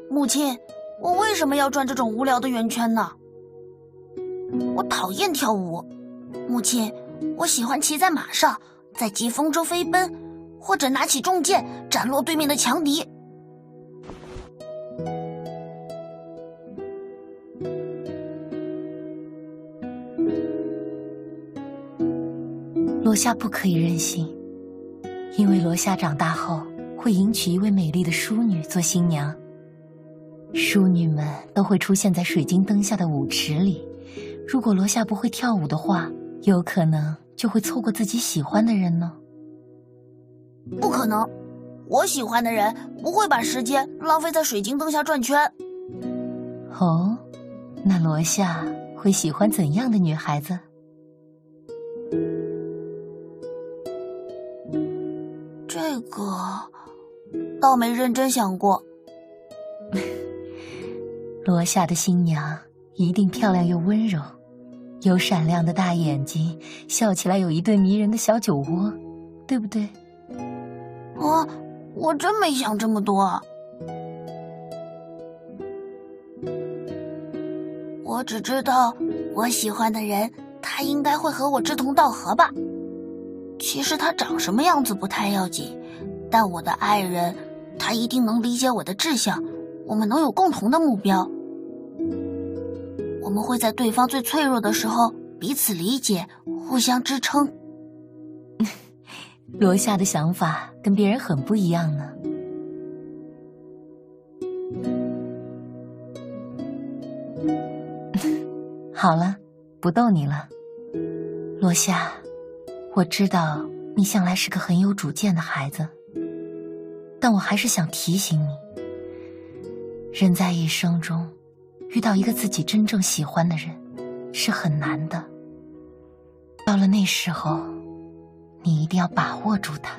母亲，我为什么要转这种无聊的圆圈呢？我讨厌跳舞。母亲，我喜欢骑在马上，在疾风中飞奔，或者拿起重剑斩落对面的强敌。罗夏不可以任性，因为罗夏长大后会迎娶一位美丽的淑女做新娘。淑女们都会出现在水晶灯下的舞池里，如果罗夏不会跳舞的话，有可能就会错过自己喜欢的人呢。不可能，我喜欢的人不会把时间浪费在水晶灯下转圈。哦，那罗夏会喜欢怎样的女孩子？这个倒没认真想过。罗夏的新娘一定漂亮又温柔，有闪亮的大眼睛，笑起来有一对迷人的小酒窝，对不对？我真没想这么多。我只知道我喜欢的人，他应该会和我志同道合吧。其实他长什么样子不太要紧，但我的爱人，他一定能理解我的志向，我们能有共同的目标。我们会在对方最脆弱的时候彼此理解，互相支撑。罗夏的想法跟别人很不一样呢。好了，不逗你了。罗夏，我知道你向来是个很有主见的孩子，但我还是想提醒你，人在一生中遇到一个自己真正喜欢的人是很难的，到了那时候你一定要把握住他。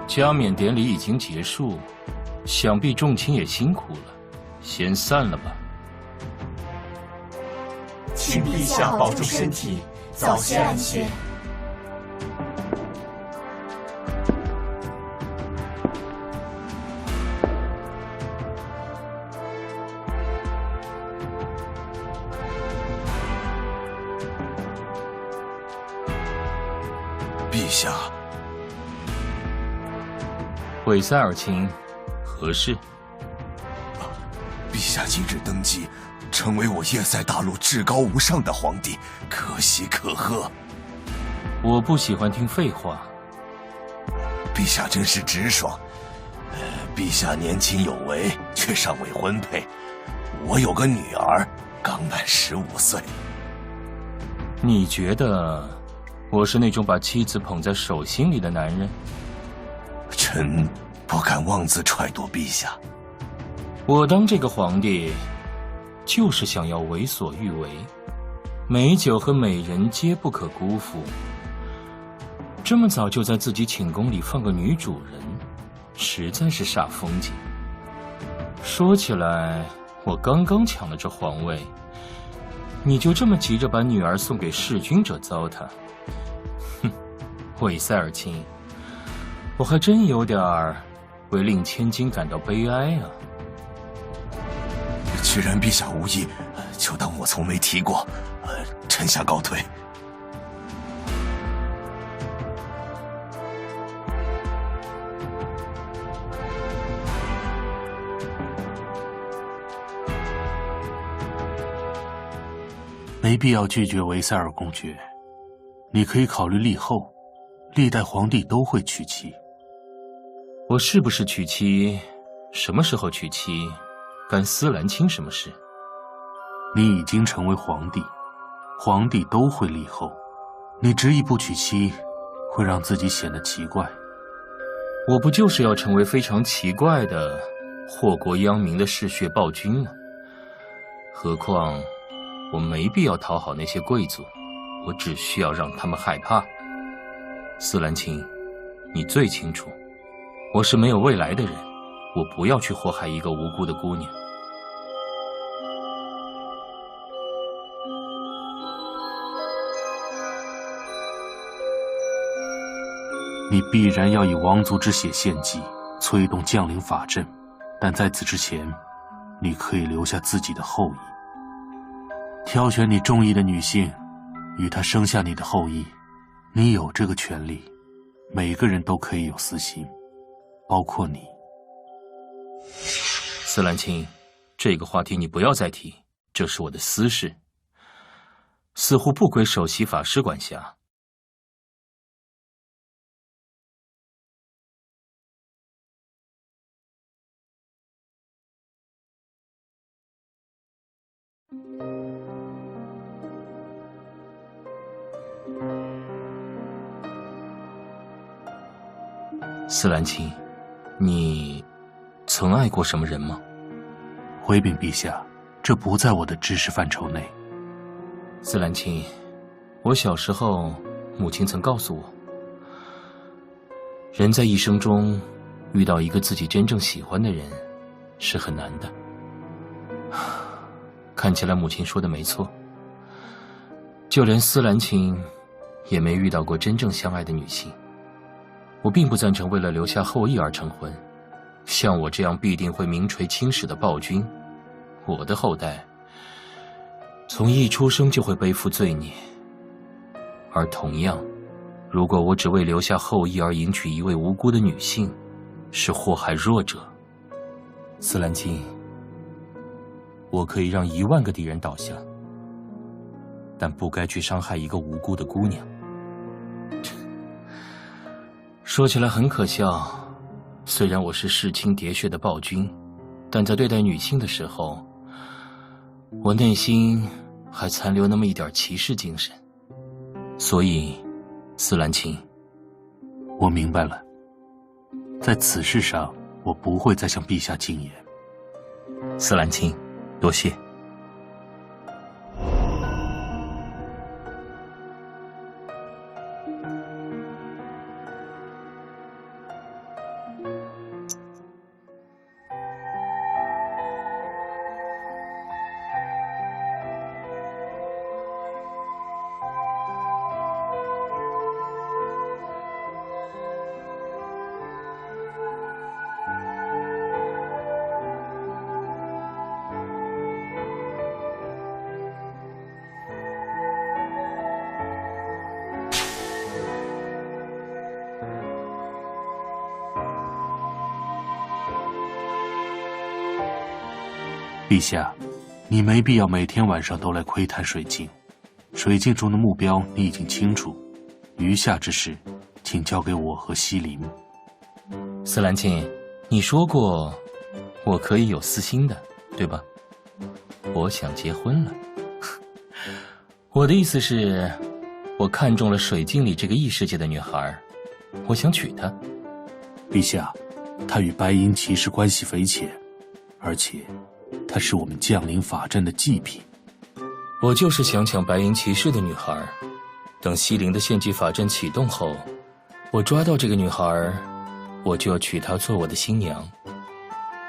加冕典礼已经结束，想必众卿也辛苦了，先散了吧。请陛下保重身体，早些安歇。陛下。韦塞尔卿，何事？陛下今日登基，成为我叶塞大陆至高无上的皇帝，可喜可贺。我不喜欢听废话。陛下真是直爽。陛下年轻有为，却尚未婚配。我有个女儿，刚满15岁。你觉得我是那种把妻子捧在手心里的男人？臣不敢妄自揣度陛下。我当这个皇帝，就是想要为所欲为，美酒和美人皆不可辜负。这么早就在自己寝宫里放个女主人，实在是煞风景。说起来，我刚刚抢了这皇位，你就这么急着把女儿送给弑君者糟蹋？哼，韦塞尔卿，我还真有点为令千金感到悲哀啊。既然陛下无意，就当我从没提过。臣下告退。没必要拒绝维塞尔公爵，你可以考虑立后，历代皇帝都会娶妻。我是不是娶妻，什么时候娶妻，干思兰卿什么事？你已经成为皇帝，皇帝都会立后，你执意不娶妻，会让自己显得奇怪。我不就是要成为非常奇怪的祸国殃民的嗜血暴君吗？何况我没必要讨好那些贵族，我只需要让他们害怕。思兰卿，你最清楚，我是没有未来的人，我不要去祸害一个无辜的姑娘。你必然要以王族之血献祭，催动将领法阵，但在此之前，你可以留下自己的后裔。挑选你中意的女性，与她生下你的后裔，你有这个权利。每个人都可以有私心，包括你。思兰卿，这个话题你不要再提，这是我的私事，似乎不归首席法师管辖。思兰卿，你曾爱过什么人吗？回禀陛下，这不在我的知识范畴内。思兰卿，我小时候母亲曾告诉我，人在一生中遇到一个自己真正喜欢的人是很难的。看起来母亲说的没错，就连思兰卿也没遇到过真正相爱的女性。我并不赞成为了留下后裔而成婚，像我这样必定会名垂青史的暴君，我的后代从一出生就会背负罪孽。而同样，如果我只为留下后裔而迎娶一位无辜的女性，是祸害弱者。思兰卿，我可以让10000个敌人倒下，但不该去伤害一个无辜的姑娘。说起来很可笑，虽然我是世倾喋血的暴君，但在对待女性的时候，我内心还残留那么一点骑士精神。所以，思兰卿，我明白了，在此事上，我不会再向陛下进言。思兰卿，多谢。陛下，你没必要每天晚上都来窥探水镜，水镜中的目标你已经清楚，余下之事，请交给我和西林。思兰卿，你说过我可以有私心的，对吧？我想结婚了。我的意思是，我看中了水镜里这个异世界的女孩，我想娶她。陛下，她与白银骑士关系匪浅，而且她是我们降临法阵的祭品。我就是想抢白银骑士的女孩，等西陵的献祭法阵启动后，我抓到这个女孩，我就要娶她做我的新娘。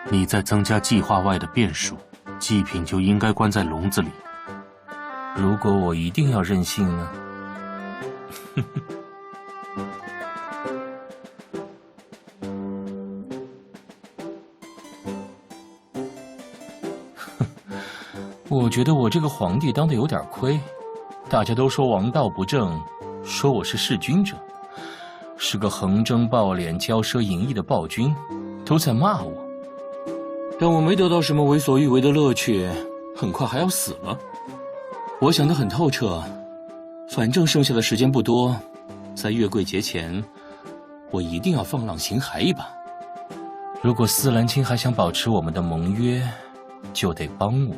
你在增加计划外的变数，祭品就应该关在笼子里。如果我一定要任性呢？我觉得我这个皇帝当得有点亏，大家都说王道不正，说我是弑君者，是个横征暴敛、骄奢淫逸的暴君，都在骂我。但我没得到什么为所欲为的乐趣，很快还要死了。我想得很透彻，反正剩下的时间不多，在月桂节前，我一定要放浪形骸一把。如果思兰卿还想保持我们的盟约，就得帮我。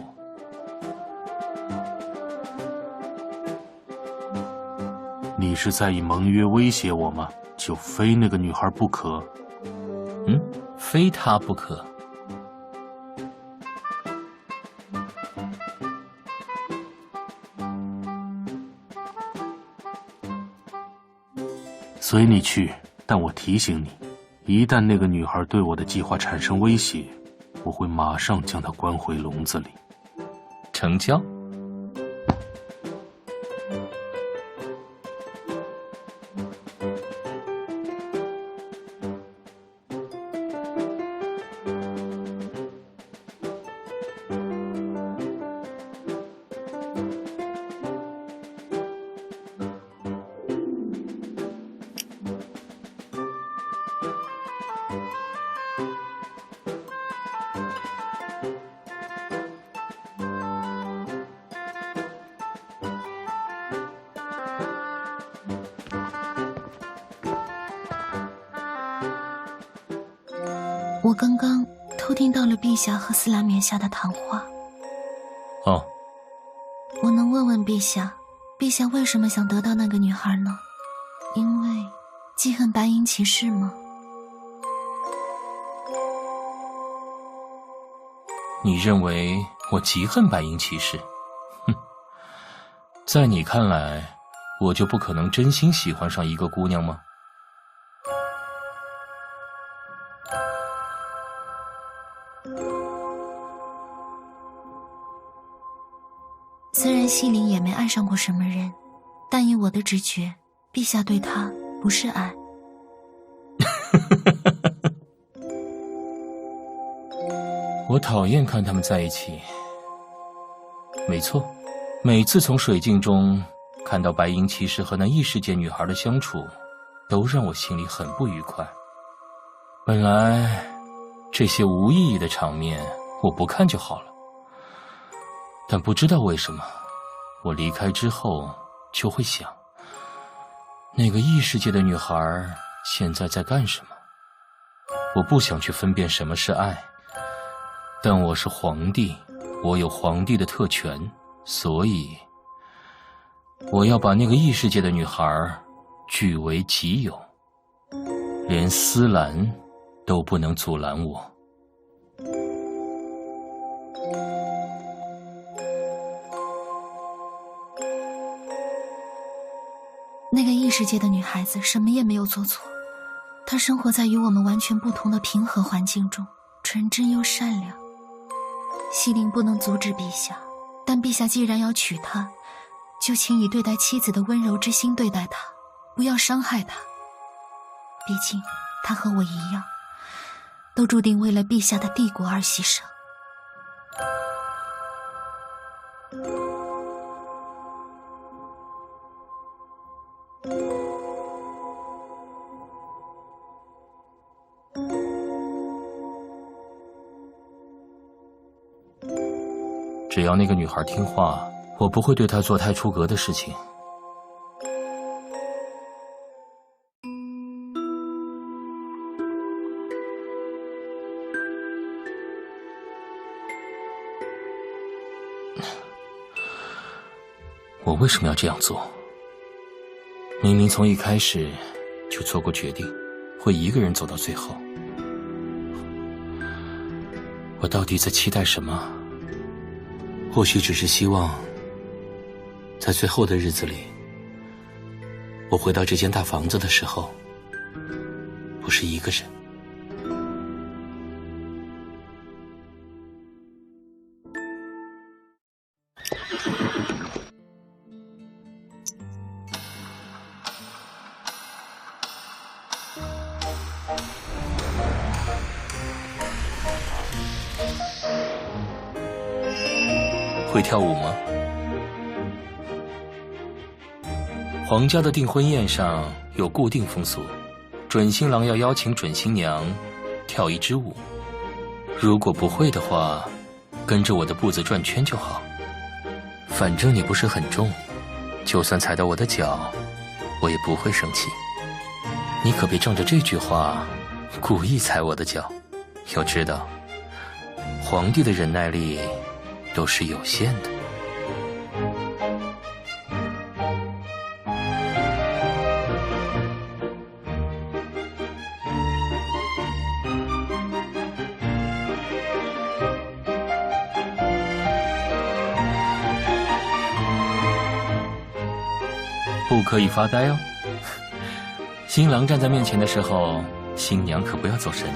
你是在以盟约威胁我吗？就非那个女孩不可？非她不可。随你去，但我提醒你，一旦那个女孩对我的计划产生威胁，我会马上将她关回笼子里。成交。我刚刚偷听到了陛下和斯兰冕下的谈话。哦，我能问问陛下，陛下为什么想得到那个女孩呢？因为记恨白银骑士吗？你认为我极恨白银骑士？哼，在你看来，我就不可能真心喜欢上一个姑娘吗？虽然西林也没爱上过什么人，但以我的直觉，陛下对他不是爱。我讨厌看他们在一起。没错，每次从水镜中看到白银骑士和那异世界女孩的相处，都让我心里很不愉快。本来这些无意义的场面我不看就好了，但不知道为什么，我离开之后就会想，那个异世界的女孩现在在干什么？我不想去分辨什么是爱，但我是皇帝，我有皇帝的特权，所以我要把那个异世界的女孩据为己有，连思兰都不能阻拦我。那个异世界的女孩子什么也没有做错，她生活在与我们完全不同的平和环境中，纯真又善良。西林不能阻止陛下，但陛下既然要娶她，就请以对待妻子的温柔之心对待她，不要伤害她。毕竟她和我一样，都注定为了陛下的帝国而牺牲。只要那个女孩听话，我不会对她做太出格的事情。我为什么要这样做？明明从一开始就做过决定，会一个人走到最后。我到底在期待什么？或许只是希望，在最后的日子里，我回到这间大房子的时候，不是一个人。会跳舞吗？皇家的订婚宴上有固定风俗，准新郎要邀请准新娘跳一支舞。如果不会的话，跟着我的步子转圈就好。反正你不是很重，就算踩到我的脚，我也不会生气。你可别仗着这句话故意踩我的脚。要知道，皇帝的忍耐力都是有限的。不可以发呆哦。新郎站在面前的时候，新娘可不要走神。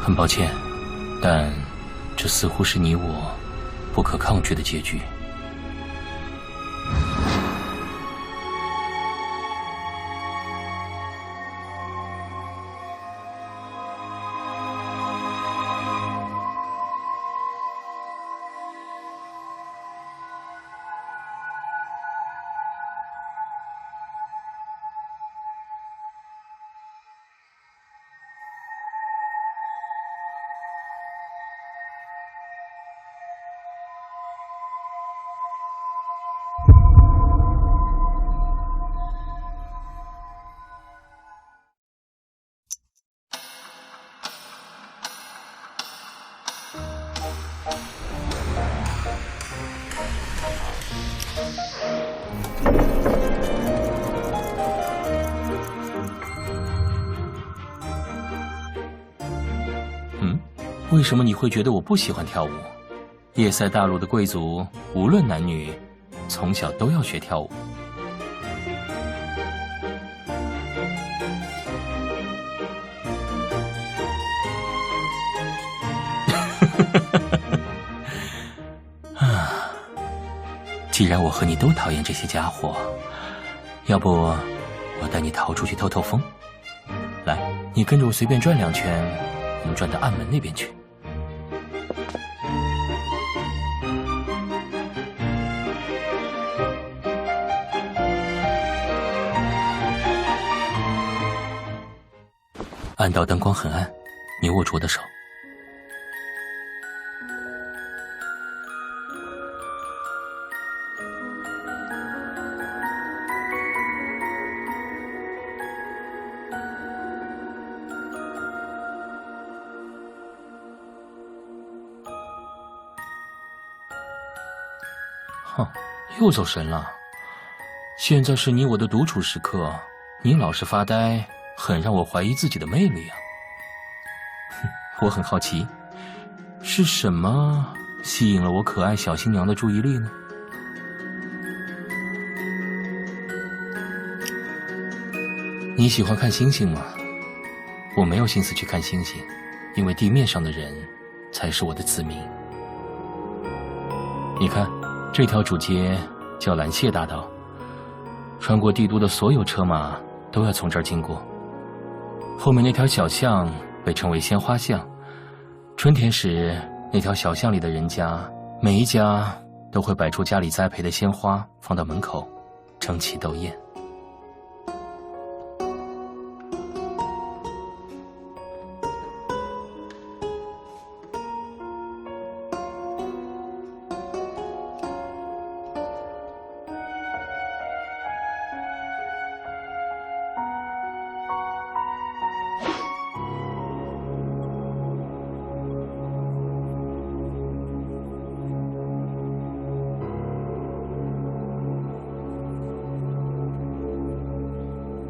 很抱歉，但这似乎是你我不可抗拒的结局。为什么你会觉得我不喜欢跳舞？叶塞大陆的贵族无论男女，从小都要学跳舞。既然我和你都讨厌这些家伙，要不我带你逃出去透透风？来，你跟着我随便转2圈，我们转到暗门那边去。暗道灯光很暗，你握住我的手。哼，又走神了。现在是你我的独处时刻，你老是发呆，很让我怀疑自己的魅力啊。我很好奇，是什么吸引了我可爱小新娘的注意力呢？你喜欢看星星吗？我没有心思去看星星，因为地面上的人才是我的子民。你看，这条主街叫兰谢大道，穿过帝都的所有车马都要从这儿经过。后面那条小巷被称为鲜花巷，春天时那条小巷里的人家，每一家都会摆出家里栽培的鲜花放到门口，争奇斗艳。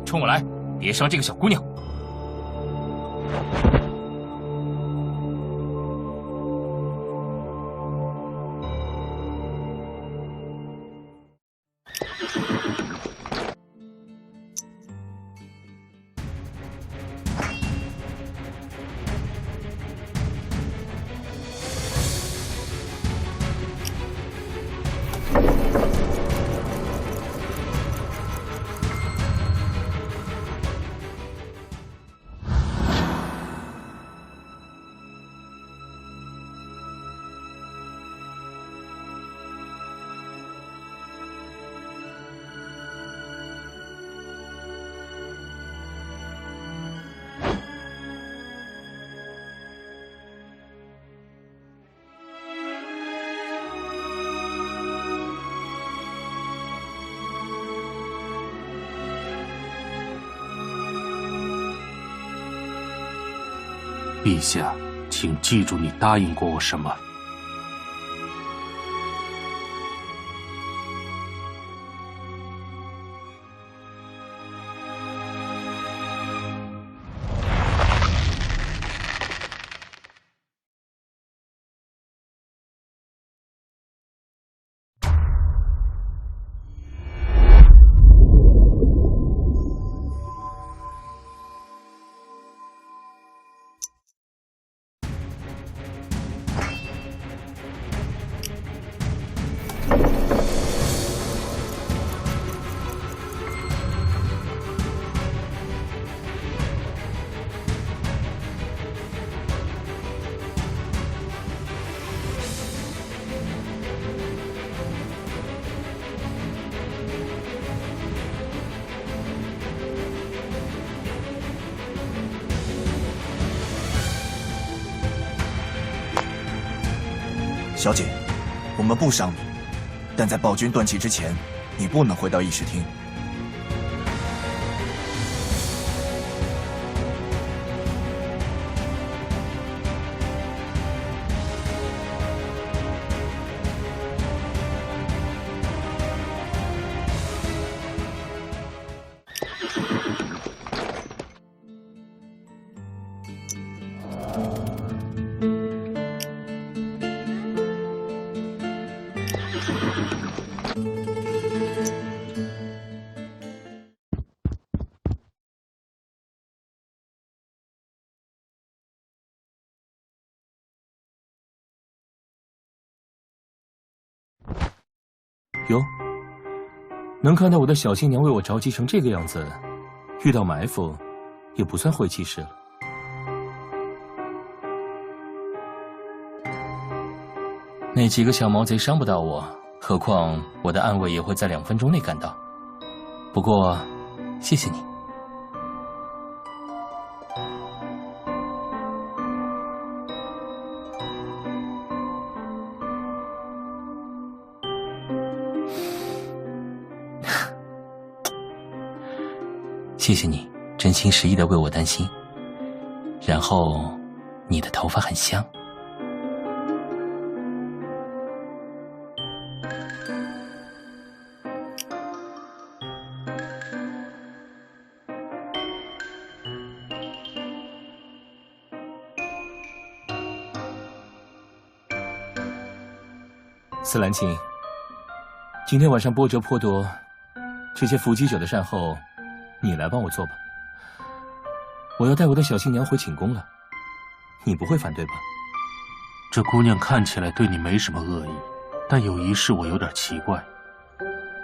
冲我来，别伤这个小姑娘！陛下，请记住你答应过我什么。小姐，我们不伤你，但在暴君断气之前，你不能回到议事厅。哟，能看到我的小新娘为我着急成这个样子，遇到埋伏也不算晦气事了。那几个小毛贼伤不到我，何况我的暗卫也会在2分钟内赶到。不过，谢谢你。谢谢你，真心实意的为我担心。然后，你的头发很香。思兰卿，今天晚上波折颇多，这些伏击者的善后，你来帮我做吧。我要带我的小新娘回寝宫了，你不会反对吧？这姑娘看起来对你没什么恶意，但有一事我有点奇怪，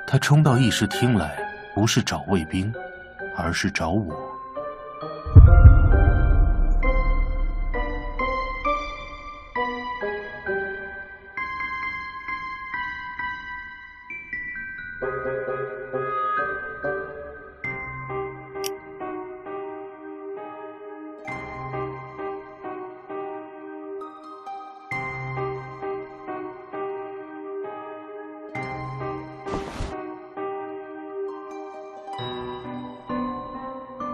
她冲到议事厅来，不是找卫兵，而是找我。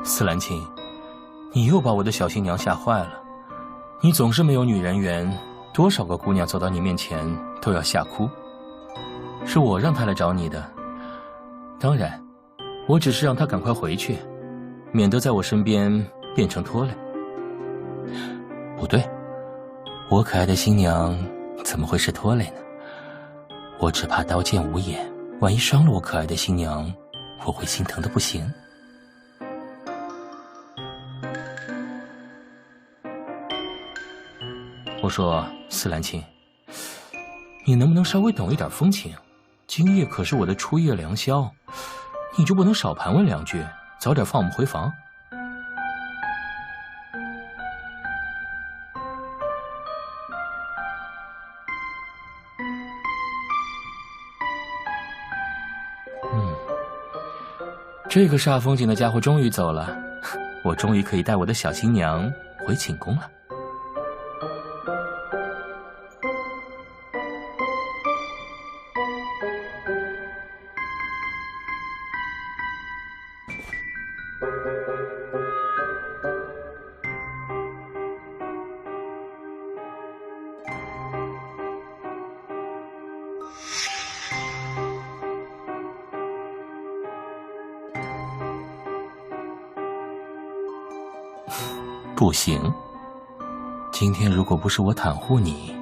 思兰卿，你又把我的小新娘吓坏了。你总是没有女人缘，多少个姑娘走到你面前都要吓哭。是我让她来找你的，当然，我只是让她赶快回去，免得在我身边变成拖累。不对，我可爱的新娘怎么会是拖累呢？我只怕刀剑无眼，万一伤了我可爱的新娘，我会心疼的不行。我说，思兰卿，你能不能稍微懂一点风情？今夜可是我的初夜良宵，你就不能少盘问两句，早点放我们回房？这个煞风景的家伙终于走了，我终于可以带我的小新娘回寝宫了。不行，今天如果不是我袒护你，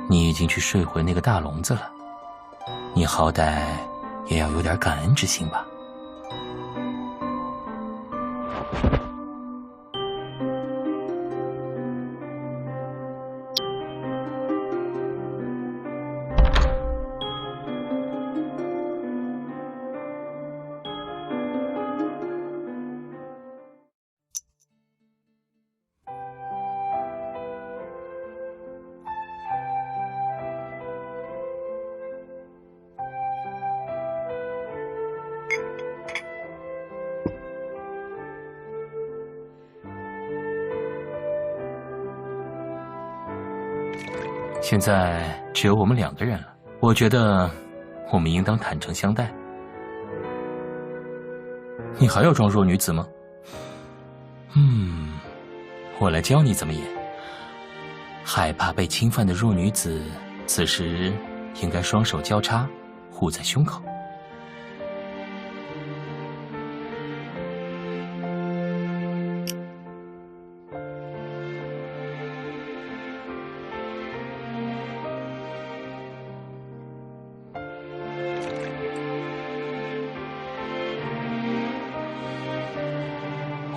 你已经去睡回那个大笼子了。你好歹也要有点感恩之心吧。现在只有我们两个人了，我觉得我们应当坦诚相待。你还要装弱女子吗？我来教你怎么演。害怕被侵犯的弱女子，此时应该双手交叉，护在胸口。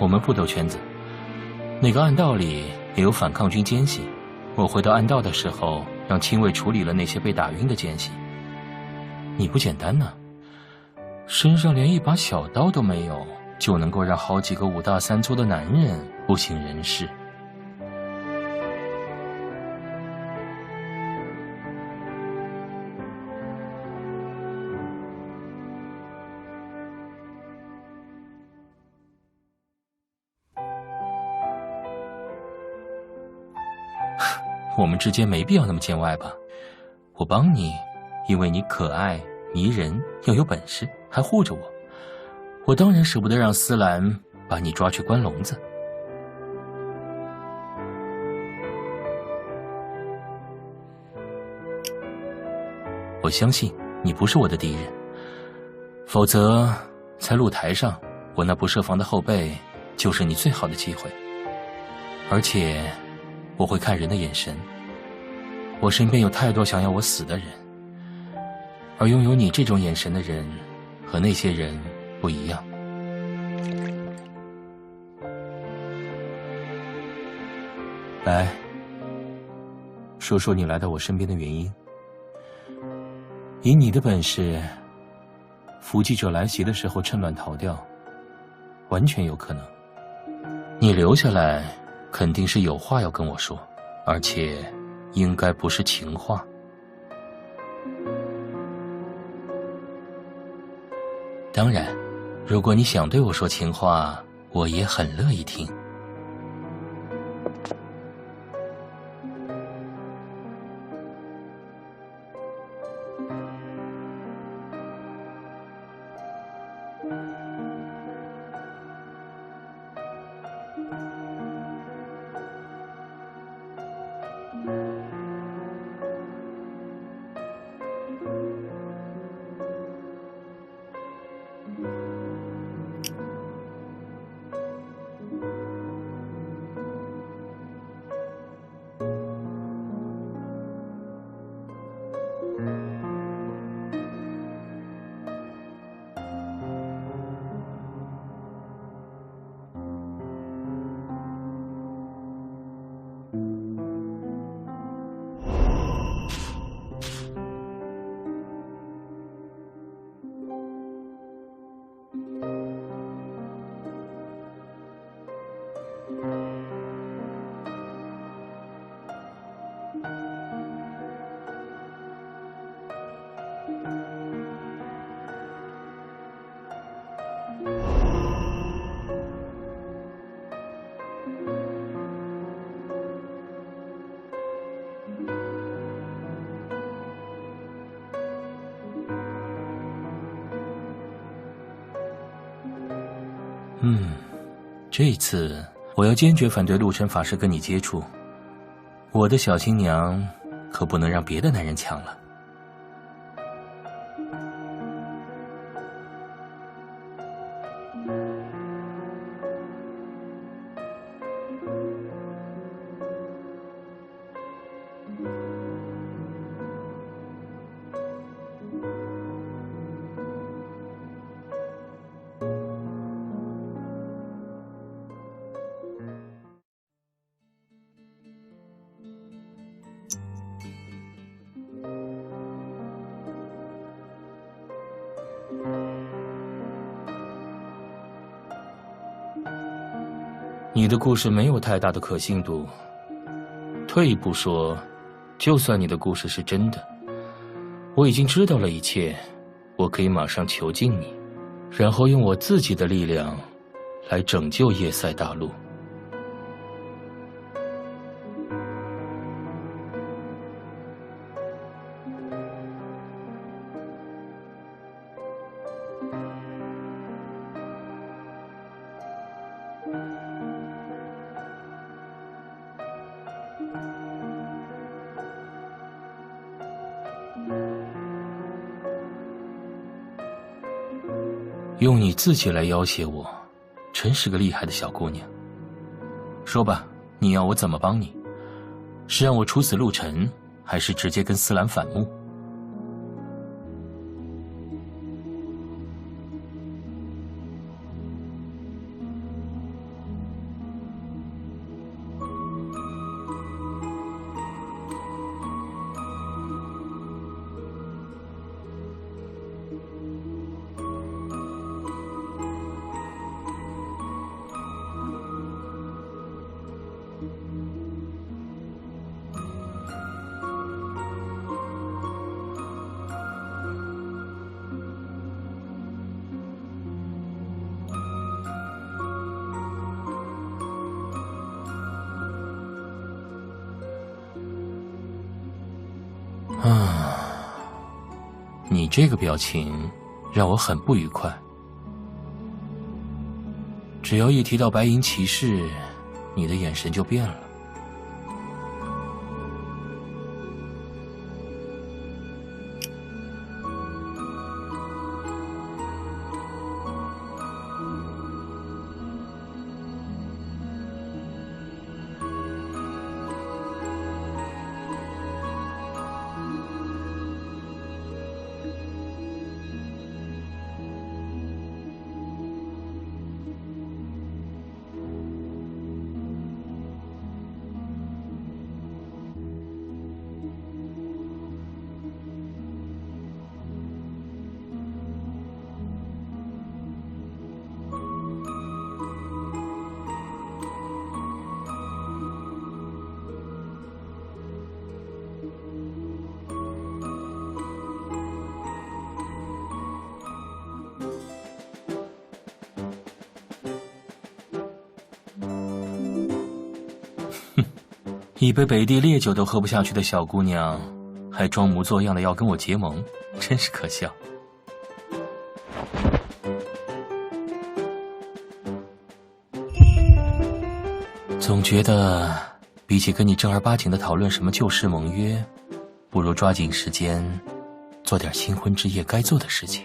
我们不兜圈子，那个暗道里也有反抗军奸细。我回到暗道的时候，让亲卫处理了那些被打晕的奸细。你不简单呢，身上连一把小刀都没有，就能够让好几个5大3粗的男人不省人事。我们之间没必要那么见外吧？我帮你，因为你可爱、迷人，又有本事，还护着我。我当然舍不得让思兰把你抓去关笼子。我相信你不是我的敌人，否则在露台上，我那不设防的后背就是你最好的机会。而且我会看人的眼神，我身边有太多想要我死的人，而拥有你这种眼神的人，和那些人不一样。来，说说你来到我身边的原因。以你的本事，伏击者来袭的时候趁乱逃掉，完全有可能。你留下来，肯定是有话要跟我说，而且应该不是情话。当然，如果你想对我说情话，我也很乐意听。这一次我要坚决反对陆晨法师跟你接触。我的小新娘可不能让别的男人抢了。你的故事没有太大的可信度。退一步说，就算你的故事是真的，我已经知道了一切，我可以马上囚禁你，然后用我自己的力量来拯救叶塞大陆。用你自己来要挟我，真是个厉害的小姑娘。说吧，你要我怎么帮你？是让我处死陆晨，还是直接跟思兰反目？你这个表情让我很不愉快。只要一提到白银骑士，你的眼神就变了。一杯北地烈酒都喝不下去的小姑娘，还装模作样的要跟我结盟，真是可笑。总觉得比起跟你正儿八经的讨论什么旧时盟约，不如抓紧时间做点新婚之夜该做的事情。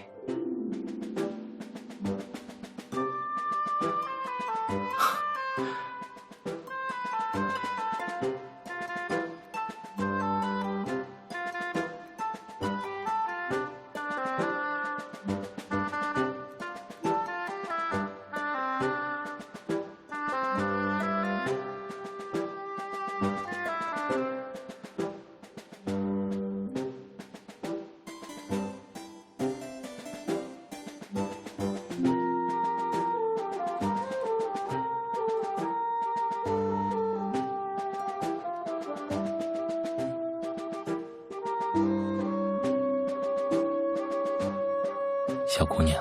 小姑娘，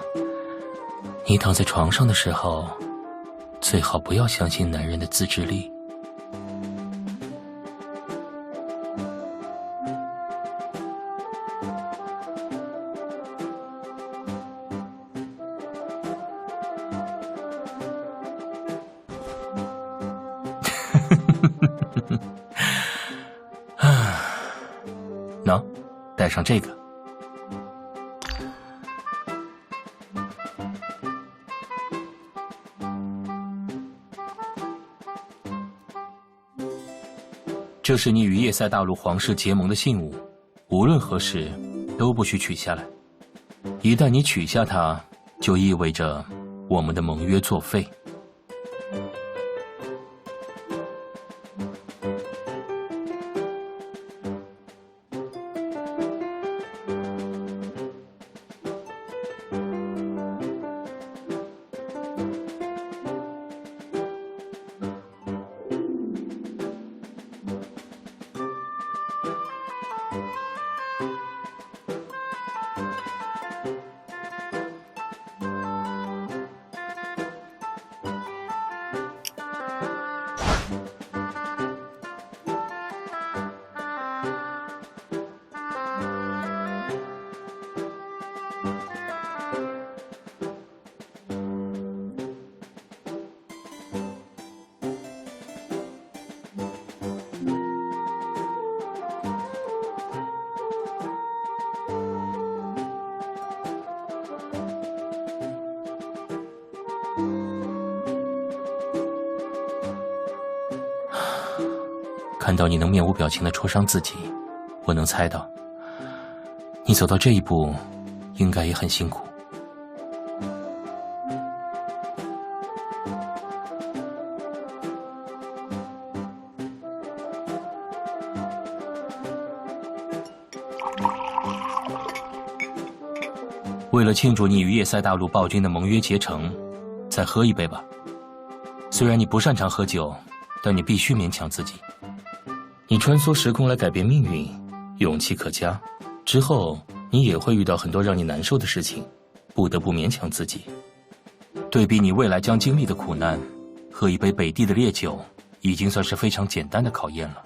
你躺在床上的时候，最好不要相信男人的自制力。喏，带上这个。这是你与叶塞大陆皇室结盟的信物，无论何时都不许取下来。一旦你取下它，就意味着我们的盟约作废。看到你能面无表情地戳伤自己，我能猜到，你走到这一步，应该也很辛苦。为了庆祝你与叶塞大陆暴君的盟约结成，再喝一杯吧。虽然你不擅长喝酒，但你必须勉强自己。你穿梭时空来改变命运，勇气可嘉。之后你也会遇到很多让你难受的事情，不得不勉强自己。对比你未来将经历的苦难，喝一杯北地的烈酒，已经算是非常简单的考验了。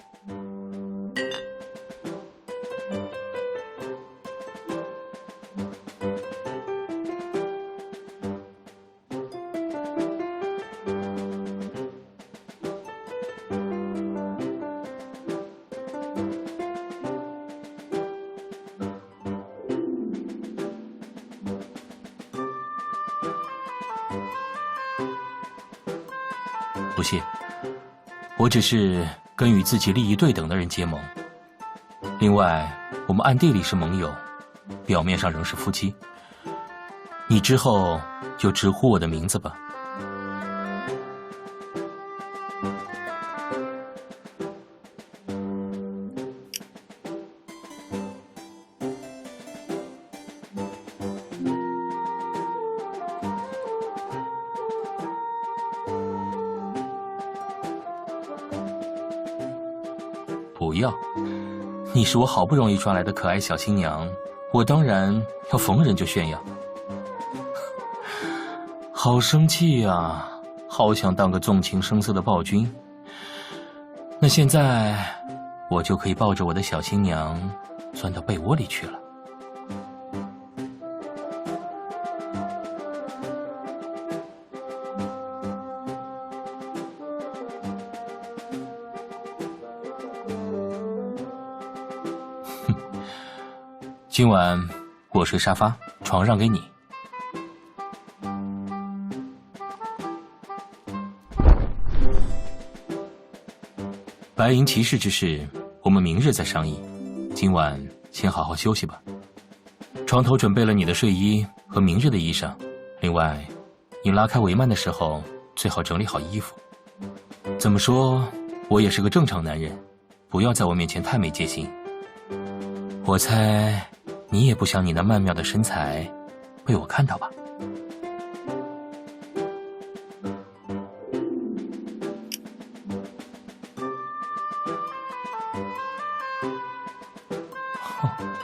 不谢，我只是跟与自己利益对等的人结盟。另外，我们暗地里是盟友，表面上仍是夫妻。你之后就直呼我的名字吧。不要，你是我好不容易抓来的可爱小新娘，我当然要逢人就炫耀。好生气呀，好想当个纵情声色的暴君。那现在我就可以抱着我的小新娘钻到被窝里去了。今晚我睡沙发，床让给你。白银骑士之事，我们明日再商议。今晚先好好休息吧。床头准备了你的睡衣和明日的衣裳，另外，你拉开帷幔的时候，最好整理好衣服。怎么说，我也是个正常男人，不要在我面前太没戒心。我猜，你也不想你那曼妙的身材被我看到吧？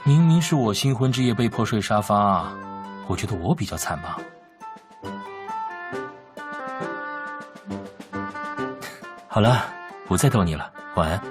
明明是我新婚之夜被迫睡沙发，我觉得我比较惨吧。好了，不再逗你了，晚安。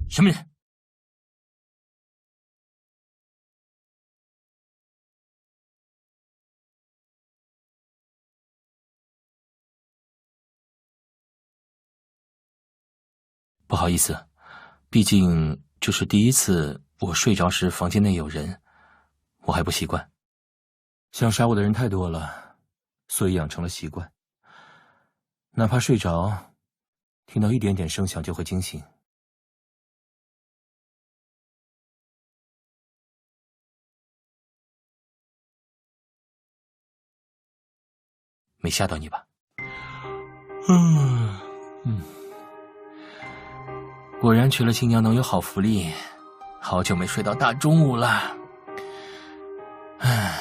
什么人？不好意思，毕竟这是第一次我睡着时房间内有人，我还不习惯。想杀我的人太多了，所以养成了习惯。哪怕睡着，听到一点点声响就会惊醒。没吓到你吧？果然娶了新娘能有好福利，好久没睡到大中午了。唉，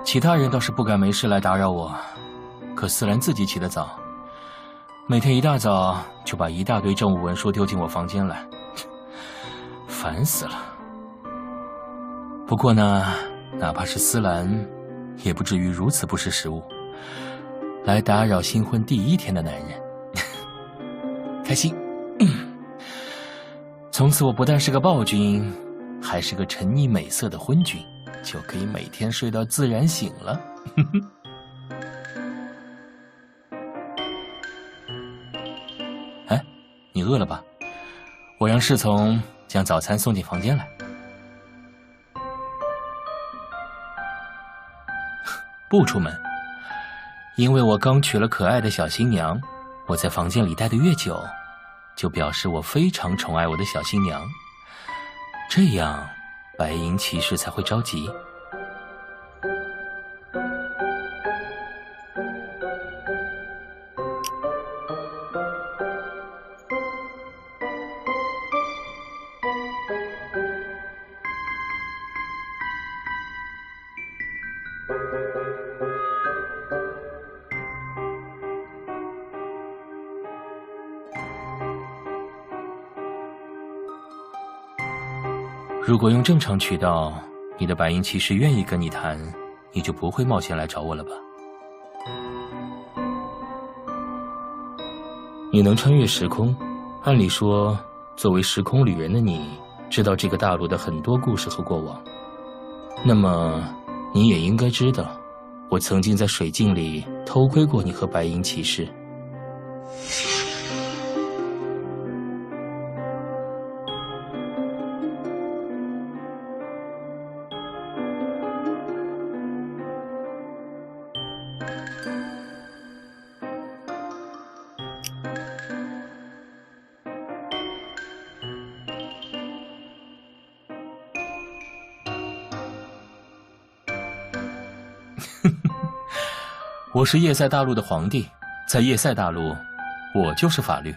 其他人倒是不敢没事来打扰我，可思兰自己起得早，每天一大早就把一大堆政务文书丢进我房间来，烦死了。不过呢，哪怕是思兰，也不至于如此不识时务，来打扰新婚第一天的男人。开心。从此我不但是个暴君，还是个沉溺美色的昏君，就可以每天睡到自然醒了。哎，你饿了吧？我让侍从将早餐送进房间来。不出门，因为我刚娶了可爱的小新娘，我在房间里待得越久，就表示我非常宠爱我的小新娘，这样白银骑士才会着急。如果用正常渠道，你的白银骑士愿意跟你谈，你就不会冒险来找我了吧？你能穿越时空，按理说，作为时空旅人的你，知道这个大陆的很多故事和过往。那么，你也应该知道，我曾经在水镜里偷窥过你和白银骑士。我是叶塞大陆的皇帝，在叶塞大陆，我就是法律。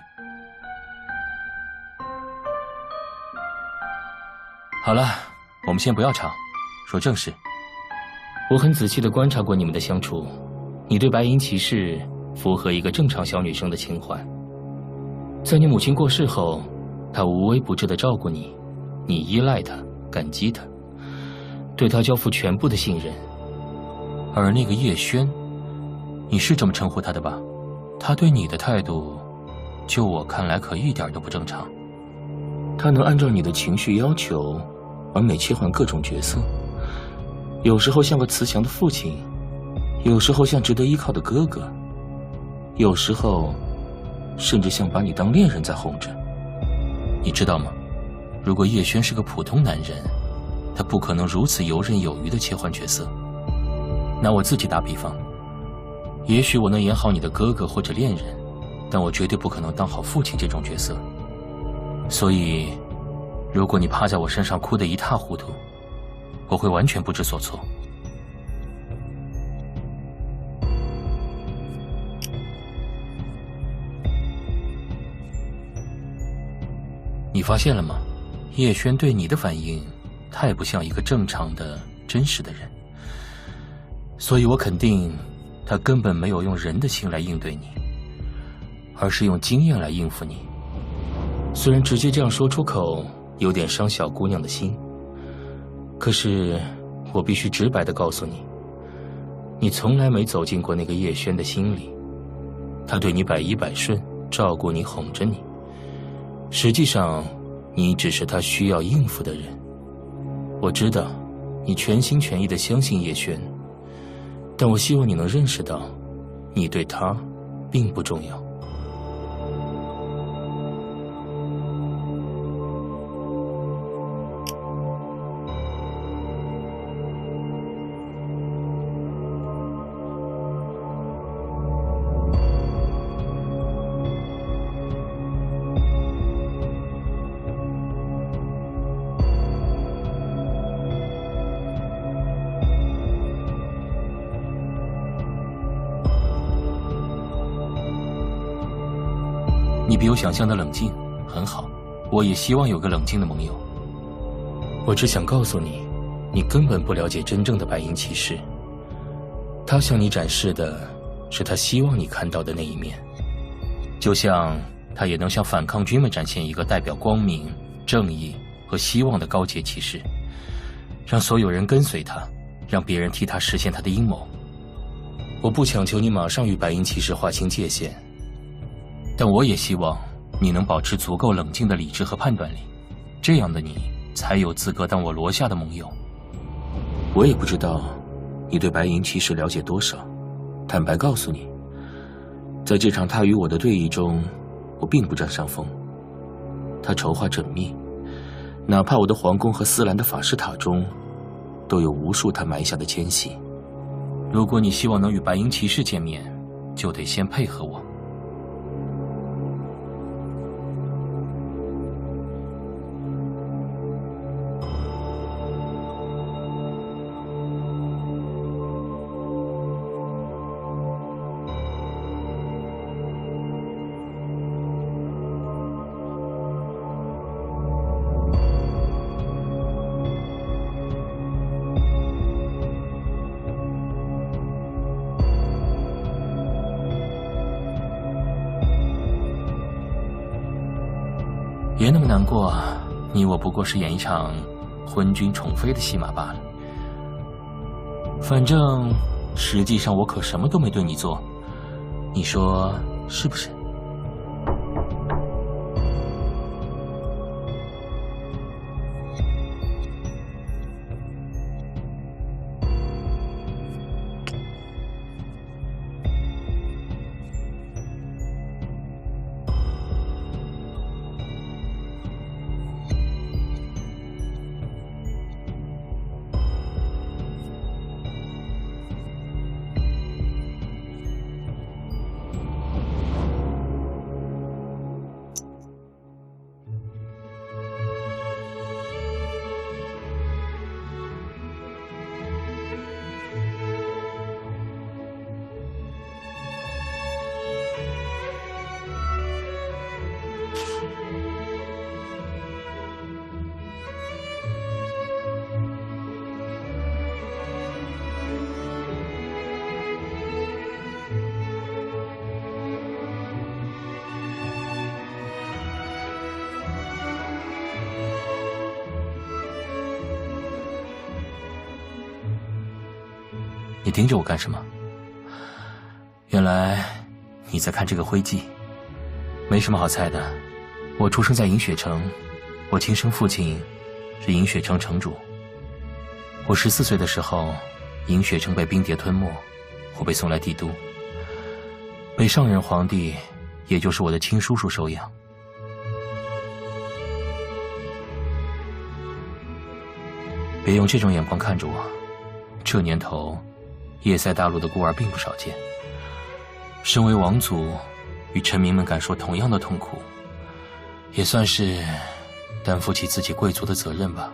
好了，我们先不要吵，说正事。我很仔细地观察过你们的相处，你对白银骑士符合一个正常小女生的情怀。在你母亲过世后，她无微不至地照顾你，你依赖她，感激她，对她交付全部的信任。而那个叶轩，你是这么称呼他的吧？他对你的态度，就我看来可一点都不正常。他能按照你的情绪要求，完美切换各种角色，有时候像个慈祥的父亲，有时候像值得依靠的哥哥，有时候甚至像把你当恋人在哄着。你知道吗？如果叶轩是个普通男人，他不可能如此游刃有余地切换角色。拿我自己打比方，也许我能演好你的哥哥或者恋人，但我绝对不可能当好父亲这种角色。所以，如果你趴在我身上哭得一塌糊涂，我会完全不知所措。你发现了吗？叶轩对你的反应太不像一个正常的、真实的人。所以我肯定，他根本没有用人的心来应对你，而是用经验来应付你。虽然直接这样说出口有点伤小姑娘的心，可是我必须直白地告诉你，你从来没走进过那个叶轩的心里。他对你百依百顺，照顾你，哄着你，实际上你只是他需要应付的人。我知道你全心全意地相信叶轩，但我希望你能认识到，你对他并不重要。你比我想象的冷静，很好。我也希望有个冷静的盟友。我只想告诉你，你根本不了解真正的白银骑士。他向你展示的是他希望你看到的那一面，就像他也能向反抗军们展现一个代表光明、正义和希望的高阶骑士，让所有人跟随他，让别人替他实现他的阴谋。我不强求你马上与白银骑士划清界限，但我也希望你能保持足够冷静的理智和判断力，这样的你才有资格当我罗夏的盟友。我也不知道你对白银骑士了解多少，坦白告诉你，在这场他与我的对弈中，我并不占上风。他筹划缜密，哪怕我的皇宫和斯兰的法师塔中，都有无数他埋下的奸细。如果你希望能与白银骑士见面，就得先配合我。别那么难过，你我不过是演一场昏君宠妃的戏码罢了。反正实际上我可什么都没对你做，你说是不是？你盯着我干什么？原来你在看这个徽记，没什么好猜的。我出生在银雪城，我亲生父亲是银雪城城主。我14岁的时候，银雪城被冰蝶吞没，我被送来帝都，被上任皇帝，也就是我的亲叔叔收养。别用这种眼光看着我，这年头叶塞大陆的孤儿并不少见，身为王族，与臣民们感受同样的痛苦，也算是担负起自己贵族的责任吧。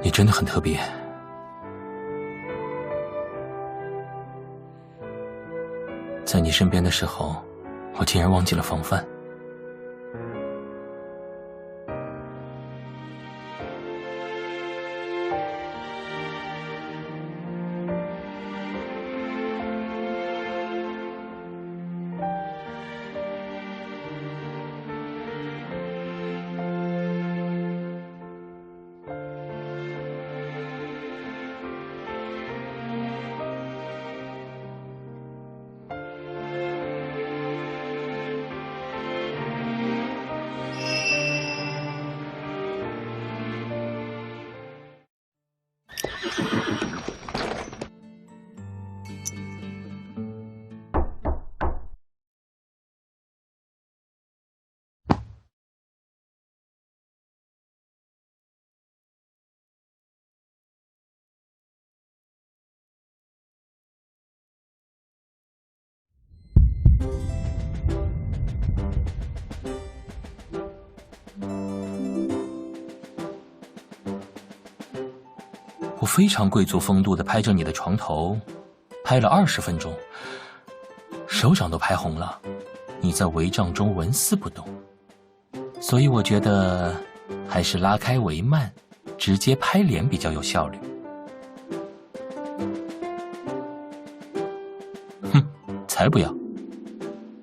你真的很特别，在你身边的时候，我竟然忘记了防范。我非常贵族风度地拍着你的床头，拍了20分钟，手掌都拍红了，你在帷帐中纹丝不动，所以我觉得还是拉开帷幔，直接拍脸比较有效率。哼，才不要！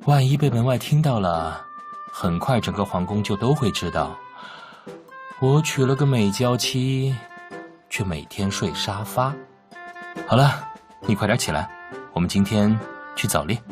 万一被门外听到了，很快整个皇宫就都会知道，我娶了个美娇妻，却每天睡沙发。好了，你快点起来，我们今天去早恋。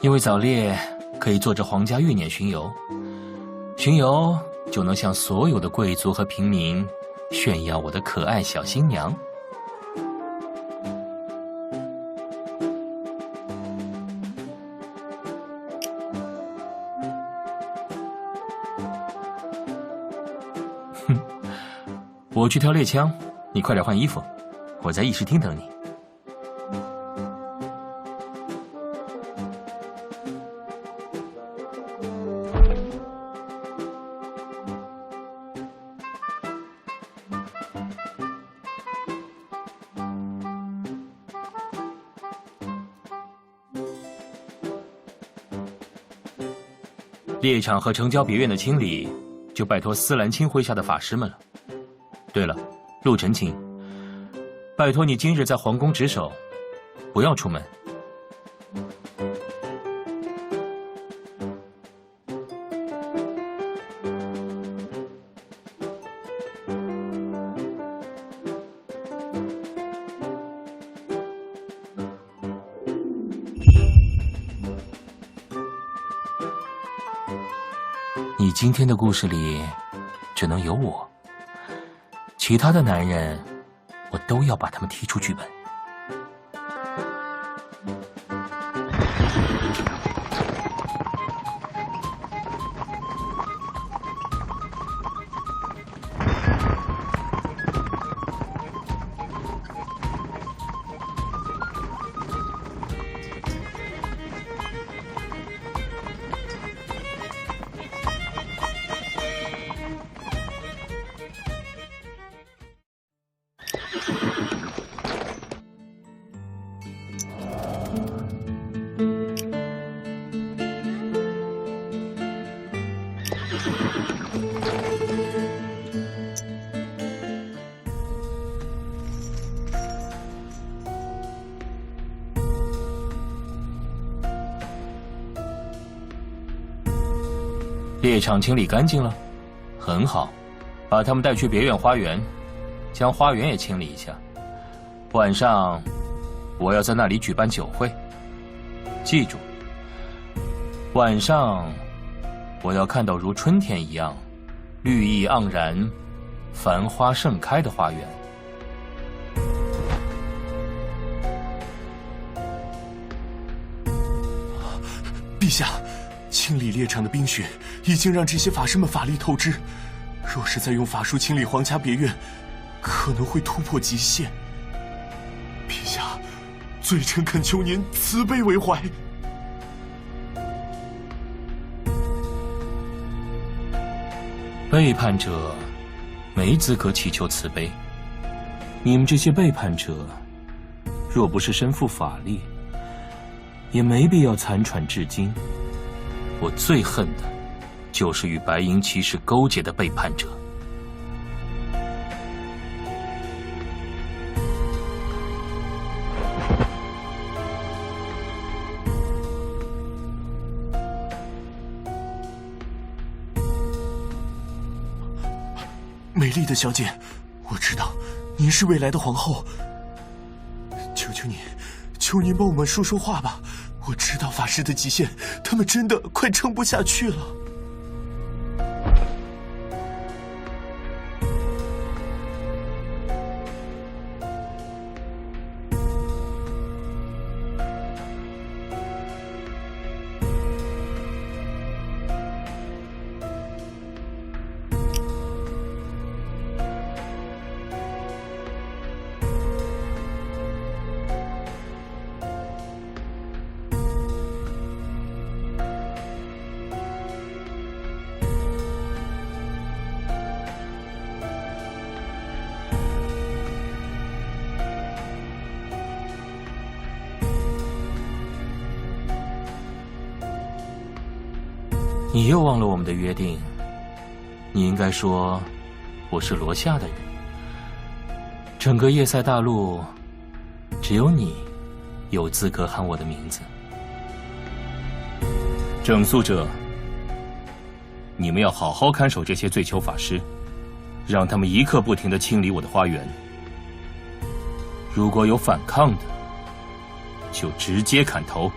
因为早恋可以坐着皇家御辇巡游，巡游就能向所有的贵族和平民炫耀我的可爱小新娘。哼，我去挑猎枪，你快点换衣服，我在议事厅等你。猎场和城郊别院的清理，就拜托司兰卿麾下的法师们了。对了，陆晨卿，拜托你今日在皇宫值守，不要出门。你今天的故事里，只能有我，其他的男人，我都要把他们踢出剧本。猎场清理干净了，很好，把他们带去别院花园，将花园也清理一下。晚上，我要在那里举办酒会。记住，晚上我要看到如春天一样绿意盎然、繁花盛开的花园。陛下，清理猎场的冰雪已经让这些法师们法力透支，若是再用法术清理皇家别院，可能会突破极限。陛下，罪臣恳求您慈悲为怀。背叛者没资格祈求慈悲。你们这些背叛者，若不是身负法力，也没必要残喘至今。我最恨的，就是与白银骑士勾结的背叛者。美丽的小姐，我知道您是未来的皇后，求求您，求您帮我们说说话吧。我知道法师的极限，他们真的快撑不下去了。你又忘了我们的约定，你应该说我是罗夏的人。整个叶塞大陆，只有你有资格喊我的名字。整肃者，你们要好好看守这些醉囚法师，让他们一刻不停地清理我的花园。如果有反抗的，就直接砍头。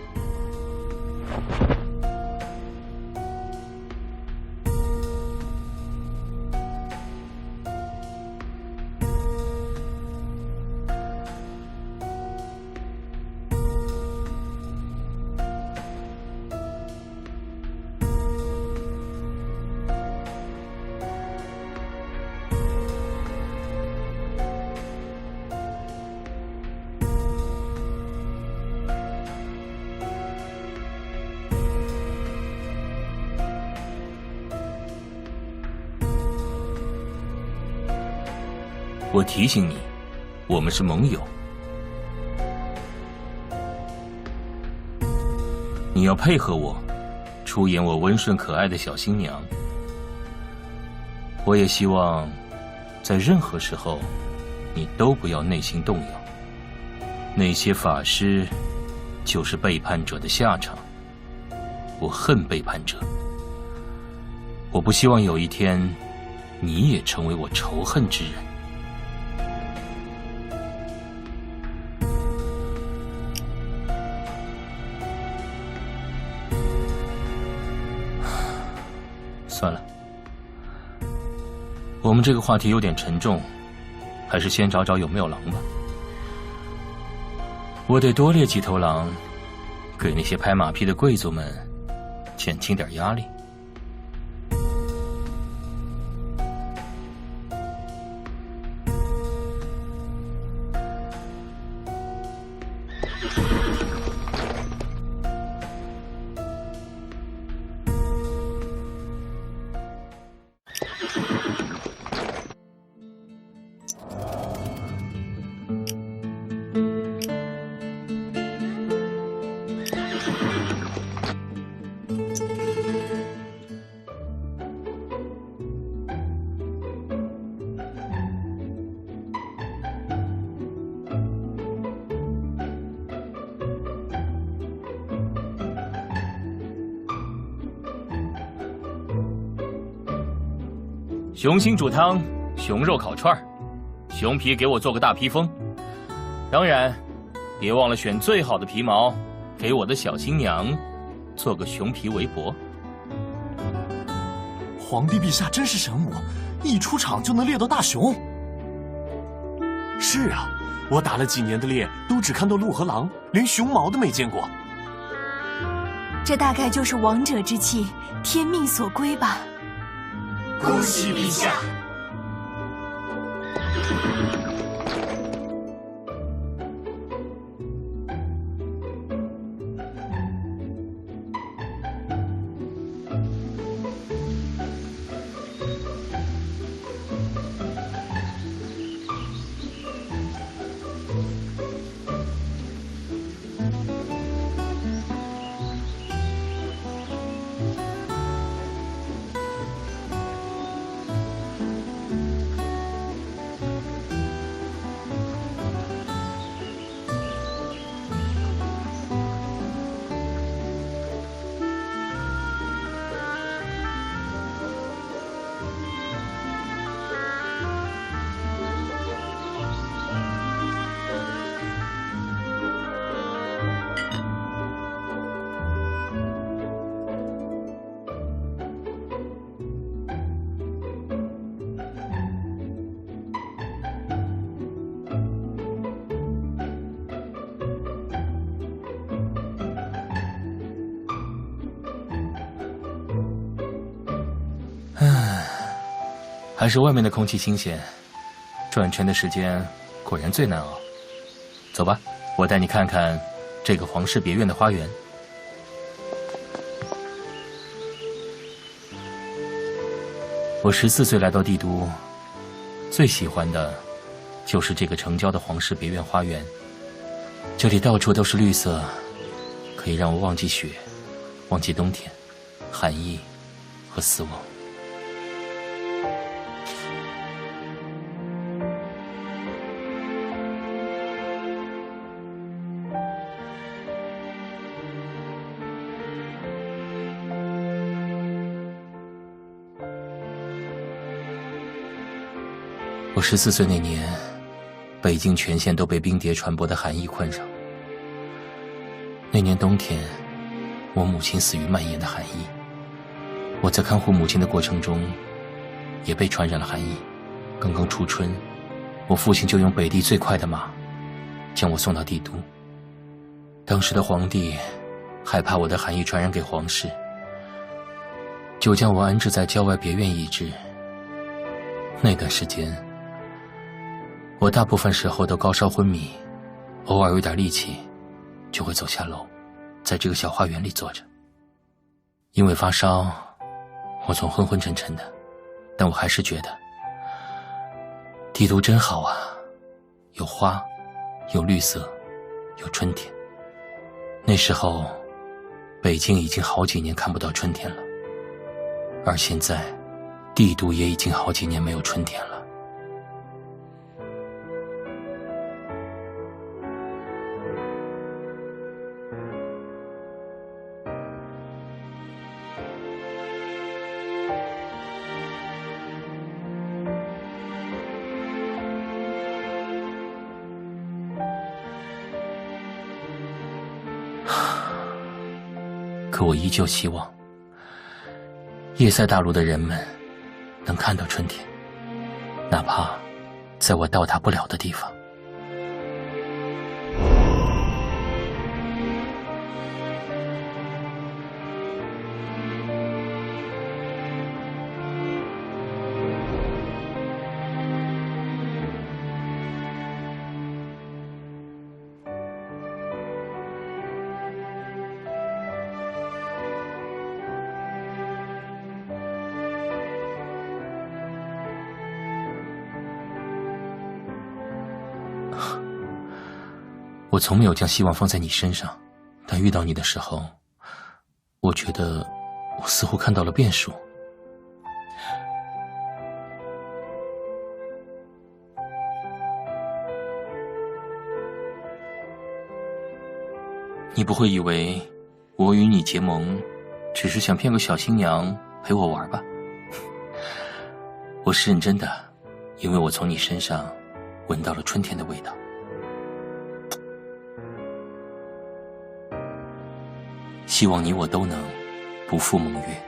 我提醒你，我们是盟友。你要配合我，出演我温顺可爱的小新娘。我也希望，在任何时候，你都不要内心动摇。那些法师，就是背叛者的下场。我恨背叛者。我不希望有一天，你也成为我仇恨之人。算了，我们这个话题有点沉重，还是先找找有没有狼吧。我得多猎几头狼，给那些拍马屁的贵族们减轻点压力。熊心煮汤，熊肉烤串，熊皮给我做个大披风。当然，别忘了选最好的皮毛，给我的小新娘做个熊皮围脖。皇帝陛下真是神武，一出场就能猎到大熊。是啊，我打了几年的猎，都只看到鹿和狼，连熊毛都没见过。这大概就是王者之气，天命所归吧。恭喜陛下！还是外面的空气新鲜，转圈的时间果然最难熬。走吧，我带你看看这个皇室别院的花园。我14岁来到帝都，最喜欢的就是这个城郊的皇室别院花园。这里到处都是绿色，可以让我忘记雪，忘记冬天、寒意和死亡。我14岁那年，北京全县都被冰蝶传播的寒意困扰。那年冬天，我母亲死于蔓延的寒意。我在看护母亲的过程中，也被传染了寒意。刚刚初春，我父亲就用北地最快的马，将我送到帝都。当时的皇帝害怕我的寒意传染给皇室，就将我安置在郊外别院医治。那段时间，我大部分时候都高烧昏迷，偶尔有点力气，就会走下楼，在这个小花园里坐着。因为发烧，我总昏昏沉沉的，但我还是觉得帝都真好啊，有花，有绿色，有春天。那时候，北京已经好几年看不到春天了，而现在，帝都也已经好几年没有春天了。可我依旧希望叶塞大陆的人们能看到春天，哪怕在我到达不了的地方。我从没有将希望放在你身上，但遇到你的时候，我觉得我似乎看到了变数。你不会以为我与你结盟，只是想骗个小新娘陪我玩吧？我是认真的，因为我从你身上闻到了春天的味道。希望你我都能不负盟约。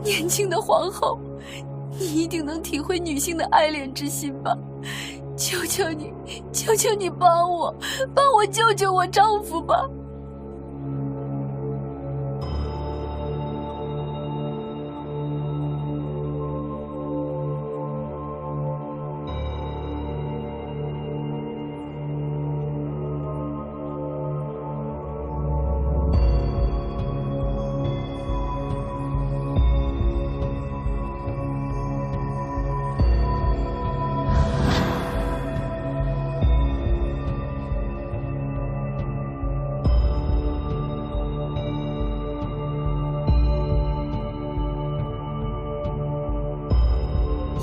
年轻的皇后，你一定能体会女性的爱恋之心吧？求求你，求求你帮我救救我丈夫吧！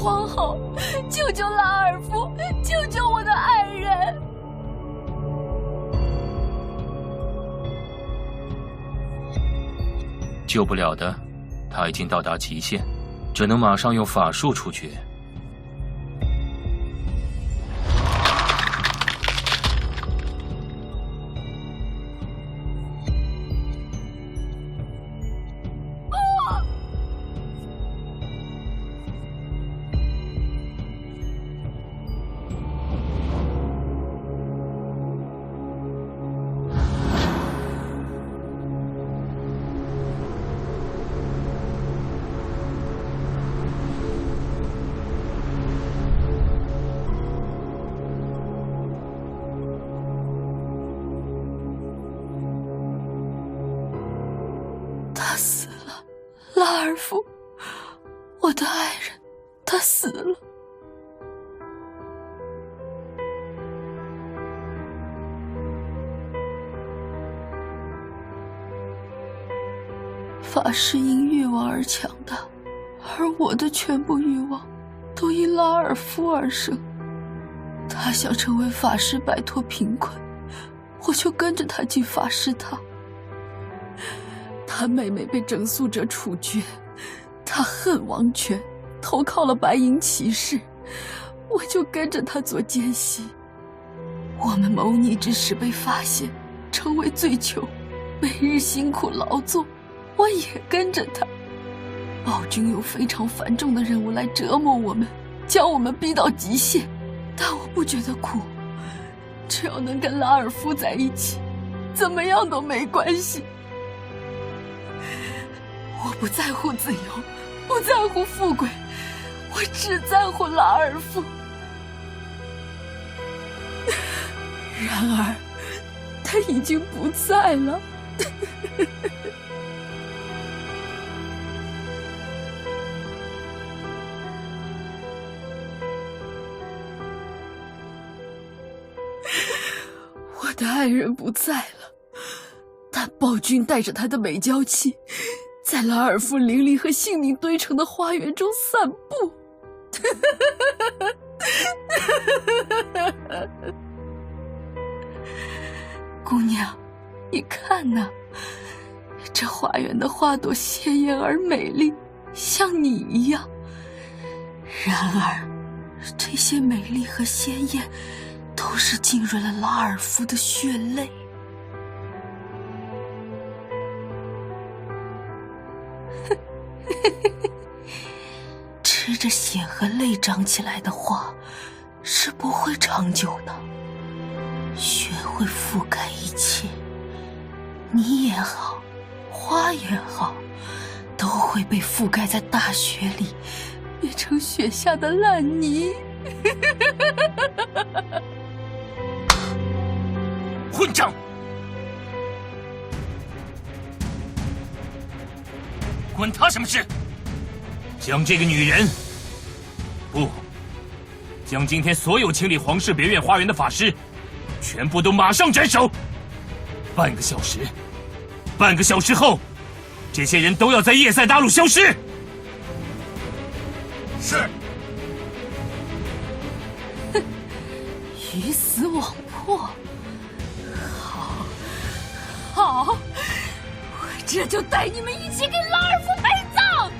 皇后，救救拉尔夫，救救我的爱人！救不了的，他已经到达极限，只能马上用法术处决。他死了，拉尔夫，我的爱人，他死了。法师因欲望而强大，而我的全部欲望都因拉尔夫而生。他想成为法师，摆脱贫困，我就跟着他进法师堂。他妹妹被整肃者处决，他恨王权，投靠了白银骑士，我就跟着他做奸细。我们谋逆之时被发现，成为罪囚，每日辛苦劳作，我也跟着他。暴君有非常繁重的任务来折磨我们，将我们逼到极限，但我不觉得苦，只要能跟拉尔夫在一起，怎么样都没关系。我不在乎自由，不在乎富贵，我只在乎拉尔夫。然而，他已经不在了。我的爱人不在了，但暴君带着他的美娇妻，在拉尔夫灵力和性命堆成的花园中散步。姑娘，你看呐，这花园的花朵鲜艳而美丽，像你一样。然而，这些美丽和鲜艳，都是浸润了拉尔夫的血泪。吃着血和泪长起来的花，是不会长久的。雪会覆盖一切，你也好，花也好，都会被覆盖在大雪里，变成雪下的烂泥。混账！关他什么事？将这个女人，不，将今天所有清理皇室别院花园的法师，全部都马上斩首。半个小时后，这些人都要在叶塞大陆消失。是。鱼死网破。好，我这就带你们一起给拉尔夫陪葬。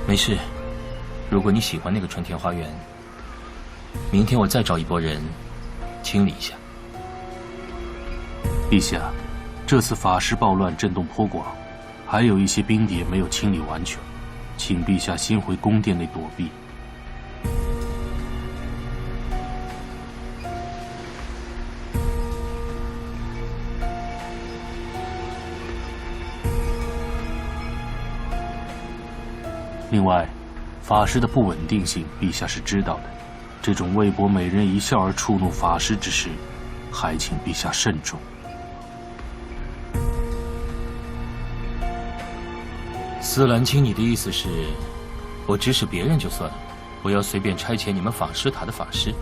没事，如果你喜欢那个春天花园，明天我再找一拨人清理一下。陛下，这次法师暴乱震动颇广，还有一些兵谍没有清理完全，请陛下先回宫殿内躲避。另外，法师的不稳定性，陛下是知道的。这种为博美人一笑而触怒法师之事，还请陛下慎重。司兰卿，你的意思是，我指使别人就算了，我要随便差遣你们法师塔的法师，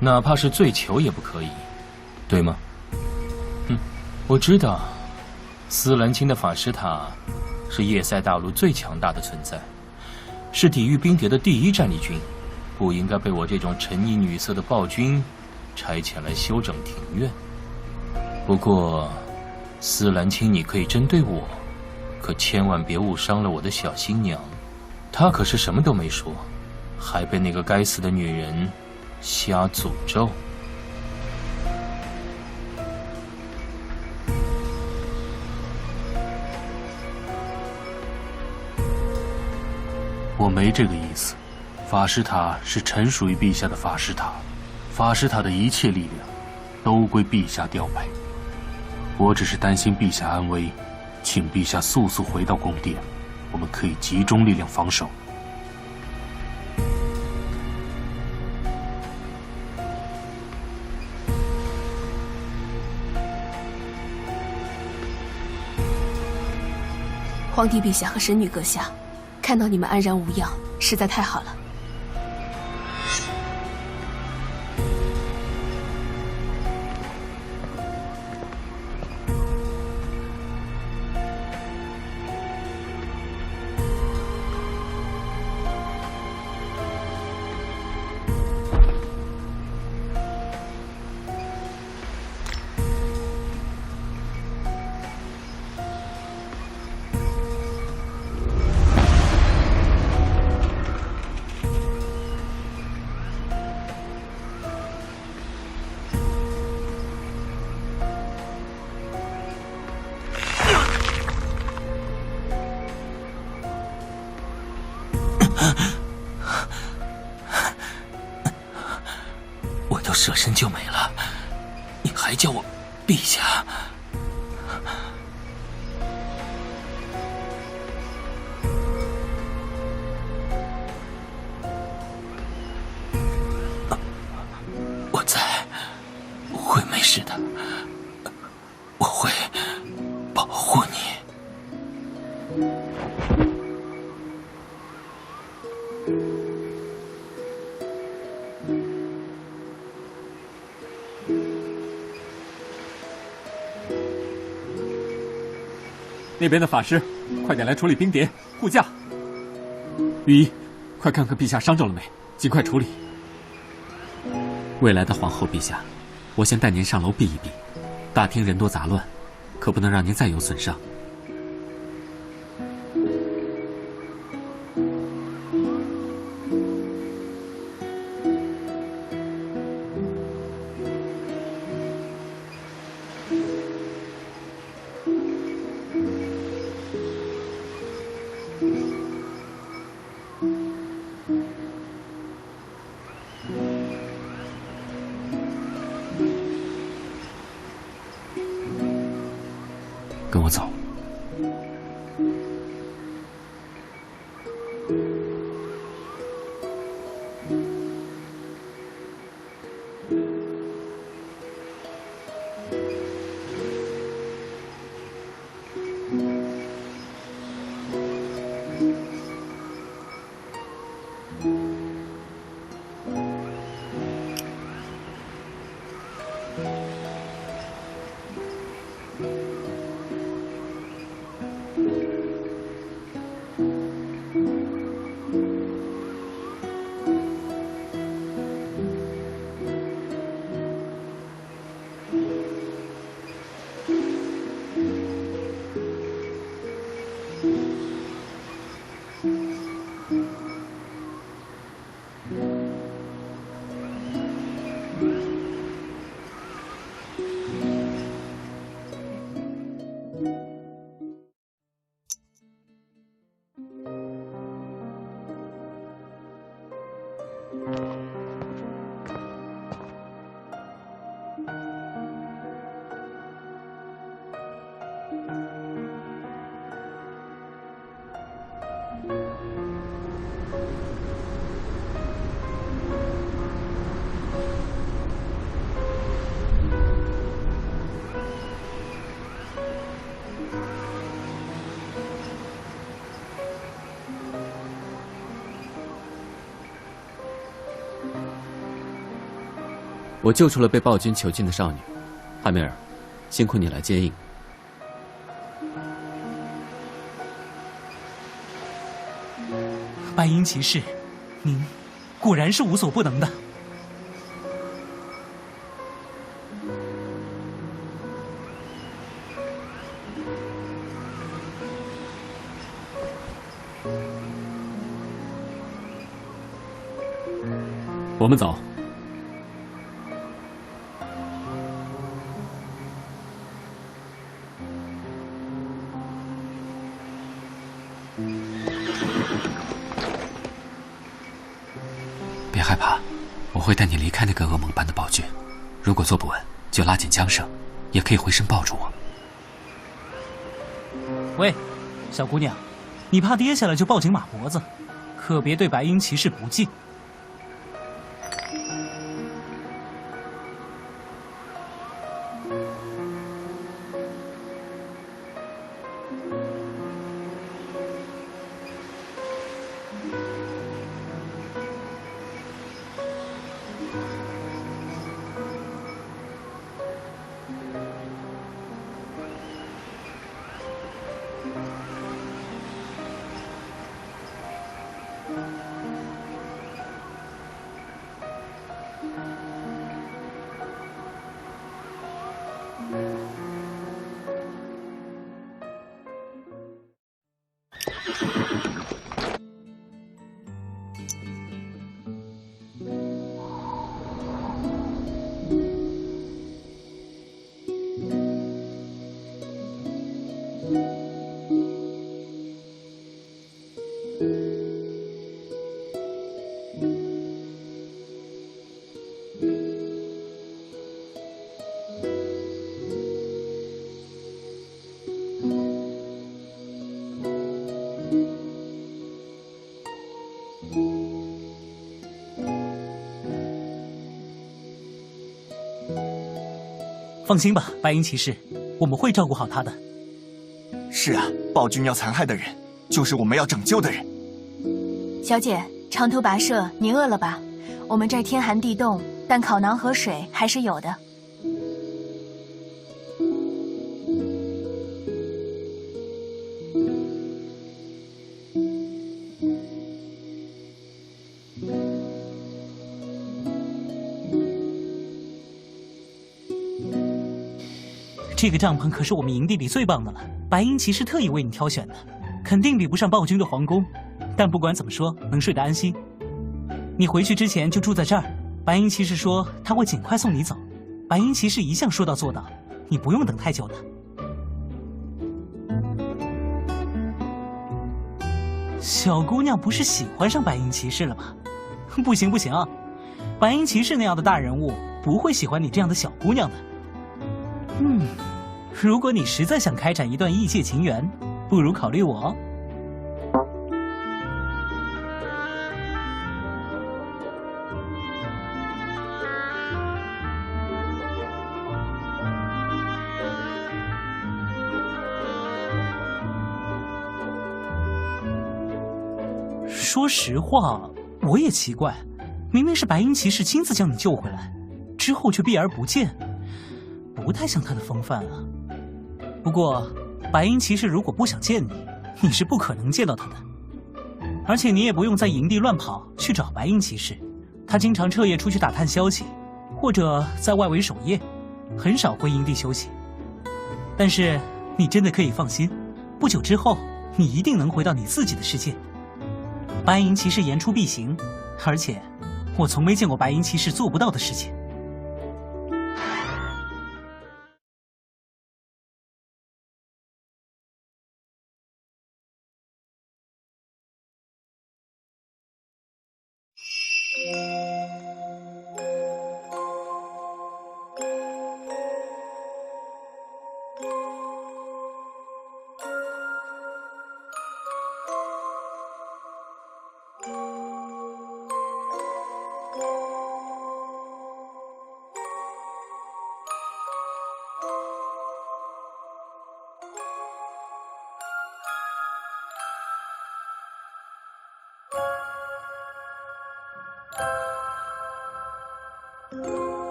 哪怕是最囚也不可以，对吗？我知道，司兰卿的法师塔是叶塞大陆最强大的存在，是抵御兵谍的第一战力军，不应该被我这种沉溺女色的暴君差遣来休整庭院。不过，司兰卿，你可以针对我，可千万别误伤了我的小新娘。她可是什么都没说，还被那个该死的女人瞎诅咒。我没这个意思。法师塔是臣属于陛下的法师塔，法师塔的一切力量都归陛下调配。我只是担心陛下安危，请陛下速速回到宫殿，我们可以集中力量防守。皇帝陛下和神女阁下，看到你们安然无恙，实在太好了。我都舍身救美了，你还叫我陛下？我在，会没事的，我会保护你。那边的法师，快点来处理冰蝶护驾。御医，快看看陛下伤着了没，尽快处理。未来的皇后陛下，我先带您上楼避一避。大厅人多杂乱，可不能让您再有损伤。跟我走。我救出了被暴君囚禁的少女，汉梅尔，辛苦你来接应。白银骑士，您果然是无所不能的。我们走。害怕，我会带你离开那个噩梦般的暴君。如果坐不稳，就拉紧缰绳，也可以回身抱住我。喂，小姑娘，你怕跌下来就抱紧马脖子，可别对白鹰骑士不敬。放心吧，白鹰骑士，我们会照顾好他的。是啊，暴君要残害的人，就是我们要拯救的人。小姐，长途跋涉，你饿了吧？我们这儿天寒地冻，但烤馕和水还是有的。这个帐篷可是我们营地里最棒的了，白鹰骑士特意为你挑选的，肯定比不上暴君的皇宫，但不管怎么说，能睡得安心。你回去之前就住在这儿，白鹰骑士说他会尽快送你走。白鹰骑士一向说到做到，你不用等太久的。小姑娘不是喜欢上白鹰骑士了吗？不行不行，白鹰骑士那样的大人物不会喜欢你这样的小姑娘的。如果你实在想开展一段异界情缘，不如考虑我哦。说实话，我也奇怪，明明是白鹰骑士亲自将你救回来，之后却避而不见，不太像他的风范啊。不过，白鹰骑士如果不想见你，你是不可能见到他的。而且你也不用在营地乱跑去找白鹰骑士，他经常彻夜出去打探消息，或者在外围守夜，很少回营地休息。但是你真的可以放心，不久之后，你一定能回到你自己的世界。白银骑士言出必行，而且我从没见过白银骑士做不到的事情。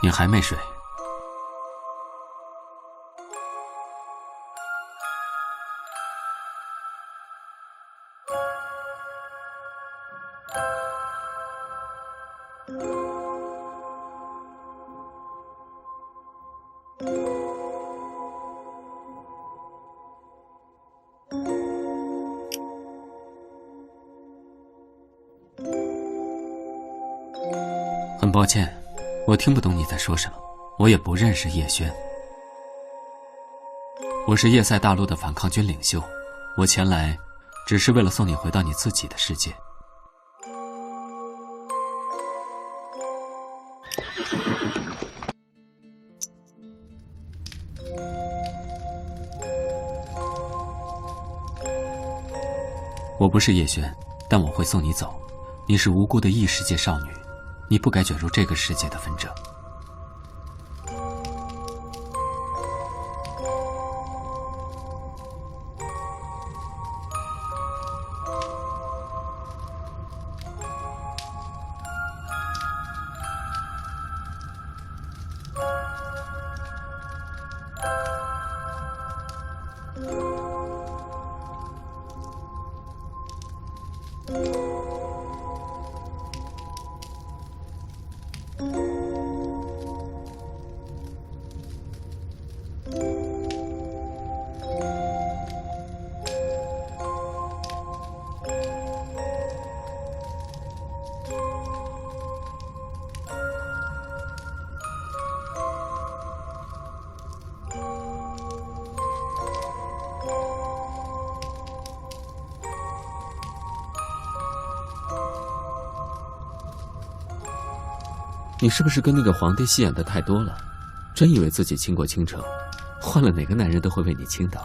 你还没睡？很抱歉，我听不懂你在说什么，我也不认识叶轩。我是叶塞大陆的反抗军领袖，我前来只是为了送你回到你自己的世界。我不是叶轩，但我会送你走。你是无辜的异世界少女，你不该卷入这个世界的纷争。你是不是跟那个皇帝戏演的太多了？真以为自己倾国倾城，换了哪个男人都会为你倾倒？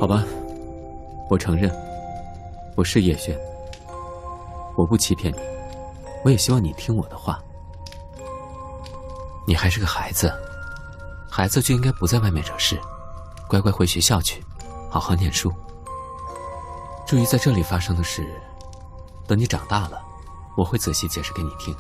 好吧，我承认，我是叶轩，我不欺骗你，我也希望你听我的话。你还是个孩子，孩子就应该不在外面惹事，乖乖回学校去，好好念书。至于在这里发生的事，等你长大了，我会仔细解释给你听。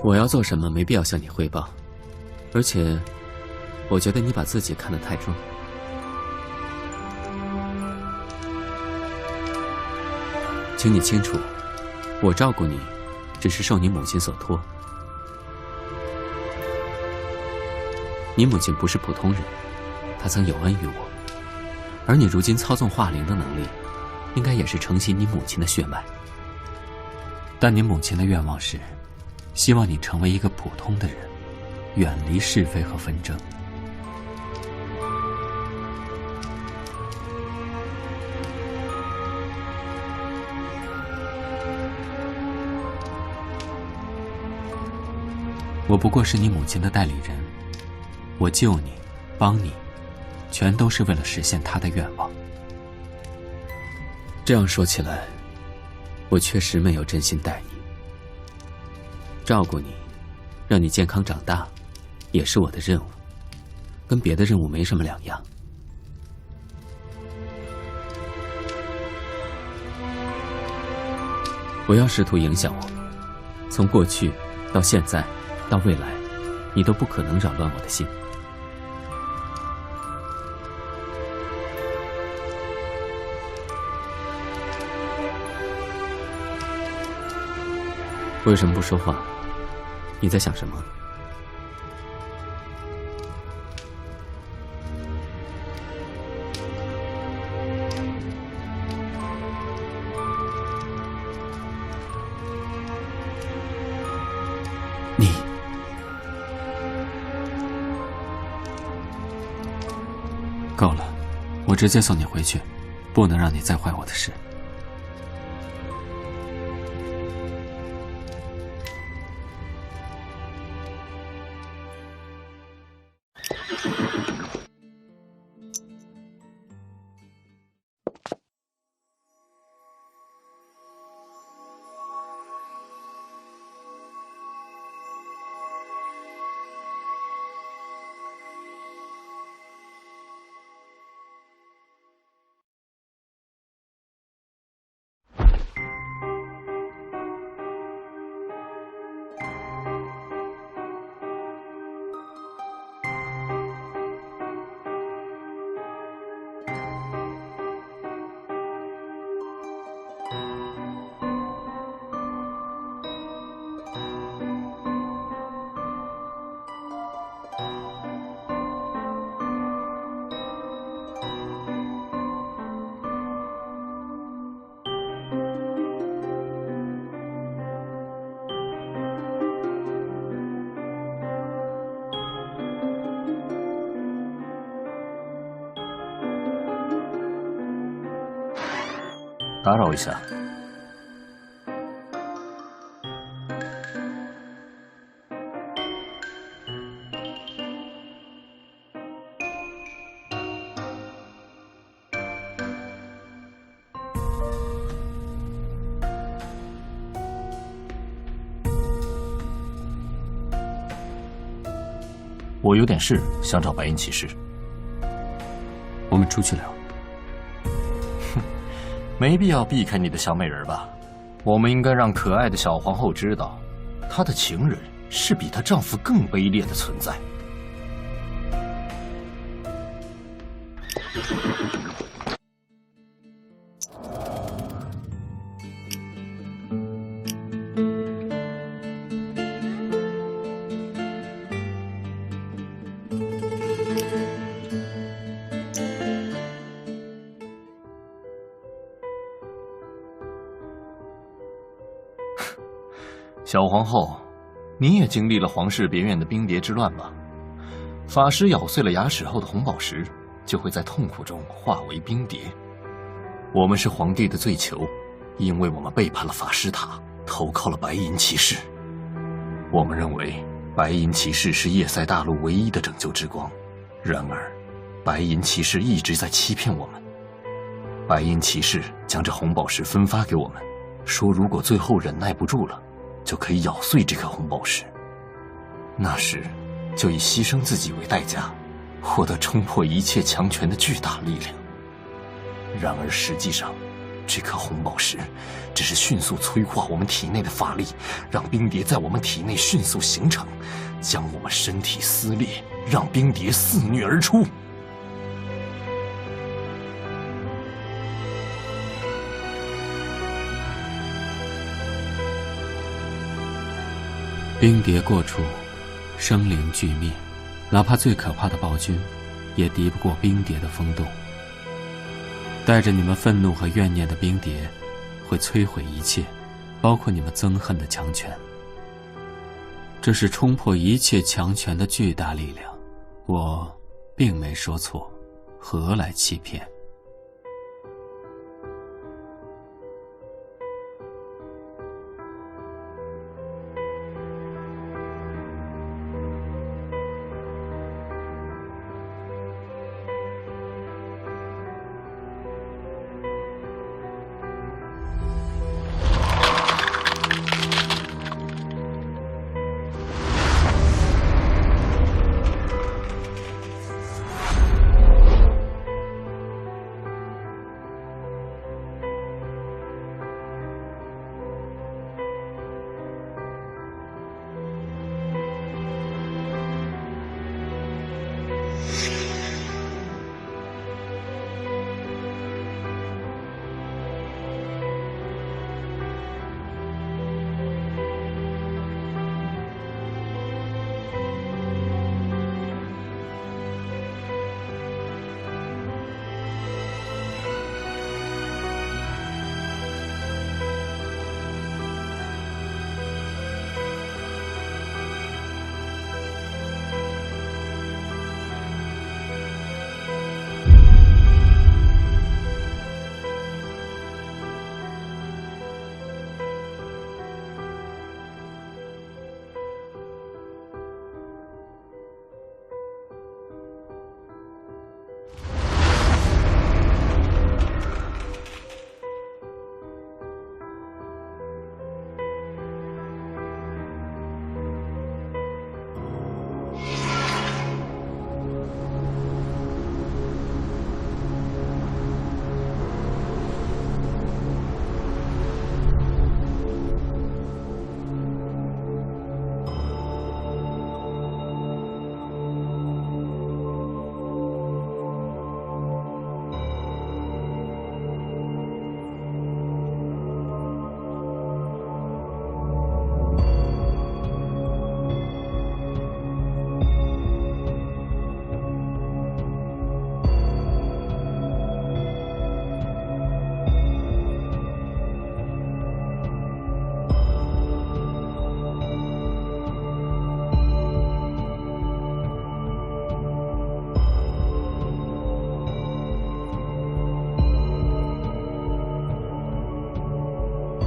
我要做什么没必要向你汇报，而且我觉得你把自己看得太重。请你清楚，我照顾你只是受你母亲所托。你母亲不是普通人，她曾有恩于我，而你如今操纵化灵的能力，应该也是承袭你母亲的血脉。但你母亲的愿望是希望你成为一个普通的人，远离是非和纷争。我不过是你母亲的代理人，我救你，帮你，全都是为了实现她的愿望。这样说起来，我确实没有真心待你。照顾你，让你健康长大，也是我的任务，跟别的任务没什么两样。不要试图影响我，从过去到现在，到未来，你都不可能扰乱我的心。为什么不说话？你在想什么？你够了，我直接送你回去，不能让你再坏我的事。打扰一下。我有点事想找白银骑士。我们出去聊。没必要避开你的小美人吧？我们应该让可爱的小皇后知道，她的情人是比她丈夫更卑劣的存在。小皇后，你也经历了皇室别院的冰蝶之乱吧？法师咬碎了牙齿后的红宝石，就会在痛苦中化为冰蝶。我们是皇帝的罪囚，因为我们背叛了法师塔，投靠了白银骑士。我们认为白银骑士是叶塞大陆唯一的拯救之光，然而，白银骑士一直在欺骗我们。白银骑士将这红宝石分发给我们，说如果最后忍耐不住了，就可以咬碎这颗红宝石，那时就以牺牲自己为代价，获得冲破一切强权的巨大力量。然而实际上，这颗红宝石只是迅速催化我们体内的法力，让冰蝶在我们体内迅速形成，将我们身体撕裂，让冰蝶肆虐而出。冰蝶过处，生灵俱灭，哪怕最可怕的暴君，也敌不过冰蝶的风动。带着你们愤怒和怨念的冰蝶，会摧毁一切，包括你们憎恨的强权。这是冲破一切强权的巨大力量，我并没说错，何来欺骗？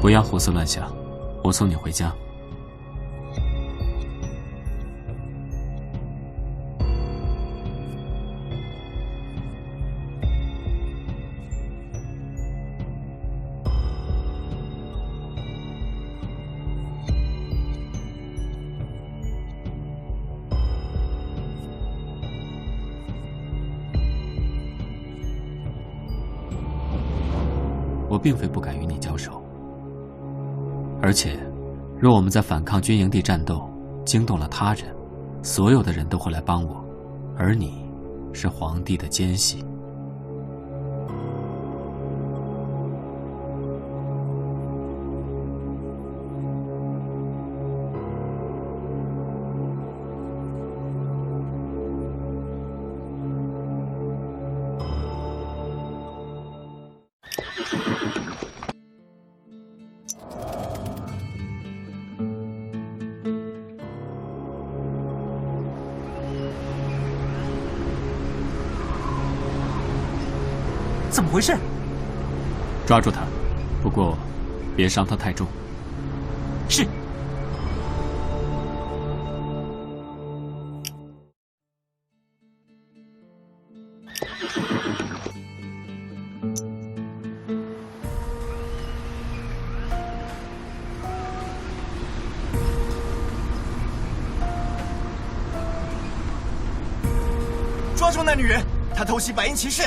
不要胡思乱想，我送你回家。我并非不敢与你交手，而且，若我们在反抗军营地战斗，惊动了他人，所有的人都会来帮我，而你，是皇帝的奸细。怎么回事？抓住他，不过别伤他太重。是。抓住那女人，她偷袭白银骑士。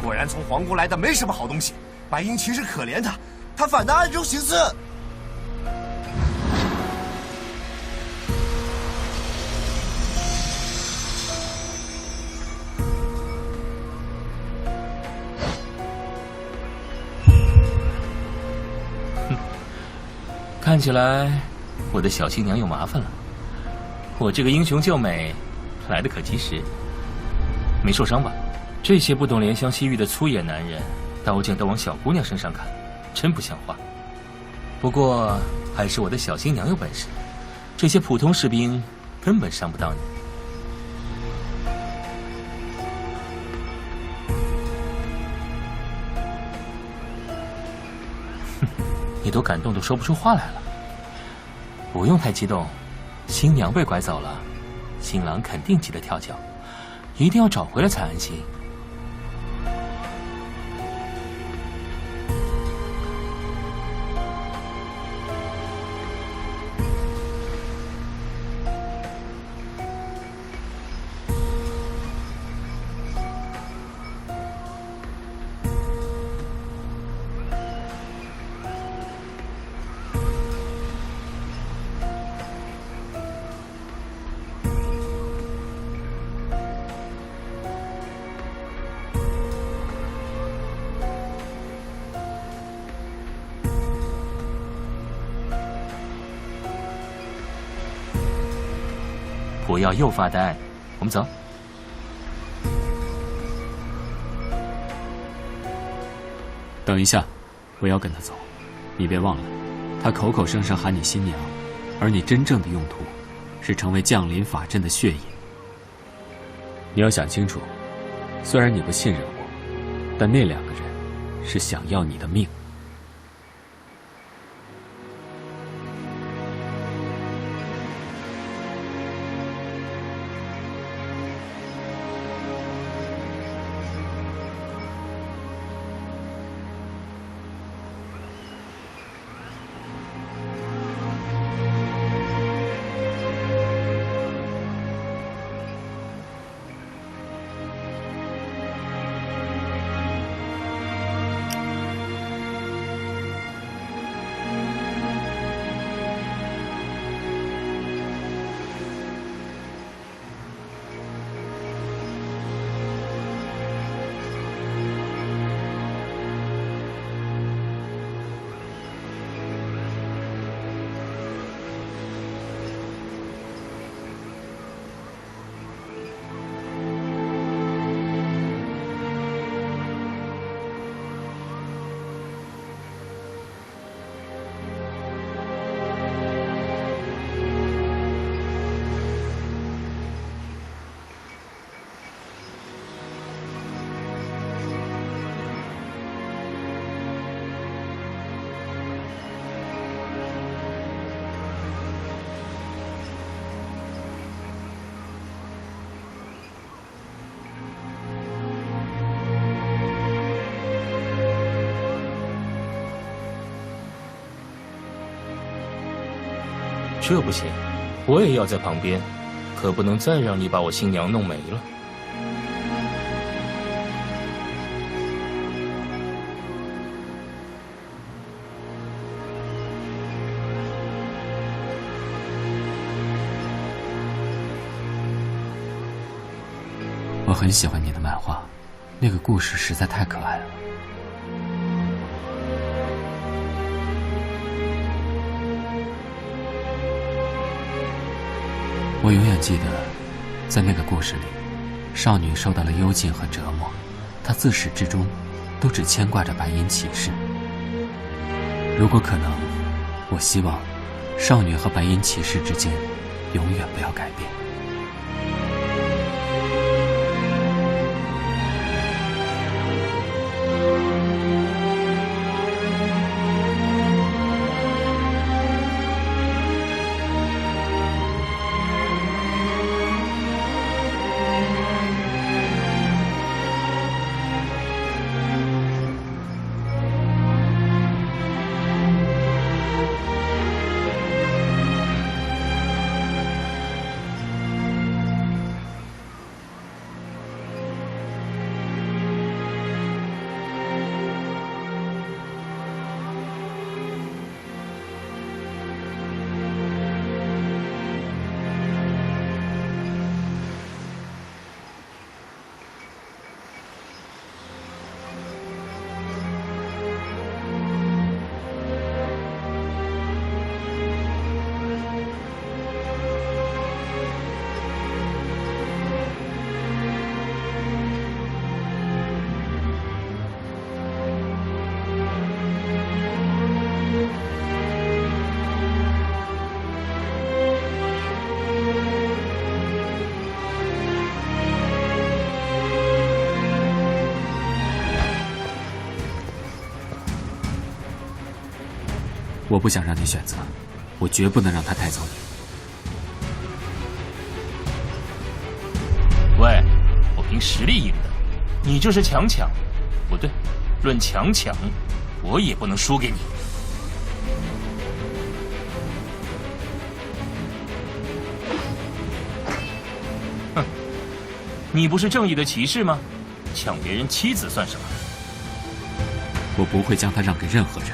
果然从皇宫来的没什么好东西。白银骑士可怜他，他反倒暗中行刺。看起来我的小新娘有麻烦了。我这个英雄救美来得可及时，没受伤吧？这些不懂怜香惜玉的粗野男人，刀剑都往小姑娘身上砍，真不像话。不过还是我的小新娘有本事，这些普通士兵根本伤不到你。哼，你都感动得说不出话来了。不用太激动，新娘被拐走了，新郎肯定急得跳脚，一定要找回来才安心。不要又发呆，我们走。等一下，不要跟他走。你别忘了，他口口声声喊你新娘，而你真正的用途是成为降临法阵的血影。你要想清楚，虽然你不信任我，但那两个人是想要你的命。这不行，我也要在旁边，可不能再让你把我新娘弄没了。我很喜欢你的漫画，那个故事实在太可爱了。我永远记得，在那个故事里，少女受到了幽禁和折磨，她自始至终都只牵挂着白银骑士。如果可能，我希望少女和白银骑士之间永远不要改变。我不想让你选择，我绝不能让他带走你。喂，我凭实力赢的，你这是强抢。不对，论强抢，我也不能输给你。哼，你不是正义的骑士吗？抢别人妻子算什么？我不会将她让给任何人。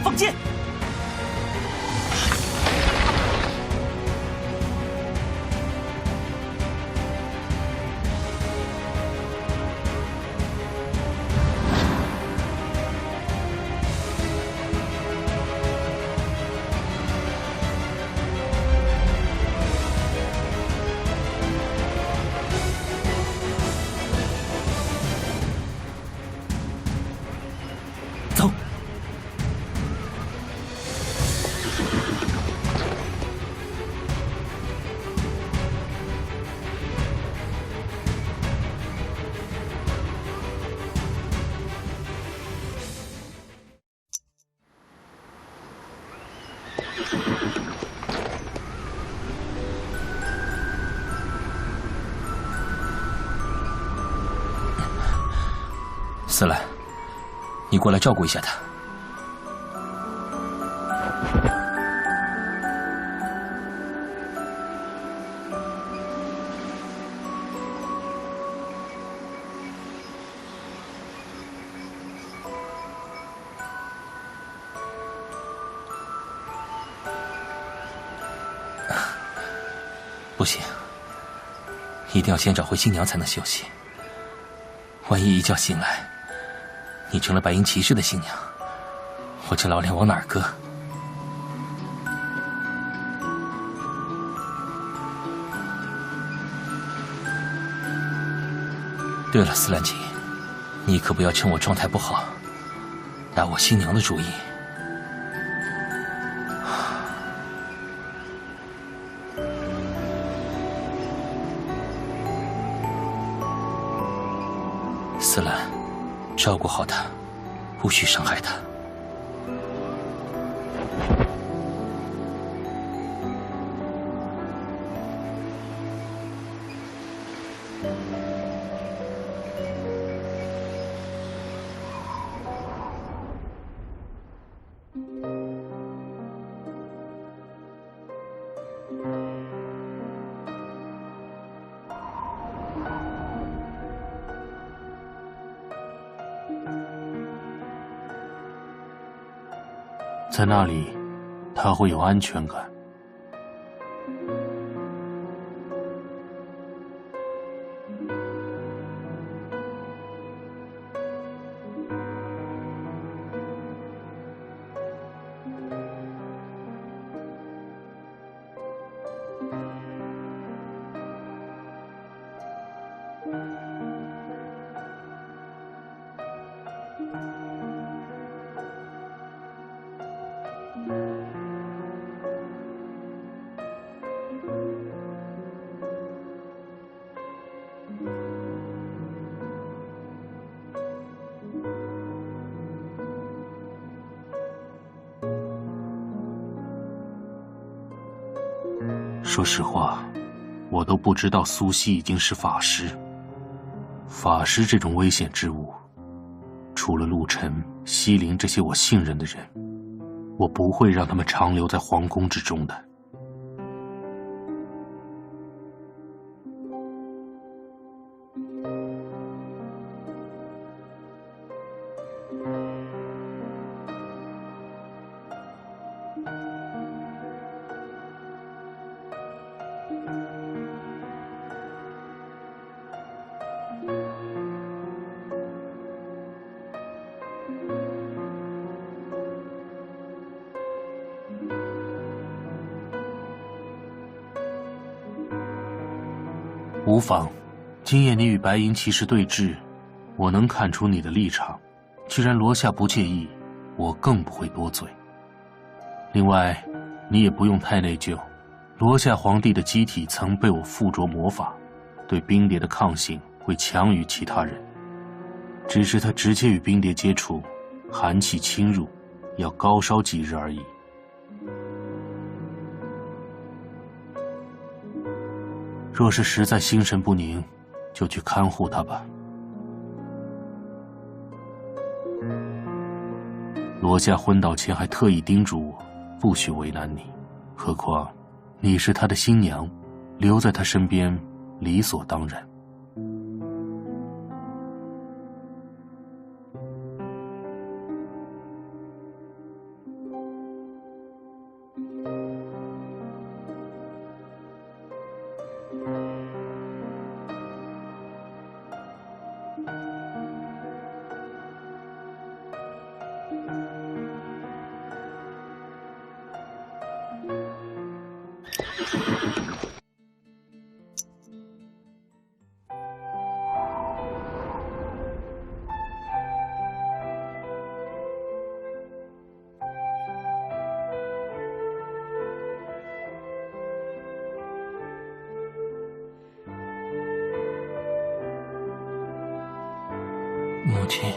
放箭！走。斯兰，你过来照顾一下他。不行，一定要先找回新娘才能休息。万一一觉醒来，你成了白银骑士的新娘，我这老脸往哪儿搁？对了，斯兰奇，你可不要趁我状态不好，打我新娘的主意。斯兰，照顾好她，不许伤害她。在那里，他会有安全感。说实话，我都不知道苏西已经是法师。法师这种危险之物，除了陆晨、西陵这些我信任的人，我不会让他们长留在皇宫之中的。无妨，今夜你与白银骑士对峙，我能看出你的立场。既然罗夏不介意，我更不会多嘴。另外，你也不用太内疚，罗夏皇帝的机体曾被我附着魔法，对冰蝶的抗性会强于其他人。只是他直接与冰蝶接触，寒气侵入，要高烧几日而已。若是实在心神不宁，就去看护他吧。罗夏昏倒前还特意叮嘱我，不许为难你。何况你是他的新娘，留在他身边理所当然。母亲，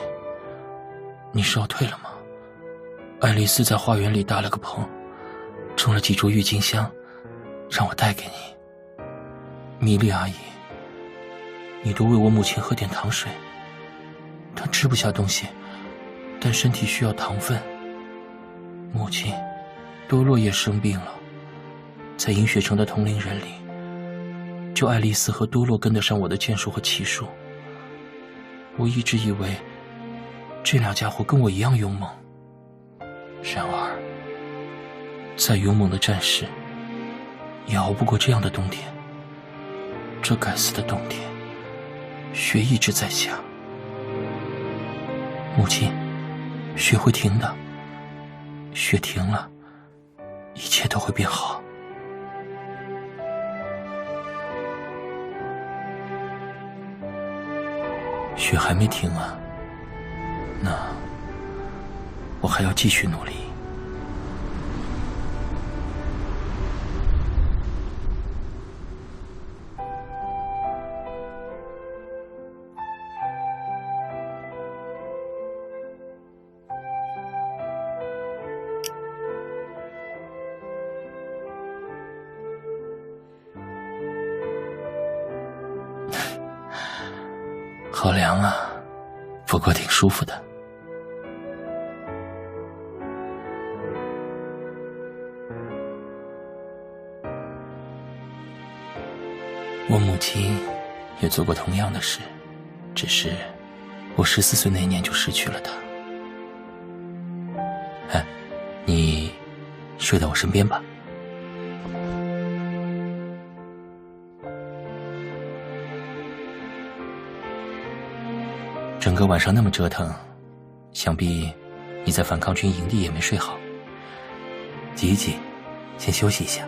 你烧退了吗？爱丽丝在花园里搭了个棚，种了几株郁金香，让我带给你。米莉阿姨，你多喂我母亲喝点糖水，她吃不下东西，但身体需要糖分。母亲，多洛也生病了，在银雪城的同龄人里，就爱丽丝和多洛跟得上我的剑术和骑术。我一直以为这俩家伙跟我一样勇猛，然而再勇猛的战士也熬不过这样的冬天。这该死的冬天，雪一直在下。母亲，雪会停的，雪停了，一切都会变好。雪还没停啊，那我还要继续努力。好凉啊，不过挺舒服的。我母亲也做过同样的事，只是我14岁那年就失去了她。哎，你睡到我身边吧。整个晚上那么折腾，想必你在反抗军营地也没睡好。挤一挤，先休息一下。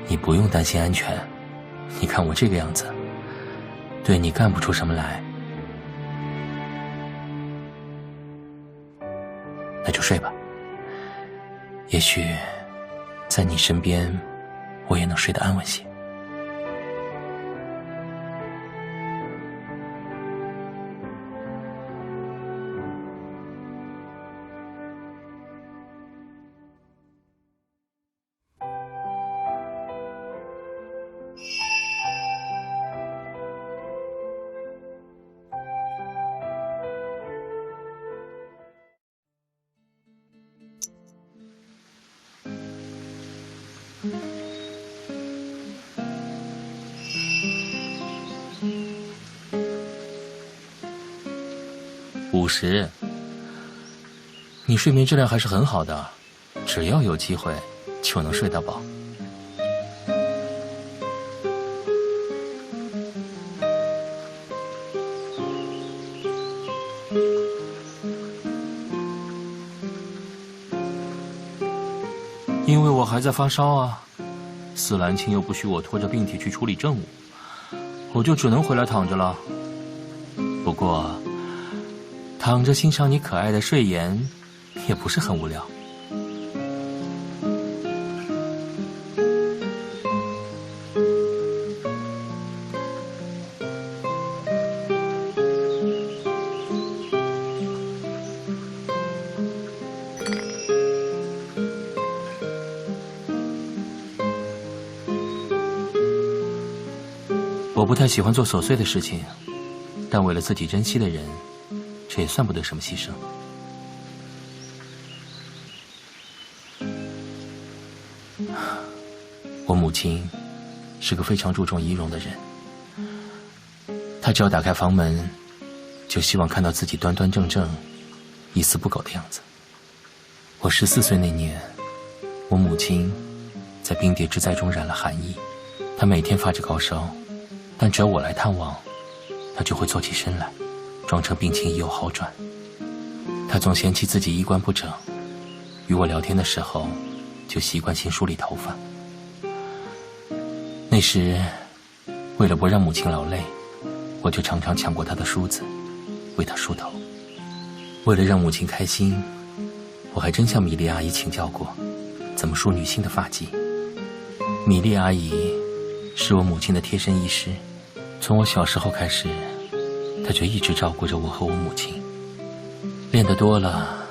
你不用担心安全，你看我这个样子，对你干不出什么来。那就睡吧，也许在你身边，我也能睡得安稳些。50，你睡眠质量还是很好的，只要有机会就能睡到饱。因为我还在发烧啊，司兰清又不许我拖着病体去处理政务，我就只能回来躺着了。不过躺着欣赏你可爱的睡颜，也不是很无聊。我不太喜欢做琐碎的事情，但为了自己珍惜的人，这也算不得什么牺牲。我母亲是个非常注重仪容的人，她只要打开房门，就希望看到自己端端正正、一丝不苟的样子。我14岁那年，我母亲在冰蝶之灾中染了寒疫，她每天发着高烧，但只要我来探望，她就会坐起身来，装成病情已有好转。她总嫌弃自己衣冠不整，与我聊天的时候就习惯性梳理头发。那时为了不让母亲劳累，我就常常抢过她的梳子为她梳头。为了让母亲开心，我还真向米莉阿姨请教过怎么梳女性的发髻。米莉阿姨是我母亲的贴身医师，从我小时候开始，她就一直照顾着我和我母亲。练得多了，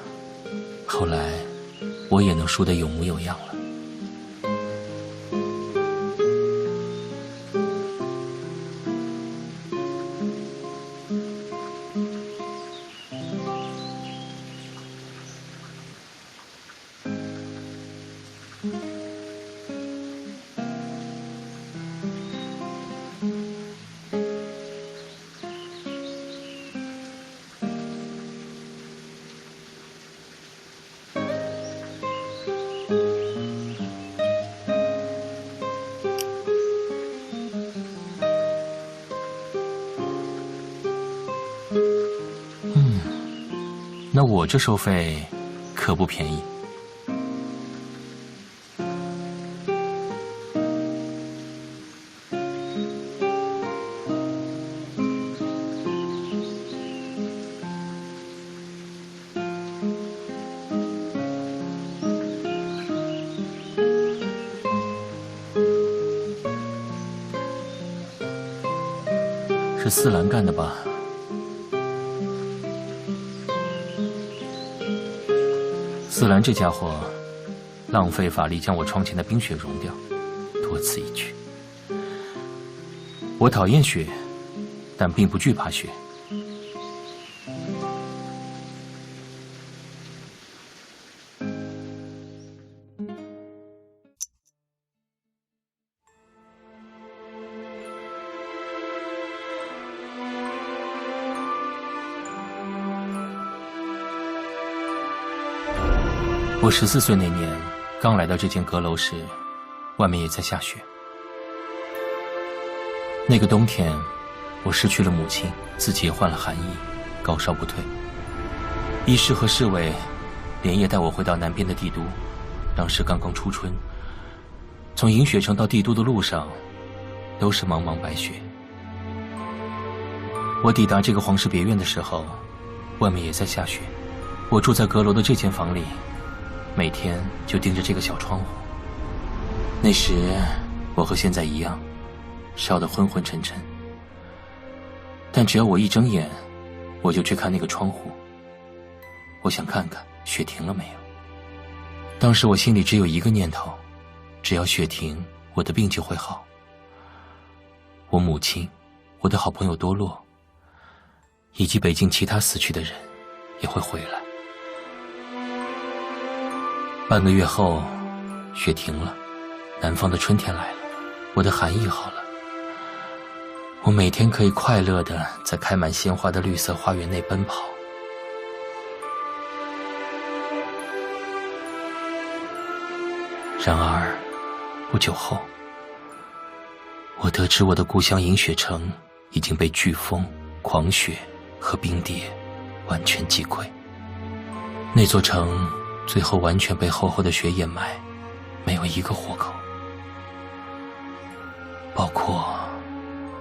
后来我也能梳得有模有样了。那我这收费可不便宜。是司兰干的吧？司兰这家伙浪费法力将我窗前的冰雪融掉，多此一举。我讨厌雪，但并不惧怕雪。我14岁那年刚来到这间阁楼时，外面也在下雪。那个冬天，我失去了母亲，自己也患了寒疫，高烧不退。医师和侍卫连夜带我回到南边的帝都，当时刚刚初春，从银雪城到帝都的路上都是茫茫白雪。我抵达这个皇室别院的时候，外面也在下雪。我住在阁楼的这间房里，每天就盯着这个小窗户。那时我和现在一样，烧得昏昏沉沉，但只要我一睁眼，我就去看那个窗户，我想看看雪停了没有。当时我心里只有一个念头，只要雪停，我的病就会好，我母亲，我的好朋友多洛，以及北境其他死去的人也会回来。半个月后，雪停了，南方的春天来了，我的寒意好了，我每天可以快乐地在开满鲜花的绿色花园内奔跑。然而不久后，我得知我的故乡银雪城已经被飓风、狂雪和冰蝶完全击溃。那座城最后完全被厚厚的雪掩埋，没有一个活口，包括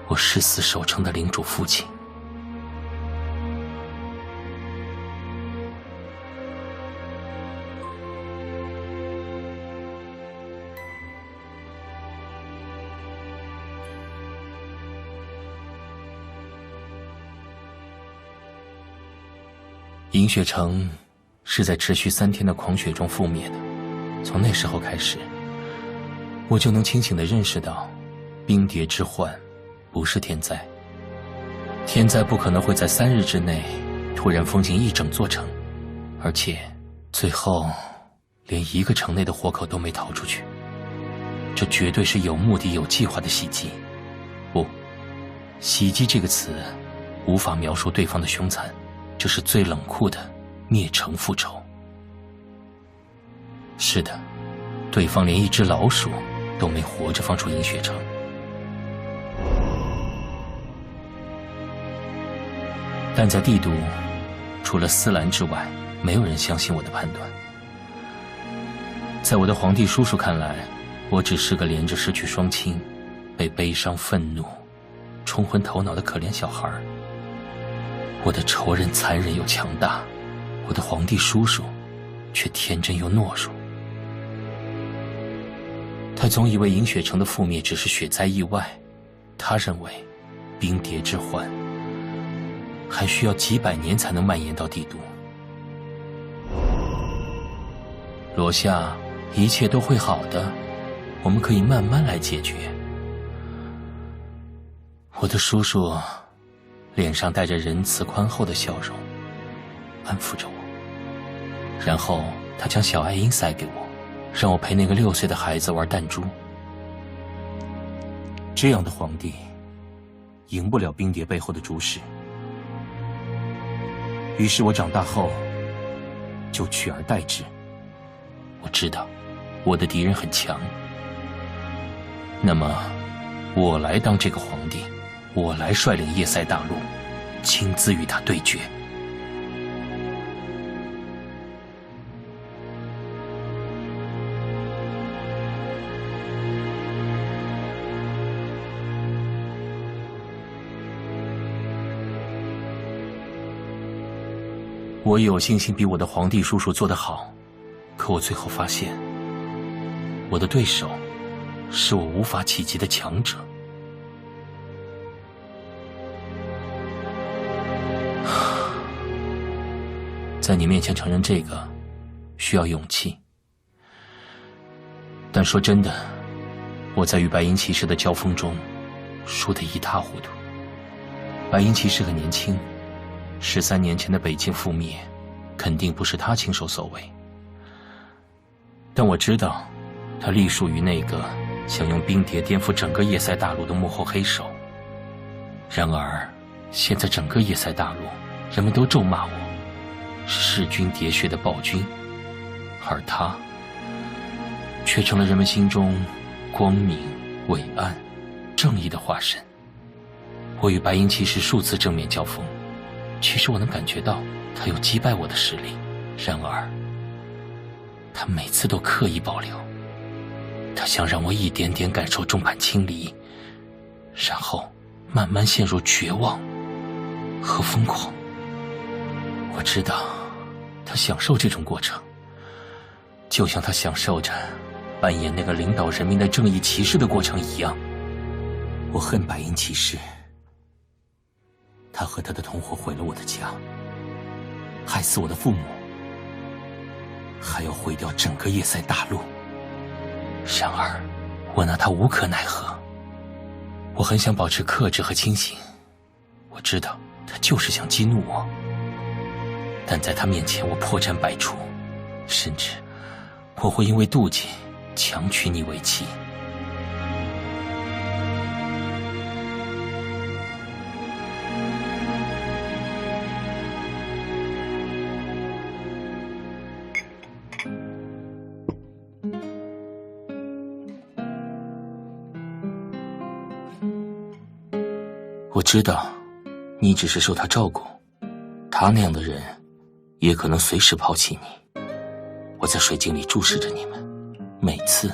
我誓死守城的领主父亲。银雪城是在持续3天的狂雪中覆灭的。从那时候开始，我就能清醒地认识到，冰蝶之患不是天灾。天灾不可能会在3日之内突然封禁一整座城，而且最后连一个城内的活口都没逃出去。这绝对是有目的、有计划的袭击。不，袭击这个词无法描述对方的凶残，这是最冷酷的灭城复仇。是的，对方连一只老鼠都没活着放出银雪城。但在帝都，除了思兰之外，没有人相信我的判断。在我的皇帝叔叔看来，我只是个连着失去双亲，被悲伤、愤怒冲昏头脑的可怜小孩。我的仇人残忍又强大，我的皇帝叔叔却天真又懦弱。他总以为银雪城的覆灭只是雪灾意外，他认为冰蝶之患还需要几百年才能蔓延到帝都。罗夏，一切都会好的，我们可以慢慢来解决。我的叔叔脸上带着仁慈宽厚的笑容，安抚着我，然后他将小爱因塞给我，让我陪那个6岁的孩子玩弹珠。这样的皇帝赢不了冰蝶背后的主使。于是我长大后就取而代之。我知道我的敌人很强，那么我来当这个皇帝，我来率领叶塞大陆，亲自与他对决。我有信心比我的皇帝叔叔做得好，可我最后发现，我的对手是我无法企及的强者。在你面前承认这个，需要勇气。但说真的，我在与白银骑士的交锋中，输得一塌糊涂。白银骑士很年轻，13年前的北境覆灭，肯定不是他亲手所为。但我知道，他隶属于那个想用冰蝶颠覆整个叶塞大陆的幕后黑手。然而，现在整个叶塞大陆，人们都咒骂我是弑君喋血的暴君，而他却成了人们心中光明、伟岸、正义的化身。我与白银骑士数次正面交锋，其实我能感觉到他有击败我的实力，然而他每次都刻意保留，他想让我一点点感受众叛亲离，然后慢慢陷入绝望和疯狂。我知道他享受这种过程，就像他享受着扮演那个领导人民的正义骑士的过程一样。我恨白银骑士，他和他的同伙毁了我的家，害死我的父母，还要毁掉整个叶塞大陆。然而我拿他无可奈何。我很想保持克制和清醒，我知道他就是想激怒我，但在他面前我破绽百出，甚至我会因为妒忌强娶你为妻。我知道你只是受他照顾，他那样的人也可能随时抛弃你。我在水晶里注视着你们，每次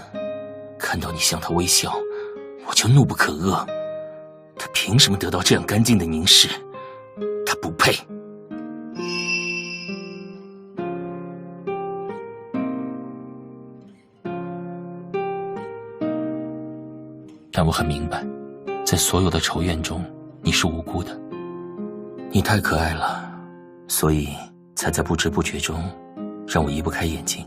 看到你向他微笑，我就怒不可遏。他凭什么得到这样干净的凝视？他不配。但我很明白，在所有的仇怨中，你是无辜的。你太可爱了，所以才在不知不觉中让我移不开眼睛。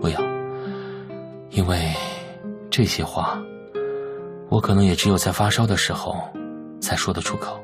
不要，因为这些话，我可能也只有在发烧的时候才说得出口。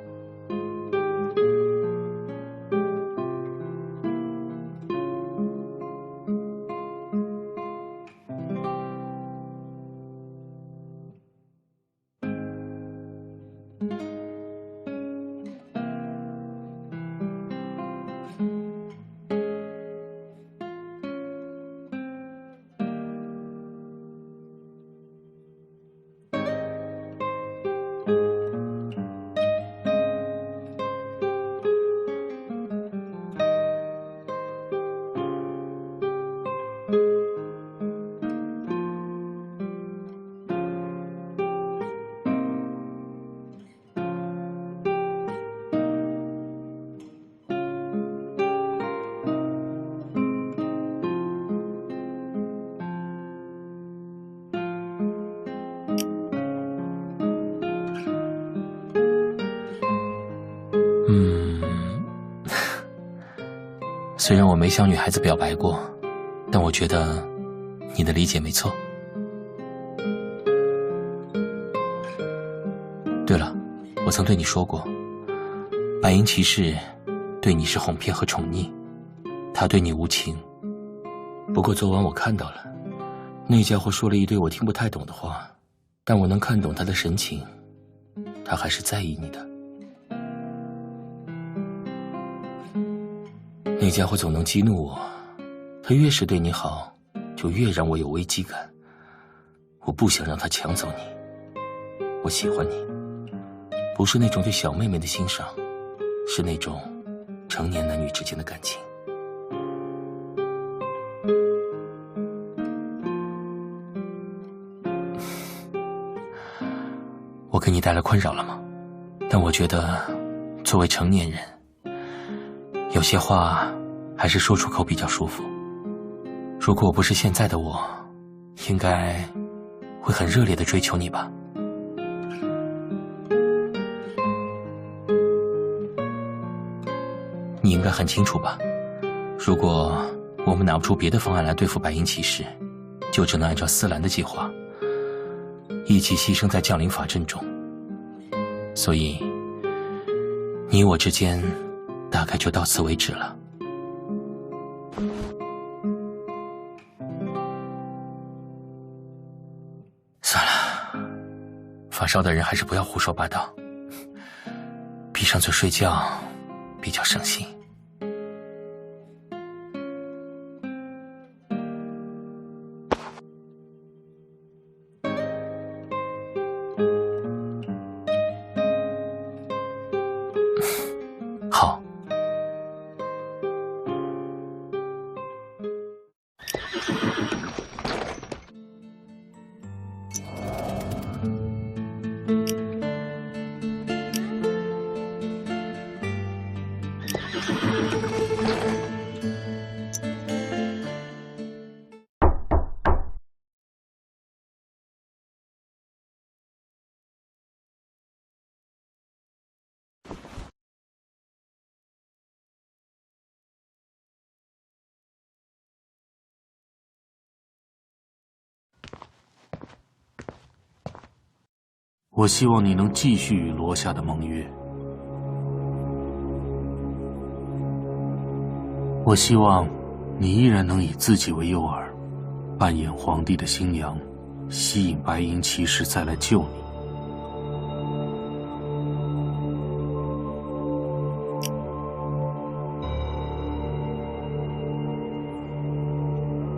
虽然我没向女孩子表白过，但我觉得你的理解没错。对了，我曾对你说过，白银骑士对你是哄骗和宠溺，他对你无情。不过昨晚我看到了，那家伙说了一堆我听不太懂的话，但我能看懂他的神情，他还是在意你的。那家伙总能激怒我，他越是对你好，就越让我有危机感。我不想让他抢走你。我喜欢你，不是那种对小妹妹的欣赏，是那种成年男女之间的感情。我给你带来困扰了吗？但我觉得作为成年人，有些话还是说出口比较舒服。如果我不是现在的我，应该会很热烈地追求你吧。你应该很清楚吧，如果我们拿不出别的方案来对付白银骑士，就只能按照斯兰的计划，一起牺牲在降临法阵中。所以你我之间大概就到此为止了。算了，发烧的人还是不要胡说八道，闭上嘴睡觉比较省心。好。我希望你能继续与罗夏的盟约。我希望你依然能以自己为诱饵，扮演皇帝的新娘，吸引白银骑士再来救你。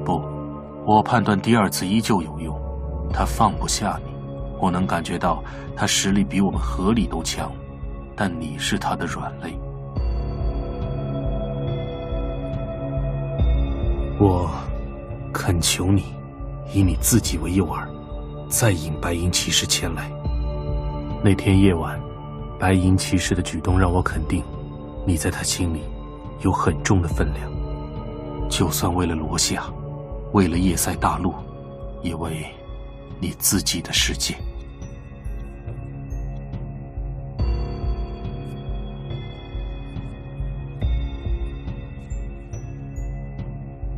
不，我判断第二次依旧有用，他放不下你。我能感觉到他实力比我们合力都强，但你是他的软肋。我恳求你，以你自己为诱饵，再引白银骑士前来。那天夜晚，白银骑士的举动让我肯定，你在他心里有很重的分量。就算为了罗夏，为了叶塞大陆，也为你自己的世界。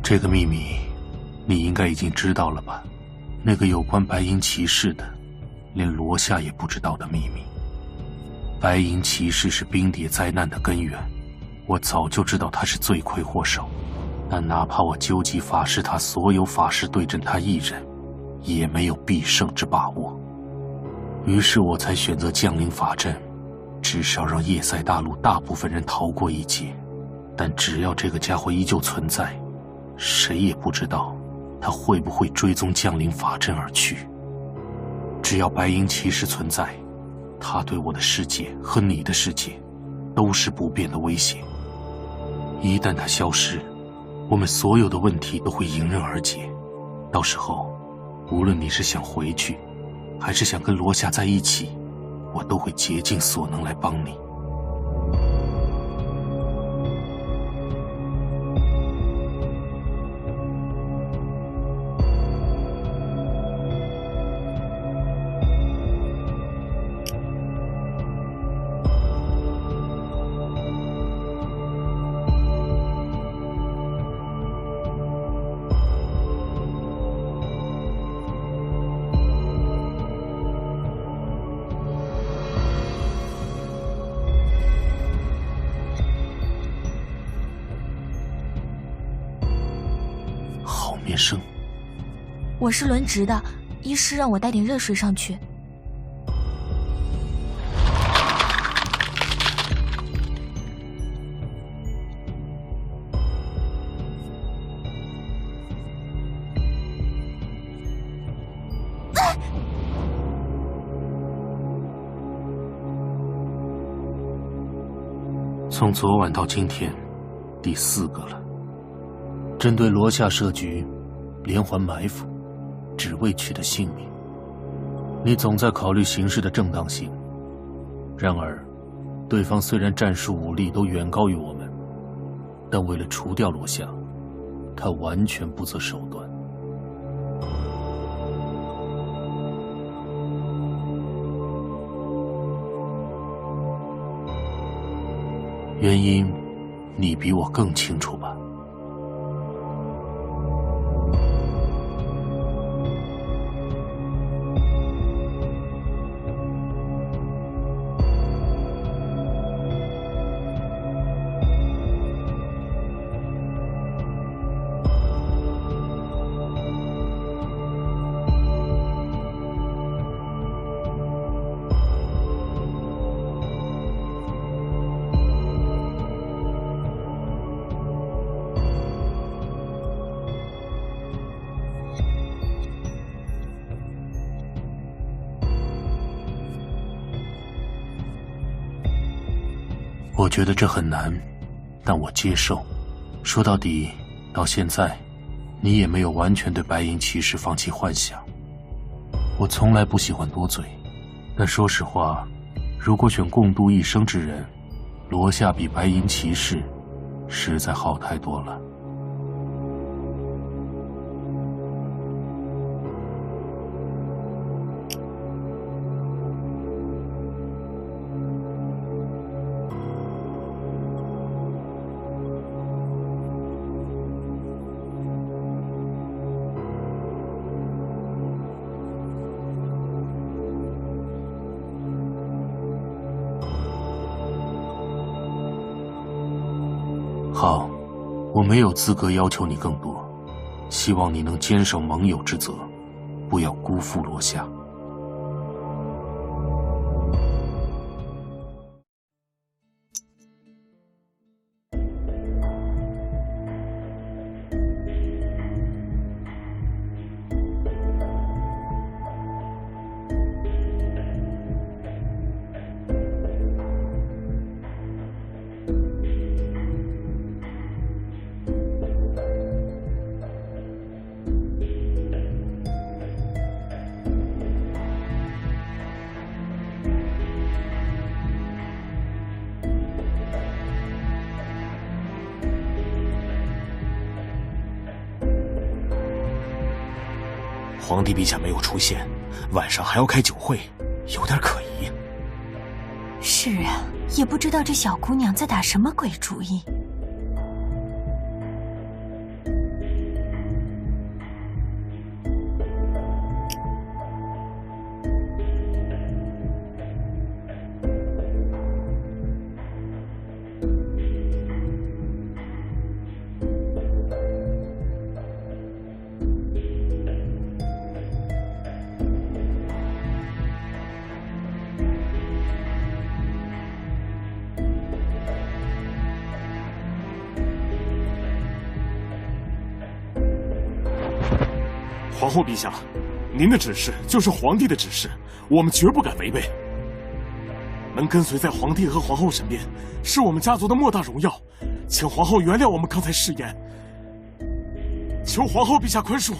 这个秘密，你应该已经知道了吧？那个有关白银骑士的，连罗夏也不知道的秘密。白银骑士是冰蝶灾难的根源，我早就知道他是罪魁祸首，但哪怕我纠集法师塔所有法师对阵他一人，也没有必胜之把握。于是我才选择降临法阵，至少让叶塞大陆大部分人逃过一劫。但只要这个家伙依旧存在，谁也不知道他会不会追踪降临法阵而去。只要白银骑士存在，他对我的世界和你的世界都是不变的威胁。一旦他消失，我们所有的问题都会迎刃而解。到时候，无论你是想回去，还是想跟罗夏在一起，我都会竭尽所能来帮你。面生，我是轮值的，医师让我带点热水上去。从昨晚到今天，第4个了。针对罗夏设局，连环埋伏，只为取得性命。你总在考虑形势的正当性，然而，对方虽然战术武力都远高于我们，但为了除掉罗夏，他完全不择手段。原因，你比我更清楚吧？我觉得这很难，但我接受。说到底，到现在，你也没有完全对白银骑士放弃幻想。我从来不喜欢多嘴，但说实话，如果选共度一生之人，罗夏比白银骑士实在好太多了。好，我没有资格要求你更多，希望你能坚守盟友之责，不要辜负罗夏。皇帝陛下没有出现，晚上还要开酒会，有点可疑。是啊，也不知道这小姑娘在打什么鬼主意。皇后陛下，您的指示就是皇帝的指示，我们绝不敢违背。能跟随在皇帝和皇后身边，是我们家族的莫大荣耀。请皇后原谅我们刚才失言，求皇后陛下宽恕。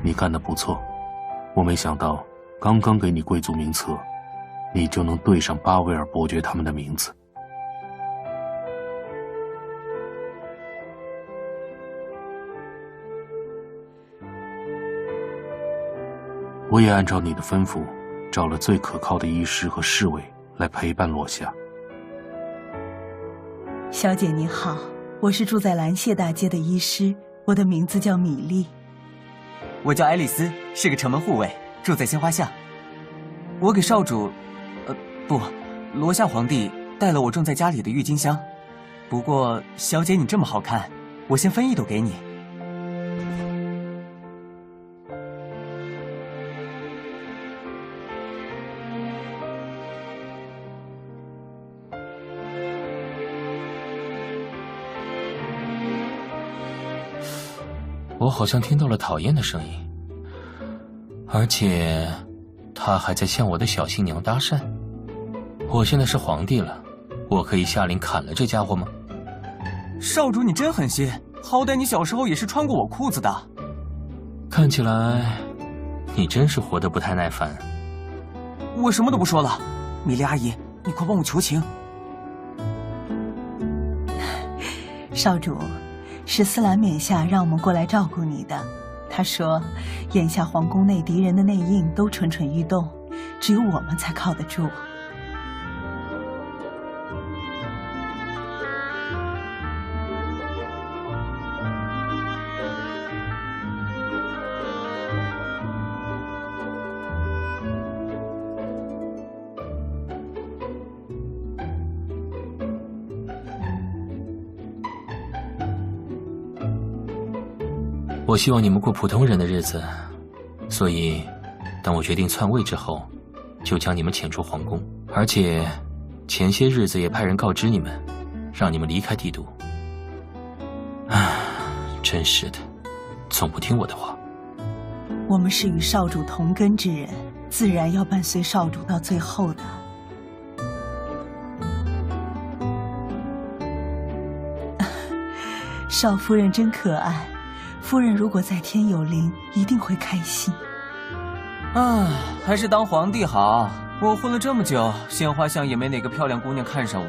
你干得不错，我没想到刚刚给你贵族名册，你就能对上巴维尔伯爵他们的名字。我也按照你的吩咐，找了最可靠的医师和侍卫来陪伴罗夏。小姐你好，我是住在兰谢大街的医师，我的名字叫米莉。我叫爱丽丝，是个城门护卫，住在鲜花巷。我给少主，不，罗夏皇帝带了我种在家里的郁金香。不过，小姐你这么好看，我先分一朵给你。我好像听到了讨厌的声音，而且他还在向我的小新娘搭讪。我现在是皇帝了，我可以下令砍了这家伙吗？少主你真狠心，好歹你小时候也是穿过我裤子的。看起来你真是活得不太耐烦。我什么都不说了，米莉阿姨，你快帮我求情。少主，是斯兰冕下让我们过来照顾你的。他说，眼下皇宫内敌人的内应都蠢蠢欲动，只有我们才靠得住。我希望你们过普通人的日子，所以，当我决定篡位之后，就将你们遣出皇宫，而且前些日子也派人告知你们，让你们离开帝都。唉，真是的，总不听我的话。我们是与少主同根之人，自然要伴随少主到最后的。少夫人真可爱，夫人如果在天有灵，一定会开心。还是当皇帝好。我混了这么久，鲜花巷也没哪个漂亮姑娘看上我。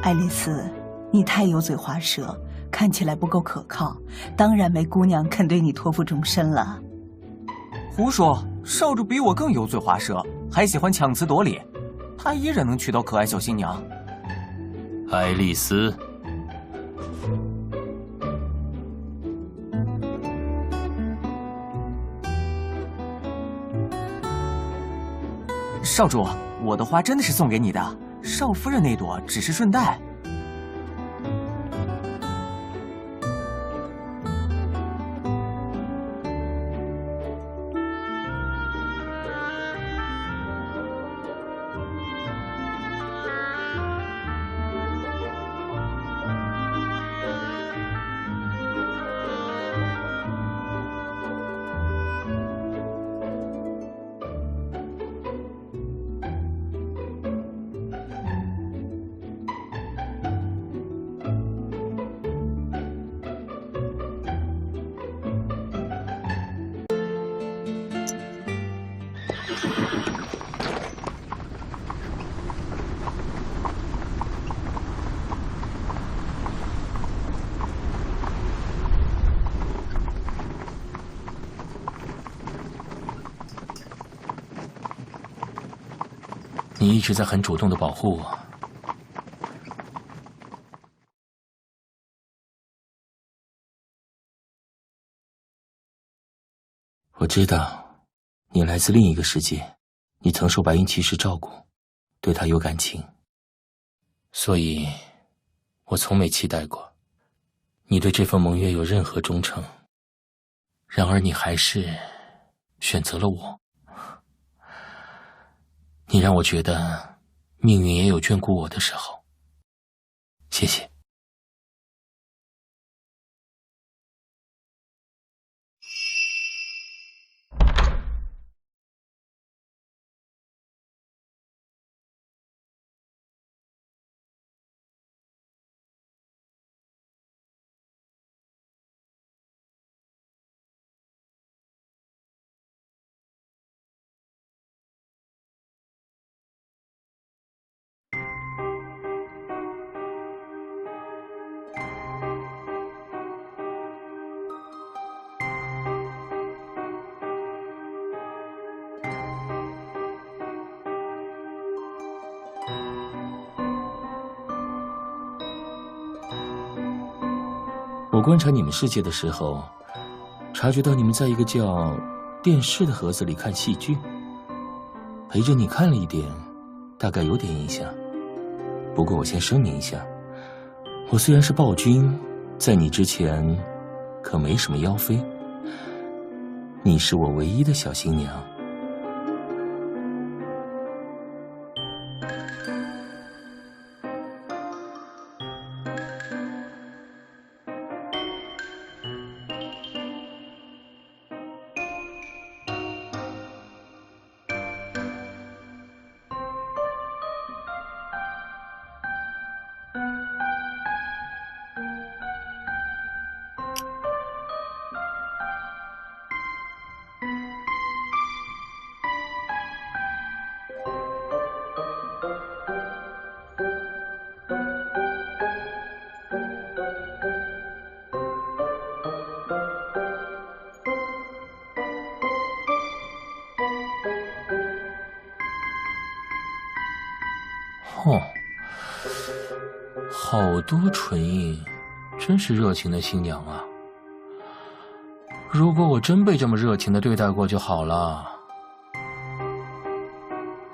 爱丽丝，你太油嘴滑舌，看起来不够可靠，当然没姑娘肯对你托付终身了。胡说，少主比我更油嘴滑舌，还喜欢强词夺理，他依然能娶到可爱小新娘。爱丽丝。少主，我的花真的是送给你的，少夫人那朵只是顺带。你一直在很主动的保护我。我知道，你来自另一个世界，你曾受白银骑士照顾，对他有感情，所以，我从没期待过你对这份盟约有任何忠诚。然而，你还是选择了我。你让我觉得命运也有眷顾我的时候。谢谢。我观察你们世界的时候，察觉到你们在一个叫电视的盒子里看戏剧。陪着你看了一点，大概有点印象。不过我先声明一下，我虽然是暴君，在你之前可没什么妖妃。你是我唯一的小新娘。哦，好多唇印，真是热情的新娘啊！如果我真被这么热情的对待过就好了。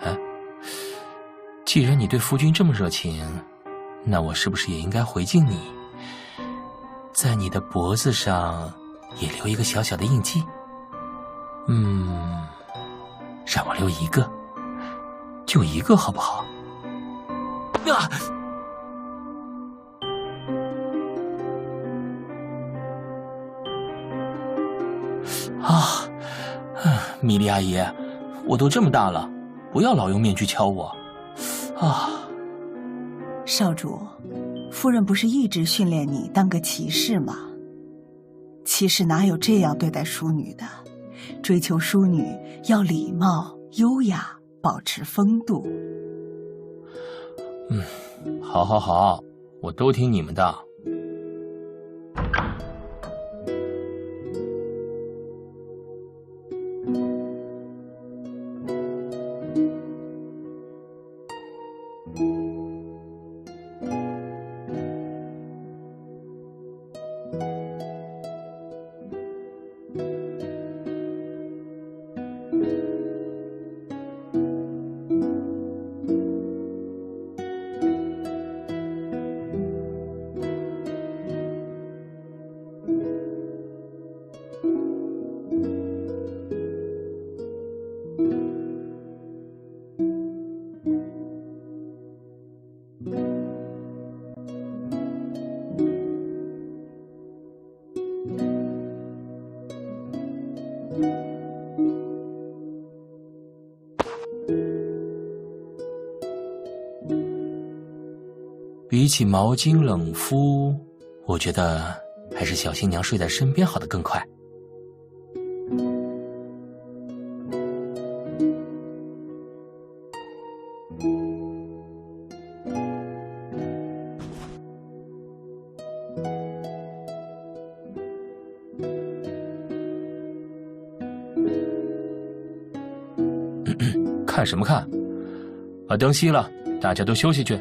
哎，既然你对夫君这么热情，那我是不是也应该回敬你？在你的脖子上也留一个小小的印记。让我留一个，就一个好不好？米莉阿姨，我都这么大了，不要老用面具敲我。少主，夫人不是一直训练你当个骑士吗？骑士哪有这样对待淑女的？追求淑女要礼貌、优雅，保持风度。好，我都听你们的。比起毛巾冷敷，我觉得还是小新娘睡在身边好得更快。看什么看？把灯熄了，大家都休息去。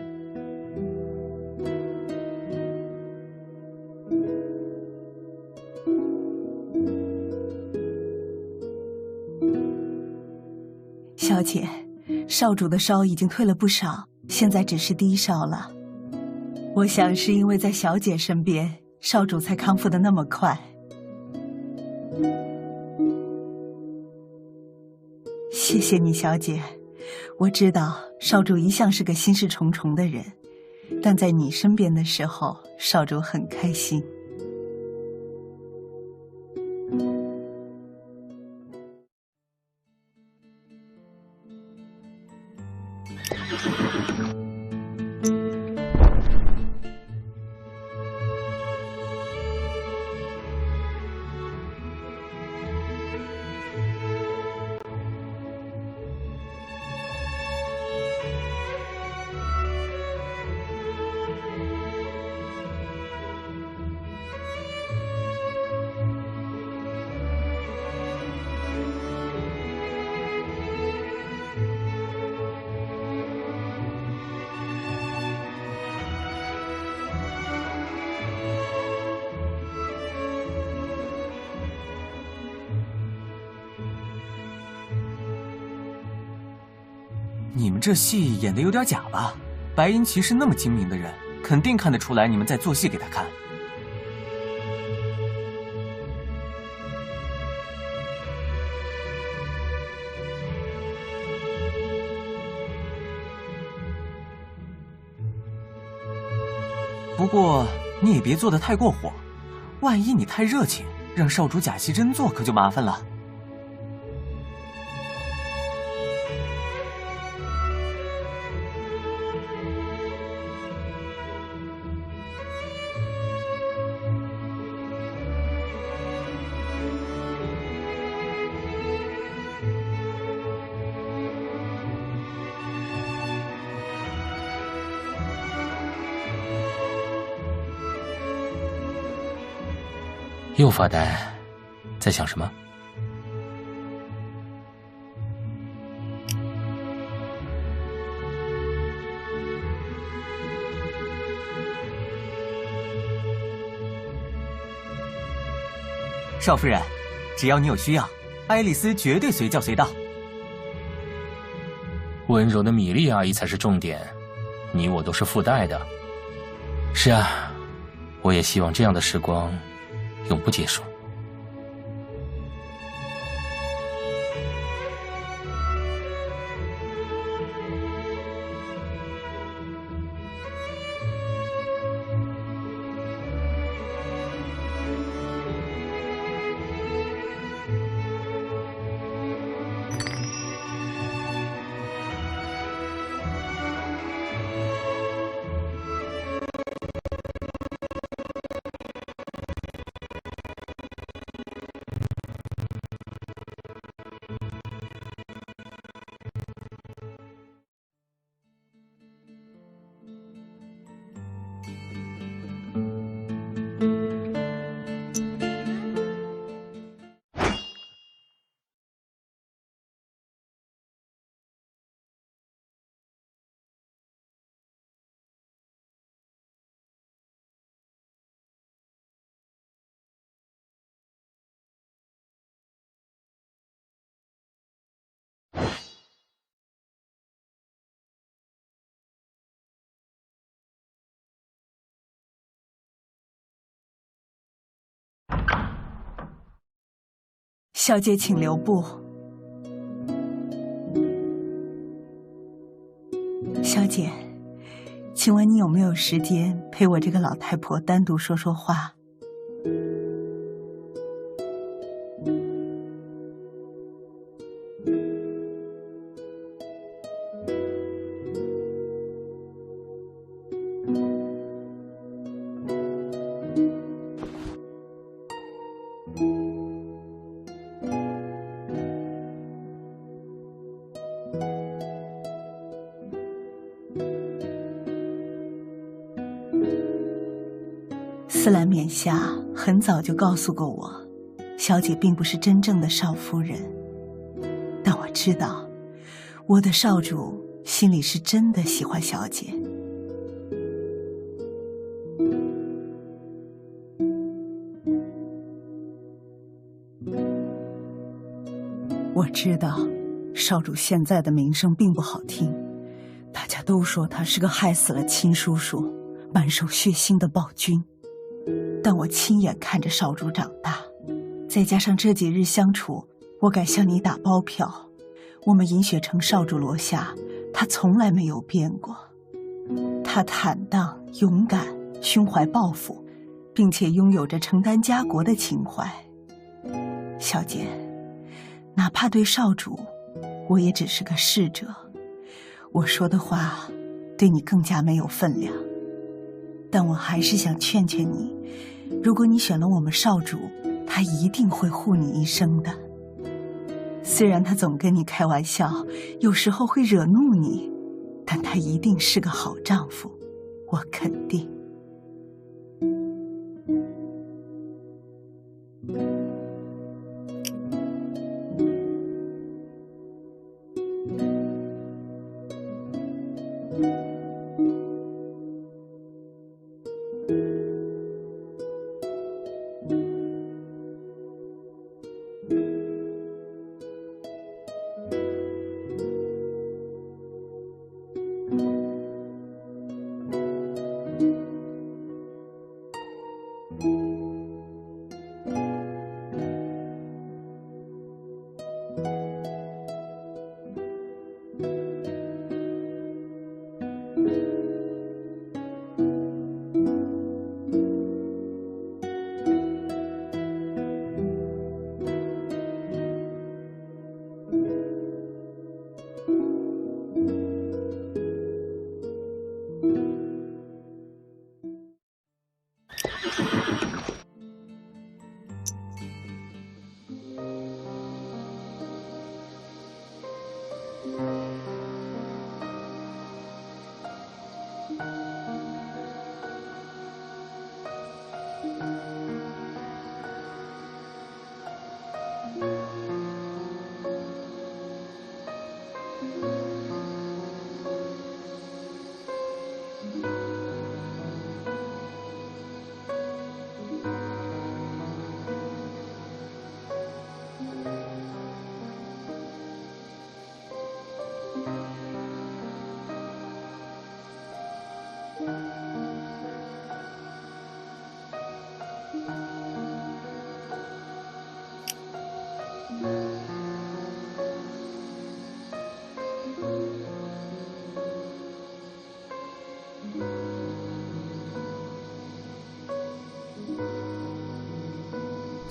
小姐，少主的烧已经退了不少，现在只是低烧了。我想是因为在小姐身边，少主才康复得那么快。谢谢你，小姐。我知道少主一向是个心事重重的人，但在你身边的时候，少主很开心。你们这戏演得有点假吧？白银骑士那么精明的人，肯定看得出来你们在做戏给他看。不过你也别做得太过火，万一你太热情，让少主假戏真做，可就麻烦了。又发呆，在想什么？少夫人，只要你有需要，爱丽丝绝对随叫随到。温柔的米莉阿姨才是重点，你我都是附带的。是啊，我也希望这样的时光永不结束。小姐，请留步。小姐，请问你有没有时间陪我这个老太婆单独说说话？斯兰冕下很早就告诉过我，小姐并不是真正的少夫人，但我知道，我的少主心里是真的喜欢小姐。我知道，少主现在的名声并不好听，大家都说他是个害死了亲叔叔、满手血腥的暴君。但我亲眼看着少主长大，再加上这几日相处，我敢向你打包票，我们银雪城少主罗夏，他从来没有变过。他坦荡、勇敢，胸怀抱负，并且拥有着承担家国的情怀。小姐，哪怕对少主，我也只是个侍者，我说的话对你更加没有分量。但我还是想劝劝你，如果你选了我们少主，他一定会护你一生的。虽然他总跟你开玩笑，有时候会惹怒你，但他一定是个好丈夫，我肯定。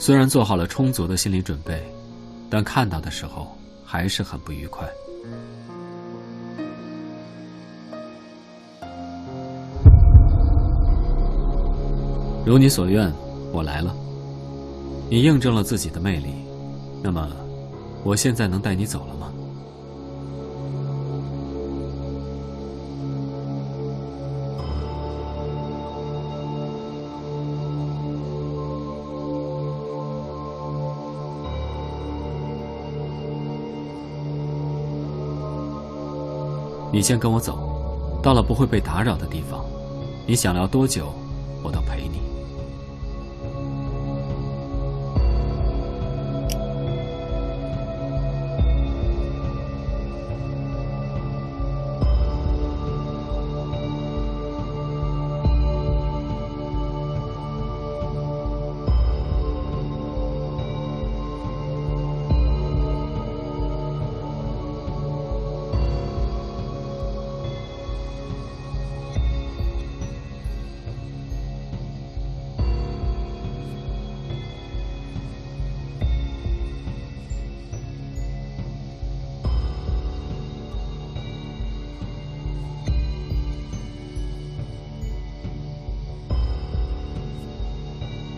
虽然做好了充足的心理准备，但看到的时候还是很不愉快。如你所愿，我来了。你印证了自己的魅力，那么，我现在能带你走了吗？你先跟我走，到了不会被打扰的地方。你想聊多久，我都陪你。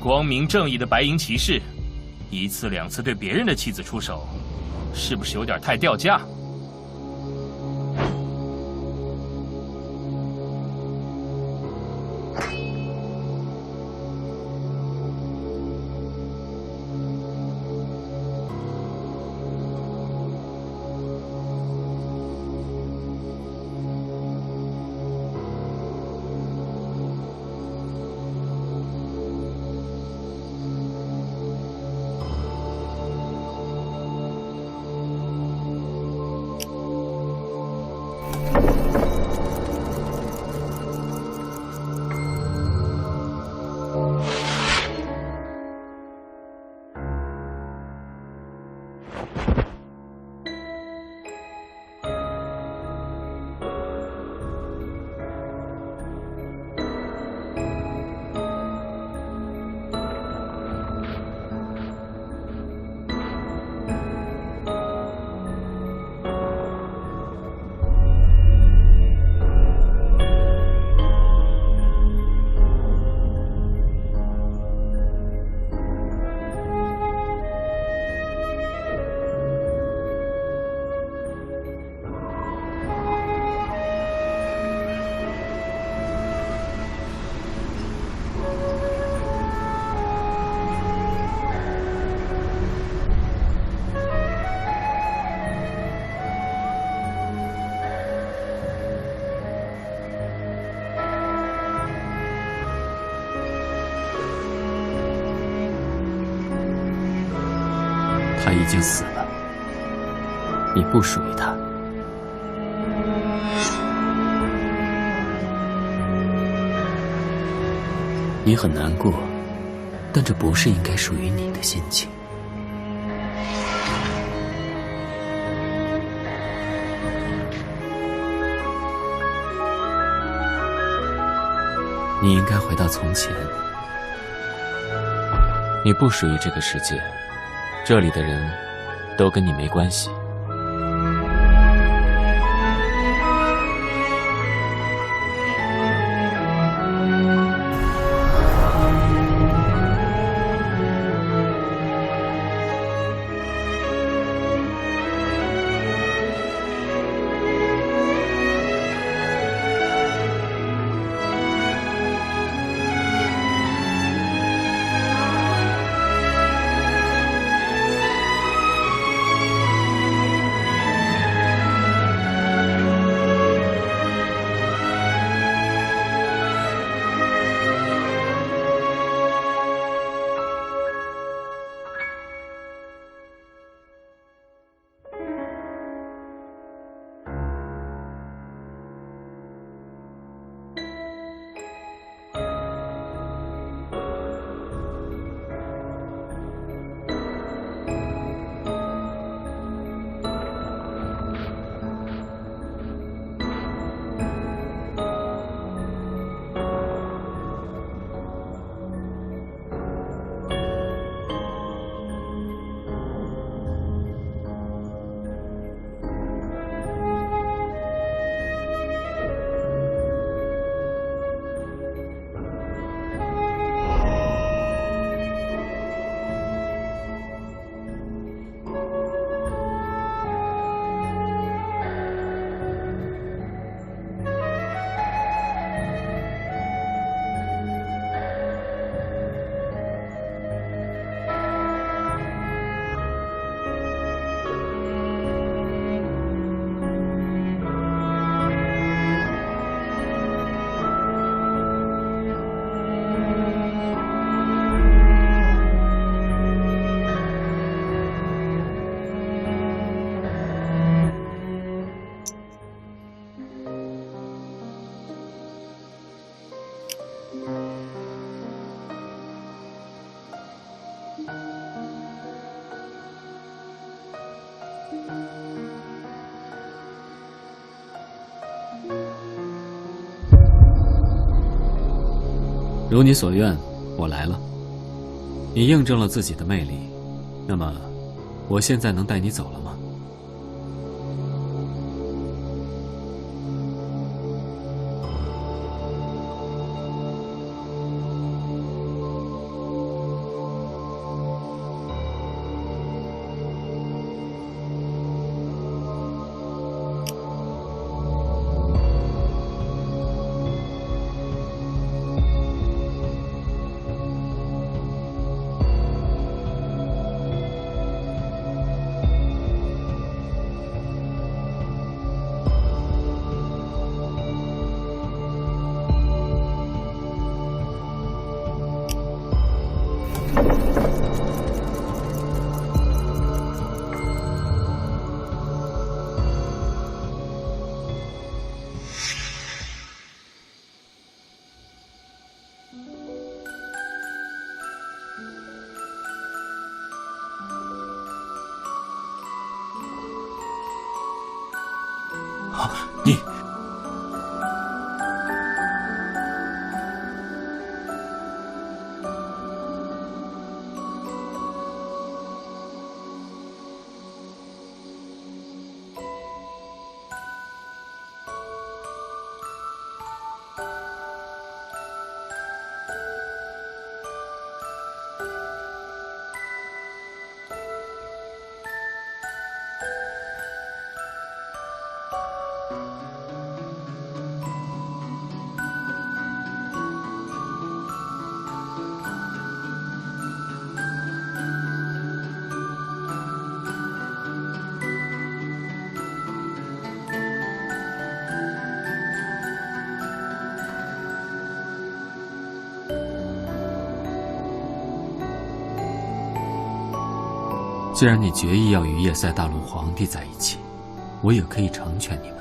光明正义的白银骑士，一次两次对别人的妻子出手，是不是有点太掉价？他已经死了，你不属于他。你很难过，但这不是应该属于你的心情。你应该回到从前。你不属于这个世界。这里的人都跟你没关系。如你所愿，我来了。你印证了自己的魅力，那么，我现在能带你走了吗？你既然你决意要与叶塞大陆皇帝在一起，我也可以成全你们。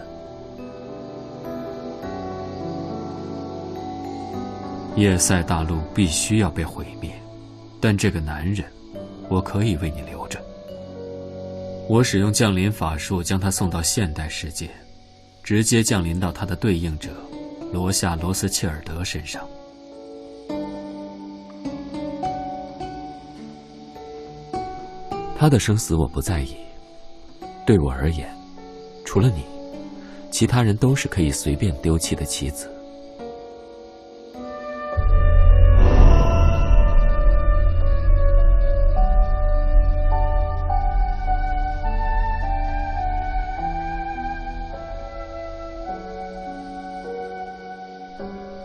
叶塞大陆必须要被毁灭，但这个男人，我可以为你留着。我使用降临法术将他送到现代世界，直接降临到他的对应者罗夏·罗斯切尔德身上。他的生死我不在意，对我而言，除了你，其他人都是可以随便丢弃的棋子。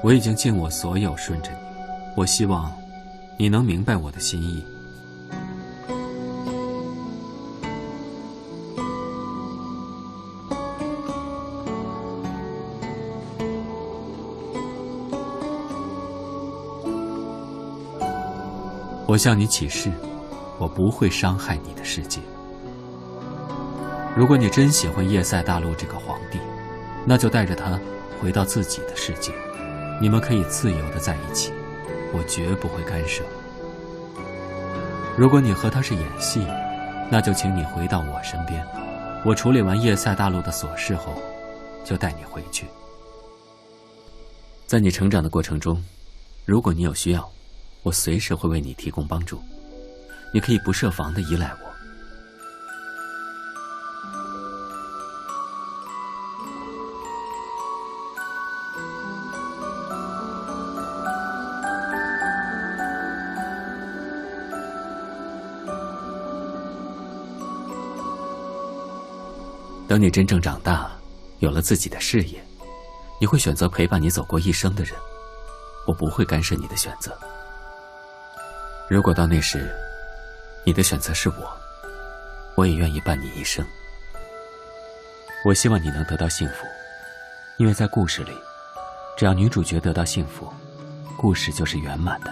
我已经尽我所有顺着你，我希望你能明白我的心意。我向你起誓，我不会伤害你的世界。如果你真喜欢叶塞大陆这个皇帝，那就带着他回到自己的世界，你们可以自由地在一起，我绝不会干涉。如果你和他是演戏，那就请你回到我身边，我处理完叶塞大陆的琐事后，就带你回去。在你成长的过程中，如果你有需要，我随时会为你提供帮助，你可以不设防地依赖我。等你真正长大，有了自己的事业，你会选择陪伴你走过一生的人，我不会干涉你的选择。如果到那时，你的选择是我也愿意伴你一生。我希望你能得到幸福，因为在故事里，只要女主角得到幸福，故事就是圆满的。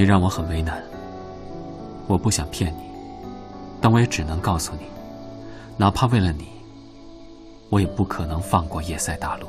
你让我很为难。我不想骗你，但我也只能告诉你，哪怕为了你，我也不可能放过叶塞大陆。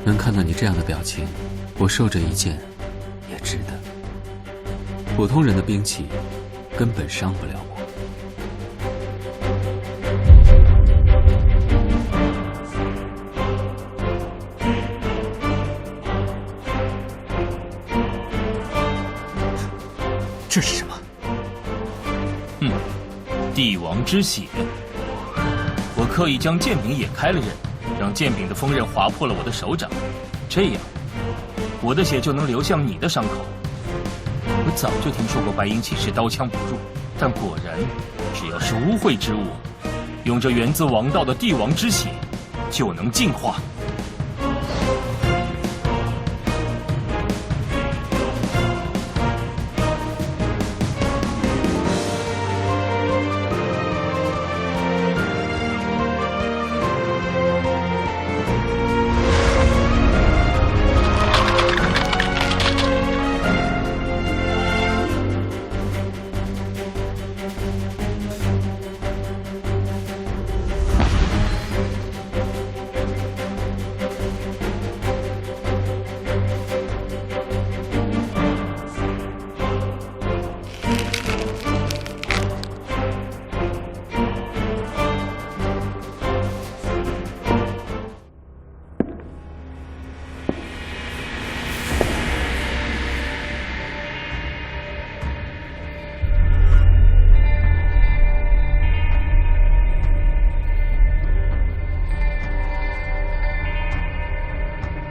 能看到你这样的表情，我受这一剑也值得。普通人的兵器根本伤不了我。这是什么？帝王之血。我刻意将剑柄也开了刃，让剑柄的锋刃划破了我的手掌，这样我的血就能流向你的伤口。我早就听说过白银骑士刀枪不入，但果然，只要是污秽之物，用这源自王道的帝王之血，就能净化。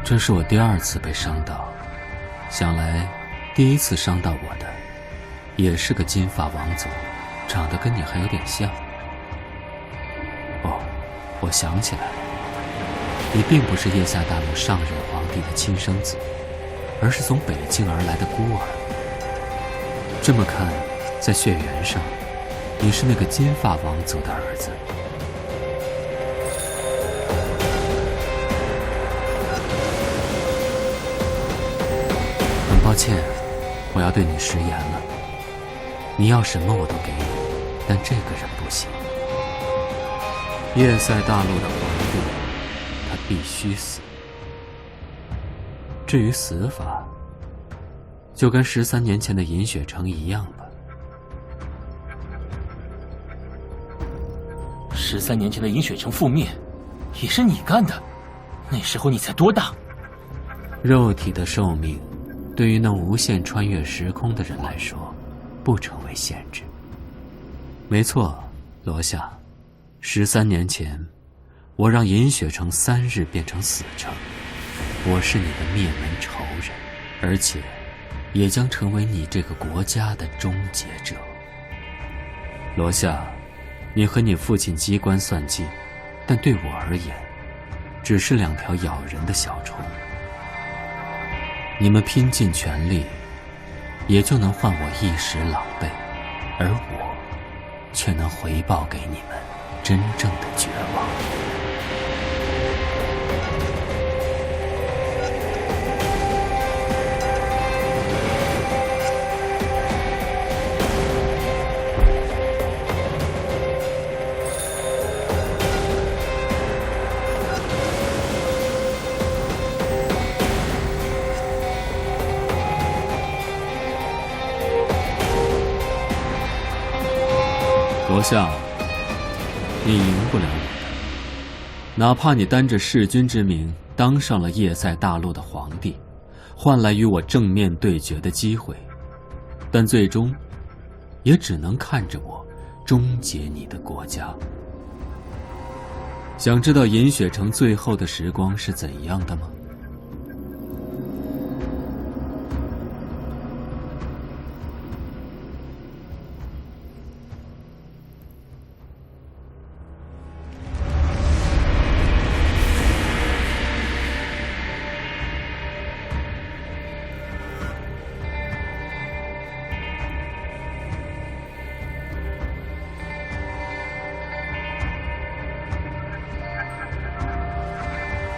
这是我第2次被伤到，想来第1次伤到我的也是个金发王族，长得跟你还有点像。哦，我想起来了，你并不是叶夏大陆上任皇帝的亲生子，而是从北境而来的孤儿。这么看，在血缘上，你是那个金发王族的儿子。抱歉，我要对你食言了。你要什么我都给你，但这个人不行。叶塞大陆的皇帝，他必须死。至于死法，就跟13年前的银雪城一样吧。13年前的银雪城覆灭，也是你干的。那时候你才多大？肉体的寿命，对于那无限穿越时空的人来说，不成为限制。没错，罗夏，13年前，我让银雪城3日变成死城，我是你的灭门仇人，而且也将成为你这个国家的终结者。罗夏，你和你父亲机关算尽，但对我而言，只是2条咬人的小虫。你们拼尽全力，也就能换我一时狼狈，而我却能回报给你们真正的绝望。罗夏，你赢不了我的。哪怕你担着弑君之名当上了叶塞大陆的皇帝，换来与我正面对决的机会，但最终也只能看着我终结你的国家。想知道银雪城最后的时光是怎样的吗？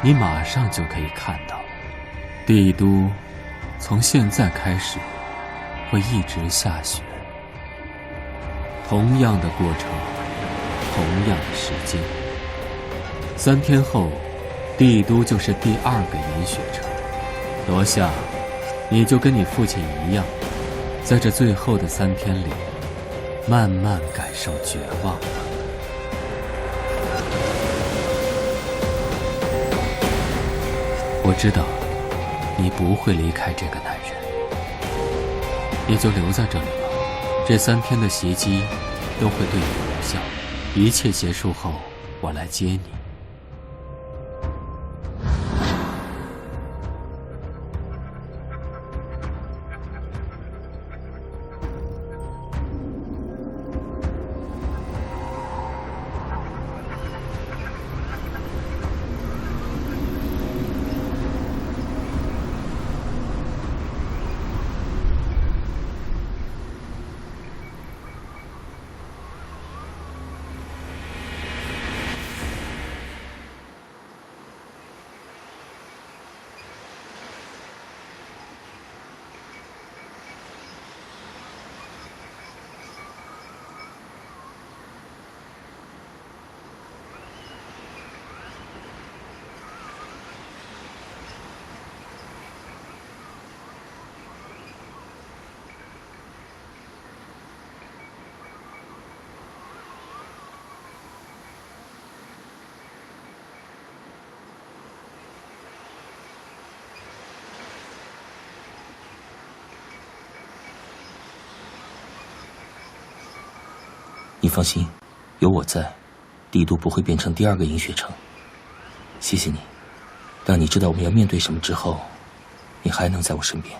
你马上就可以看到，帝都从现在开始会一直下雪。同样的过程，同样的时间。3天后，帝都就是第2个银雪城。罗夏，你就跟你父亲一样，在这最后的3天里，慢慢感受绝望吧。我知道，你不会离开这个男人，你就留在这里吧。这3天的袭击都会对你无效，一切结束后，我来接你。你放心，有我在，帝都不会变成第2个银雪城。谢谢你，当你知道我们要面对什么之后，你还能在我身边。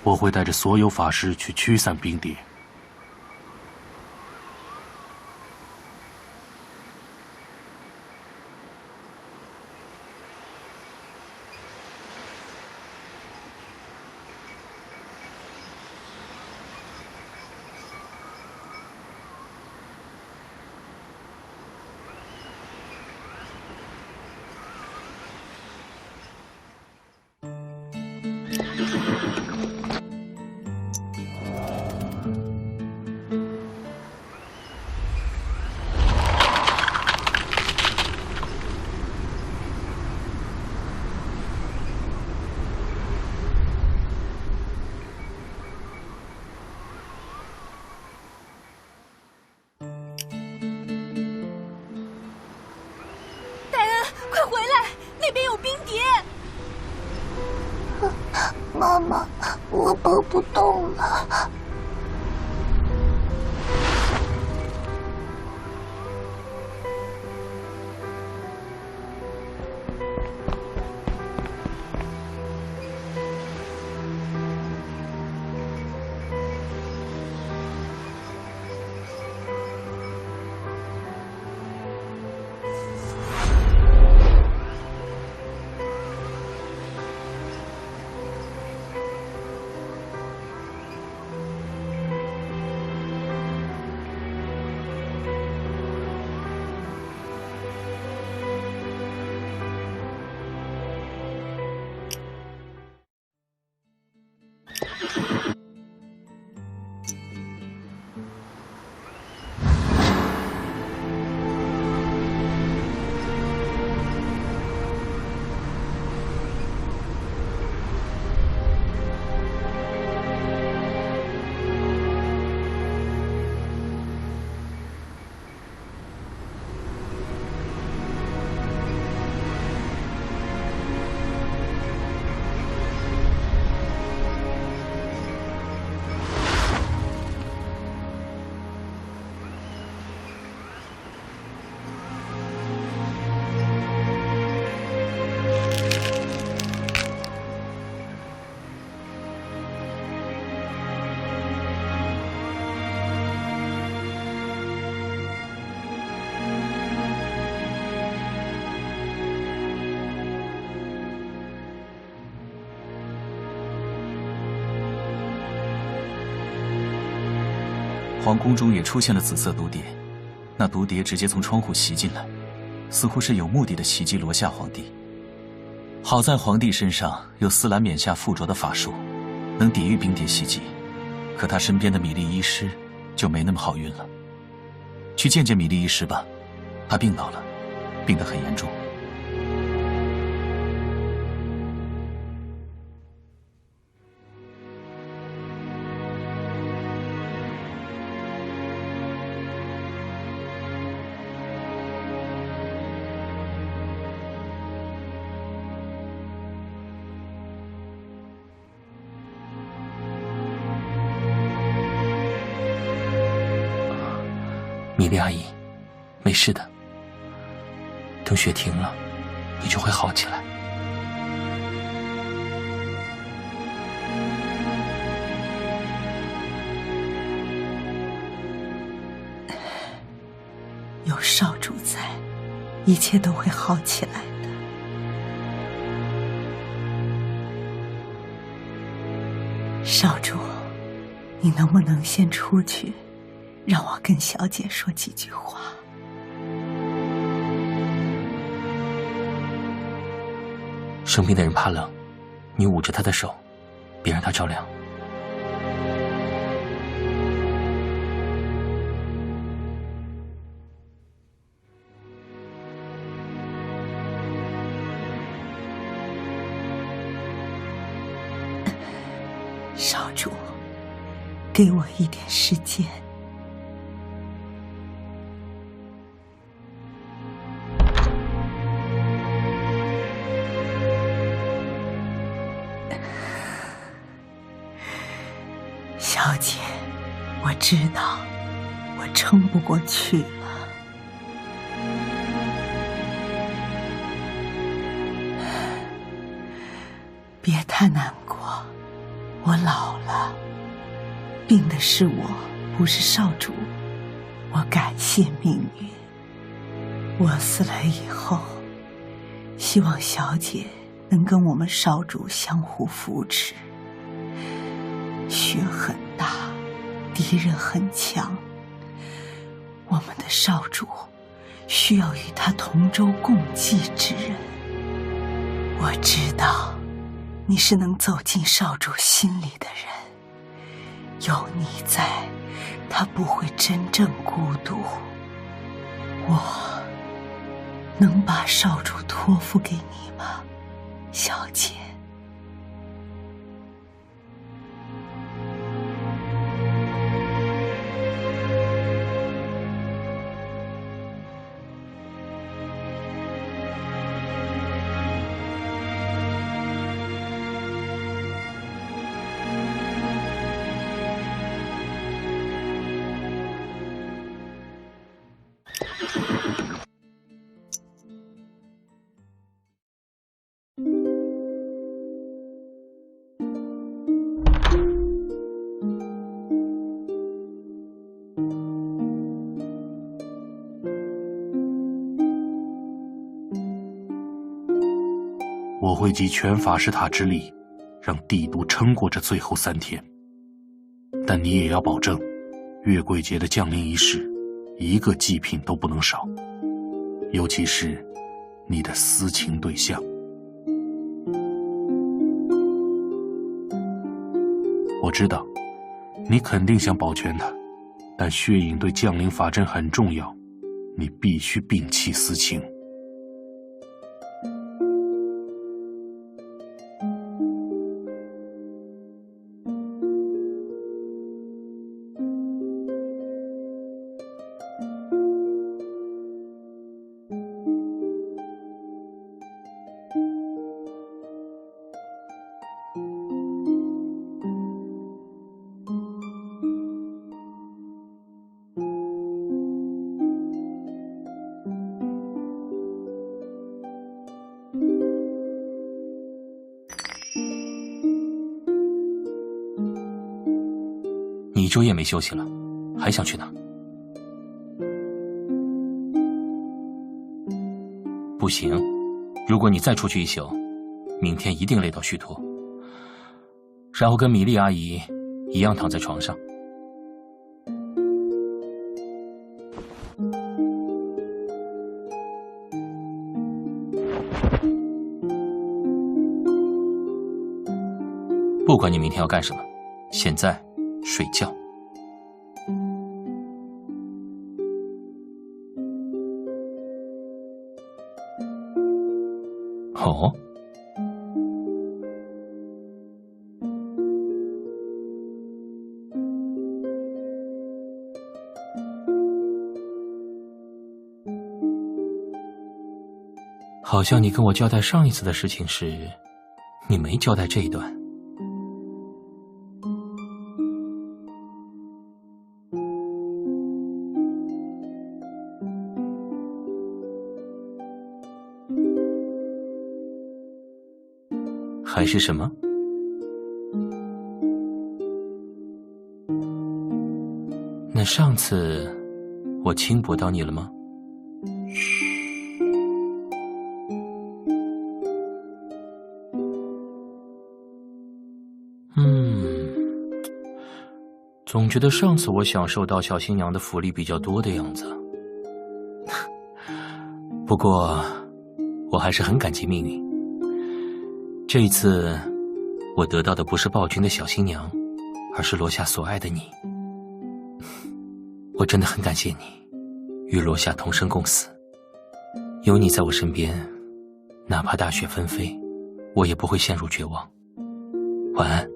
我会带着所有法师去驱散冰蝶。妈妈，我抱不动了。皇宫中也出现了紫色毒蝶，那毒蝶直接从窗户袭进来，似乎是有目的的袭击罗夏皇帝。好在皇帝身上有斯兰冕下附着的法术，能抵御冰蝶袭击，可他身边的米莉医师就没那么好运了。去见见米莉医师吧，他病倒了，病得很严重。米莉阿姨，没事的。等雪停了，你就会好起来。有少主在，一切都会好起来的。少主，你能不能先出去，让我跟小姐说几句话？生病的人怕冷，你捂着他的手，别让他着凉。少主，给我一点时间。小姐，我知道我撑不过去了。别太难过，我老了，病的是我，不是少主。我感谢命运。我死了以后，希望小姐能跟我们少主相互扶持。雪很大，敌人很强，我们的少主需要与他同舟共济之人。我知道你是能走进少主心里的人，有你在，他不会真正孤独。我能把少主托付给你吗，小姐？我会集全法师塔之力，让帝都撑过这最后3天。但你也要保证，月桂节的降临仪式，一个祭品都不能少，尤其是你的私情对象。我知道，你肯定想保全他，但血影对降临法阵很重要，你必须摒弃私情。你1周也没休息了，还想去哪？不行，如果你再出去1宿，明天一定累到虚脱，然后跟米莉阿姨一样躺在床上。不管你明天要干什么，现在睡觉。哦，好像你跟我交代上一次的事情时，你没交代这一段。还是什么？那上次我轻薄到你了吗？总觉得上次我享受到小新娘的福利比较多的样子。不过，我还是很感激命运。这一次，我得到的不是暴君的小新娘，而是罗夏所爱的你。我真的很感谢你，与罗夏同生共死。有你在我身边，哪怕大雪纷飞，我也不会陷入绝望。晚安。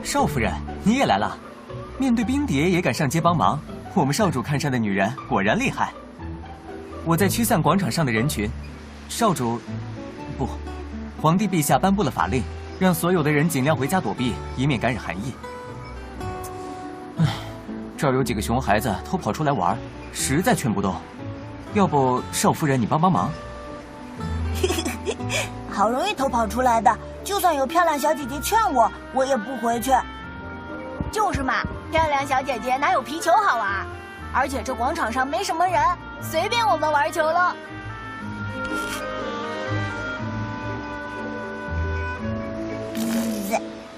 少夫人，你也来了，面对冰蝶也敢上街帮忙，我们少主看上的女人果然厉害。我在驱散广场上的人群，少主，不，皇帝陛下颁布了法令，让所有的人尽量回家躲避，以免感染寒疫。唉，这儿有几个熊孩子偷跑出来玩，实在劝不动，要不少夫人你帮帮忙？好容易偷跑出来的，就算有漂亮小姐姐劝我，我也不回去。就是嘛，漂亮小姐姐哪有皮球好玩？而且这广场上没什么人，随便我们玩球了。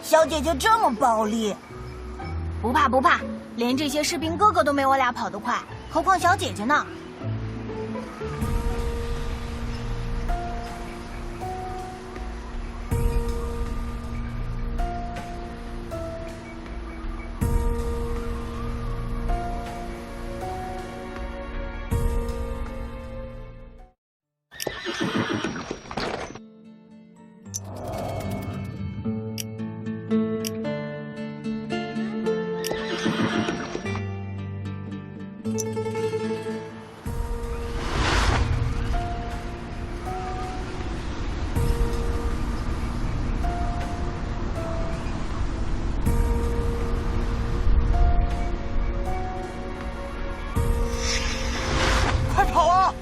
小姐姐这么暴力，不怕不怕，连这些士兵哥哥都没我俩跑得快，何况小姐姐呢？跑啊！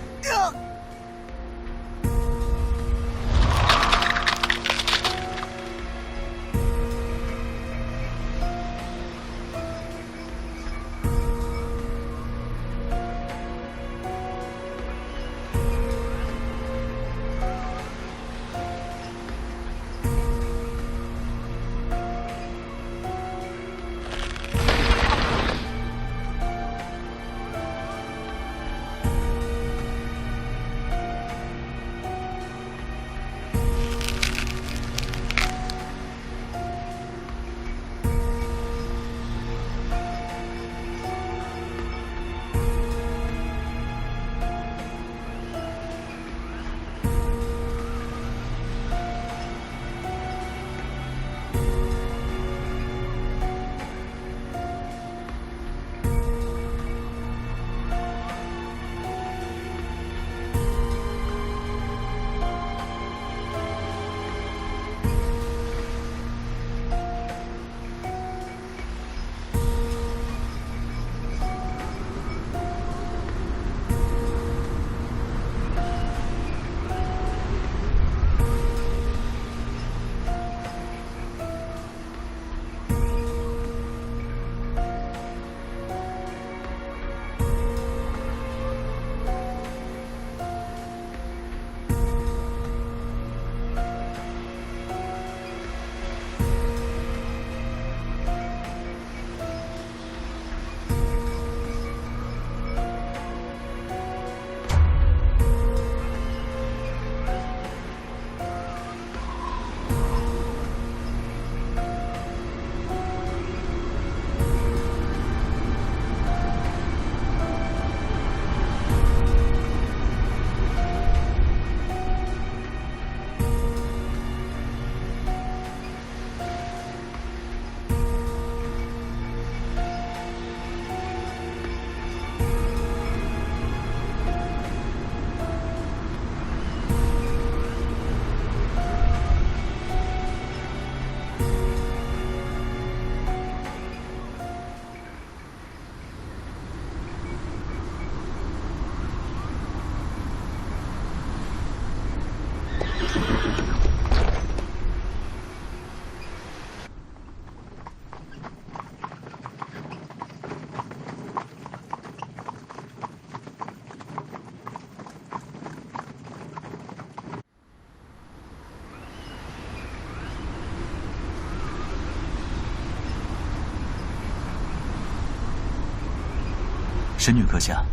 神女阁下，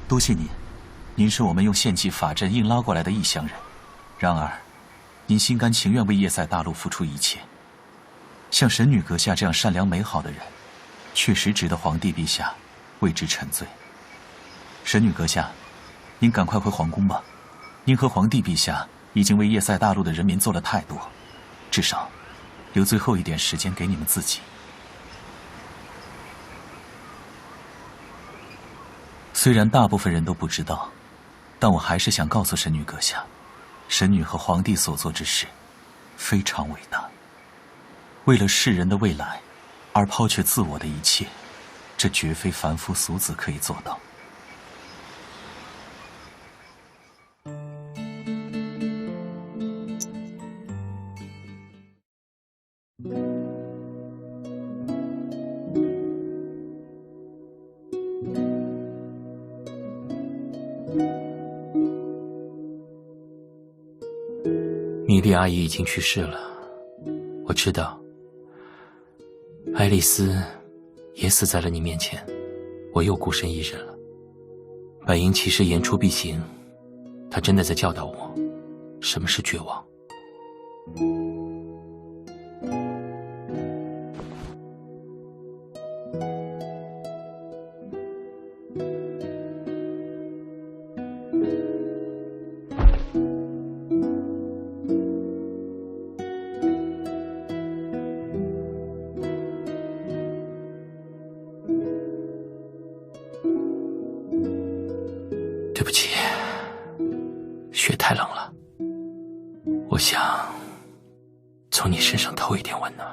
多谢您，您是我们用献祭法阵硬拉过来的异乡人，然而，您心甘情愿为叶塞大陆付出一切。像神女阁下这样善良美好的人，确实值得皇帝陛下为之沉醉。神女阁下，您赶快回皇宫吧。您和皇帝陛下已经为叶塞大陆的人民做了太多，至少留最后一点时间给你们自己。虽然大部分人都不知道，但我还是想告诉神女阁下，神女和皇帝所做之事非常伟大。为了世人的未来而抛却自我的一切，这绝非凡夫俗子可以做到。米莉阿姨已经去世了，我知道。爱丽丝也死在了你面前，我又孤身一人了。白银骑士言出必行，他真的在教导我什么是绝望。对不起，雪太冷了，我想从你身上偷一点温暖。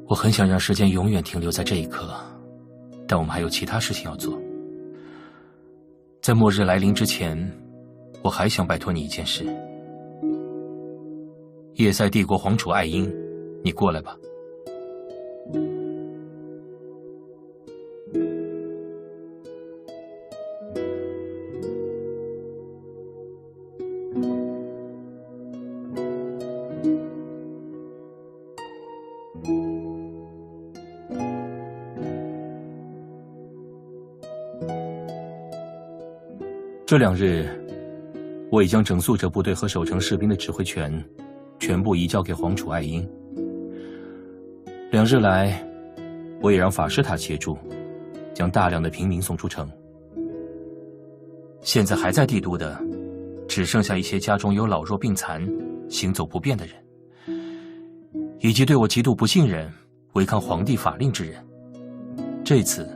我很想让时间永远停留在这一刻，但我们还有其他事情要做。在末日来临之前，我还想拜托你一件事。叶塞帝国皇储艾因，你过来吧。这2日，我已将整肃者部队和守城士兵的指挥权全部移交给皇储艾因。2日来，我也让法师塔协助，将大量的平民送出城。现在还在帝都的，只剩下一些家中有老弱病残、行走不便的人，以及对我极度不信任、违抗皇帝法令之人。这次，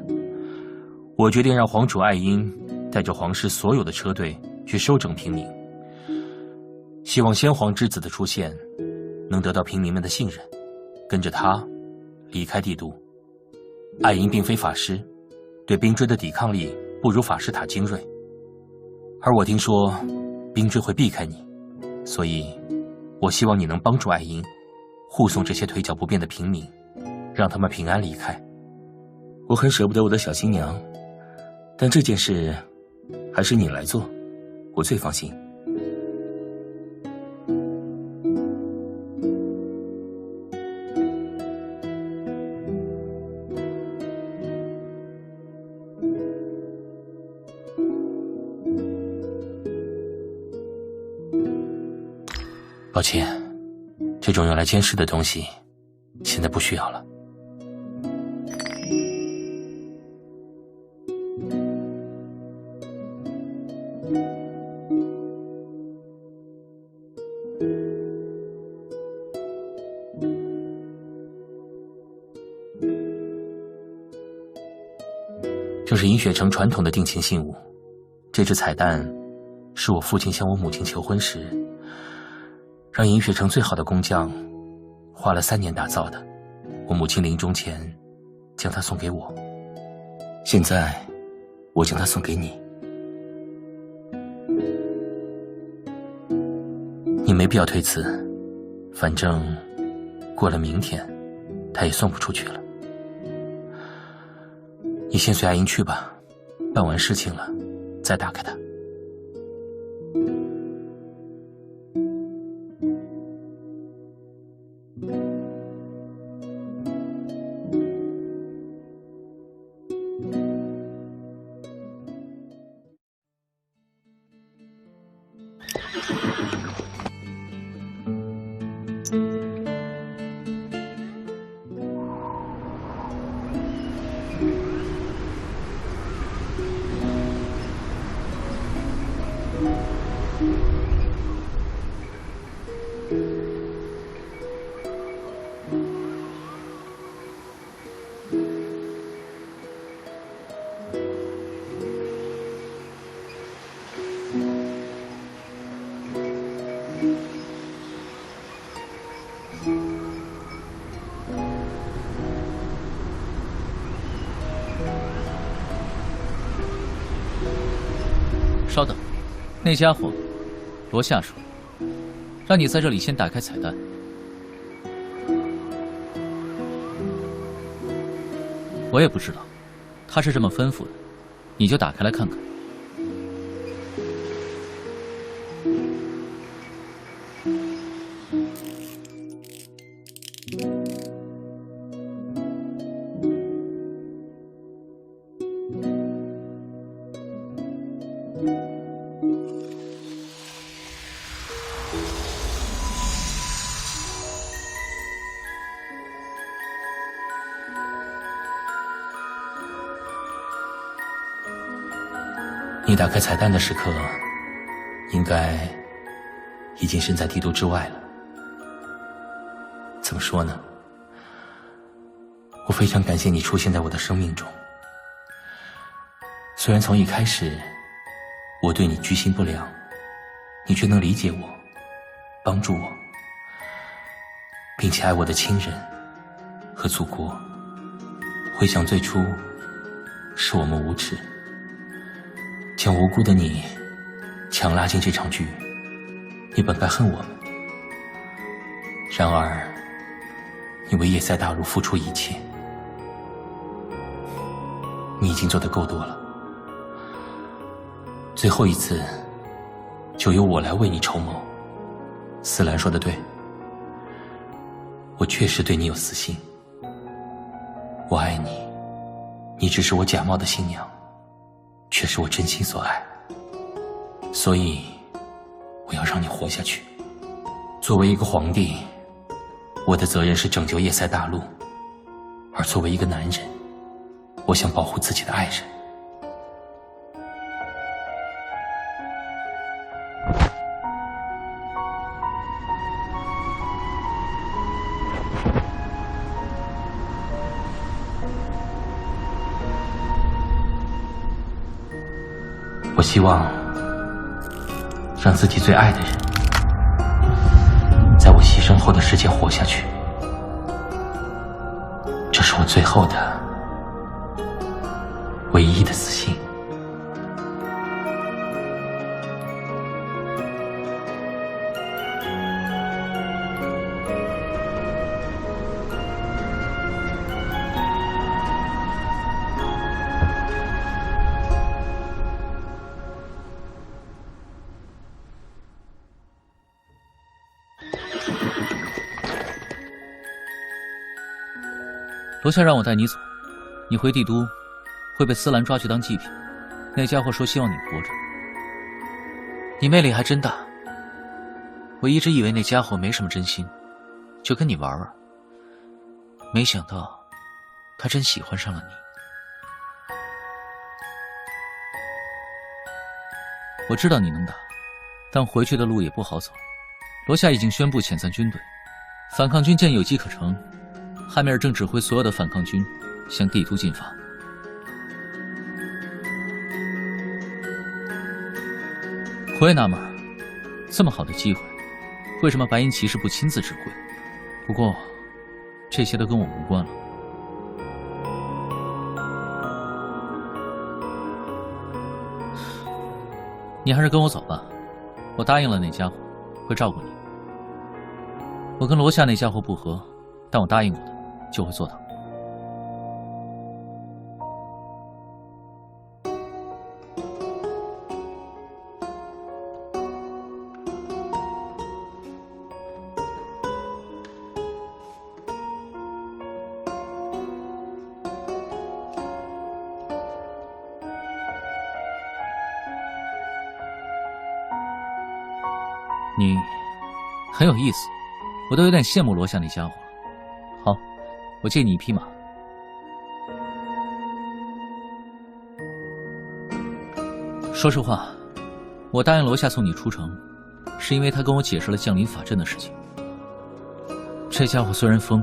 我决定让皇储艾因带着皇室所有的车队去收整平民，希望先皇之子的出现能得到平民们的信任，跟着他离开帝都。艾因并非法师，对冰锥的抵抗力不如法师塔精锐，而我听说冰锥会避开你，所以我希望你能帮助艾因护送这些腿脚不便的平民，让他们平安离开。我很舍不得我的小新娘，但这件事还是你来做，我最放心。抱歉，这种用来监视的东西，现在不需要了。这是银雪城传统的定情信物，这只彩蛋是我父亲向我母亲求婚时，让银雪城最好的工匠花了3年打造的。我母亲临终前将它送给我，现在我将它送给你。你没必要推辞，反正过了明天它也送不出去了。你先随阿英去吧，办完事情了再打开它。稍等，那家伙，罗夏说，让你在这里先打开彩蛋。我也不知道，他是这么吩咐的，你就打开来看看。你打开彩蛋的时刻，应该已经身在帝都之外了。怎么说呢？我非常感谢你出现在我的生命中。虽然从一开始我对你居心不良，你却能理解我，帮助我，并且爱我的亲人和祖国。回想最初，是我们无耻，将无辜的你强拉进这场局。你本该恨我们，然而你为叶塞大陆付出一切，你已经做得够多了。最后一次就由我来为你筹谋。思兰说的对，我确实对你有私心，我爱你，你只是我假冒的新娘，却是我真心所爱。所以我要让你活下去。作为一个皇帝，我的责任是拯救叶塞大陆，而作为一个男人，我想保护自己的爱人。我希望让自己最爱的人在我牺牲后的世界活下去，这是我最后的唯一的私心。罗夏让我带你走，你回帝都会被思兰抓去当祭品。那家伙说希望你活着。你魅力还真大，我一直以为那家伙没什么真心，就跟你玩玩，没想到他真喜欢上了你。我知道你能打，但回去的路也不好走。罗夏已经宣布遣散军队，反抗军见有机可乘，汉密尔正指挥所有的反抗军向帝都进发。我也纳闷，这么好的机会，为什么白银骑士不亲自指挥？不过，这些都跟我无关了。你还是跟我走吧，我答应了那家伙，会照顾你。我跟罗夏那家伙不和，但我答应过的，就会做到。你很有意思，我都有点羡慕罗夏那家伙了。好，我借你一匹马。说实话，我答应罗夏送你出城，是因为他跟我解释了降临法阵的事情。这家伙虽然疯，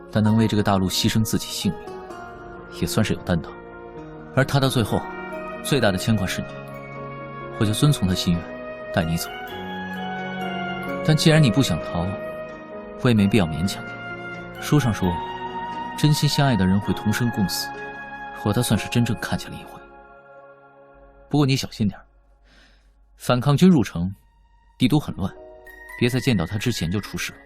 但能为这个大陆牺牲自己性命，也算是有担当。而他到最后，最大的牵挂是你，我就遵从他心愿，带你走。但既然你不想逃，我也没必要勉强你。书上说，真心相爱的人会同生共死，我倒算是真正看见了一回。不过你小心点，反抗军入城，帝都很乱，别在见到他之前就出事了。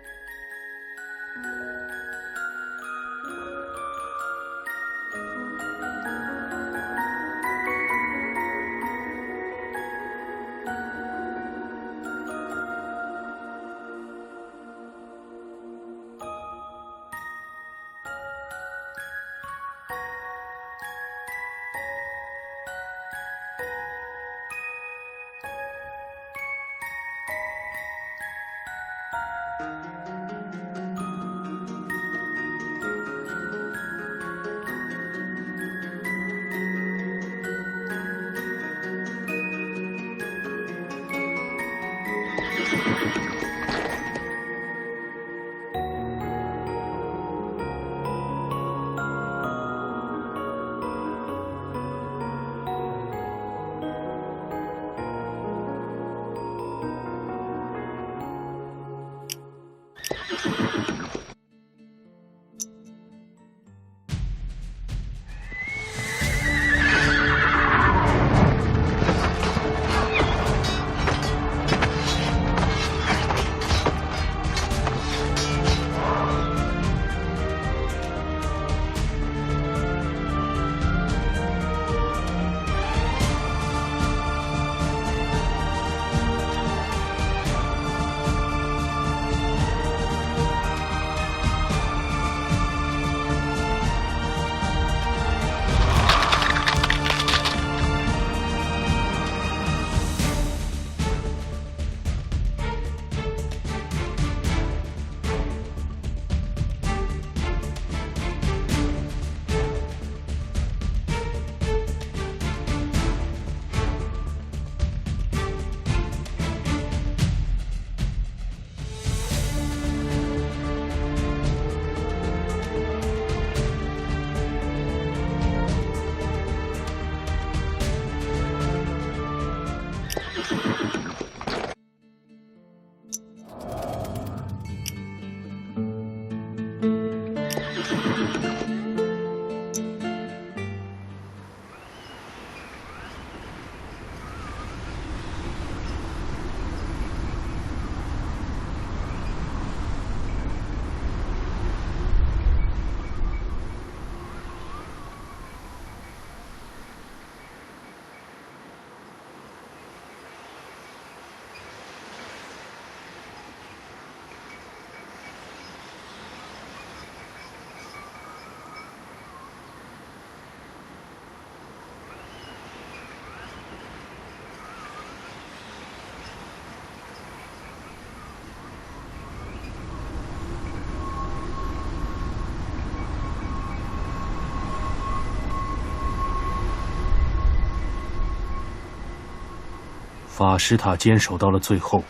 法师塔坚守到了最后，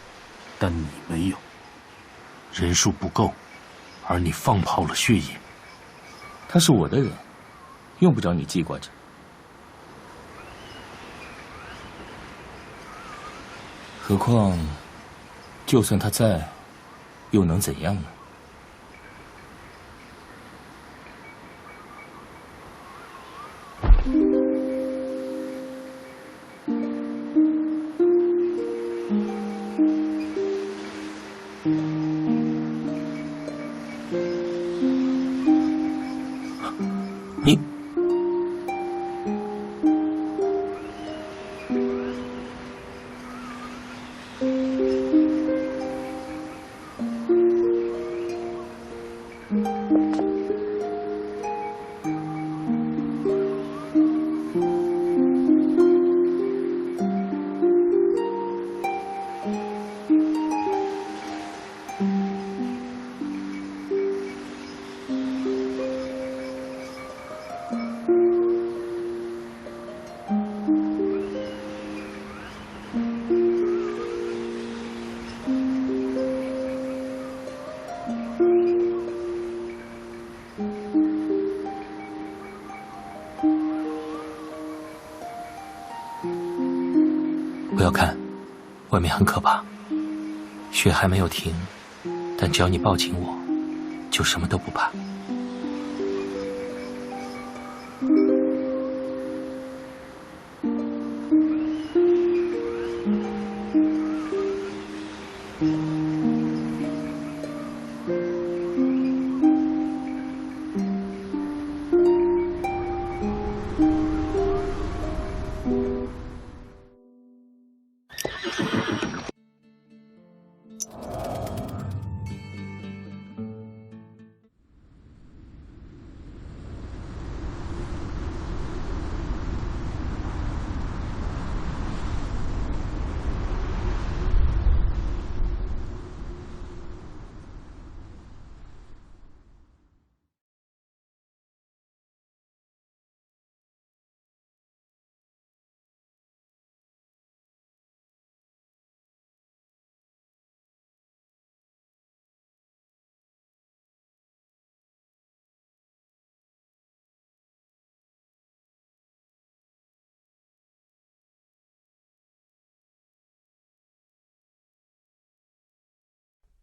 但你没有，人数不够，而你放跑了血影。他是我的人，用不着你记挂着。何况，就算他在，又能怎样呢？你。不要看，外面很可怕，雪还没有停，但只要你抱紧我，就什么都不怕。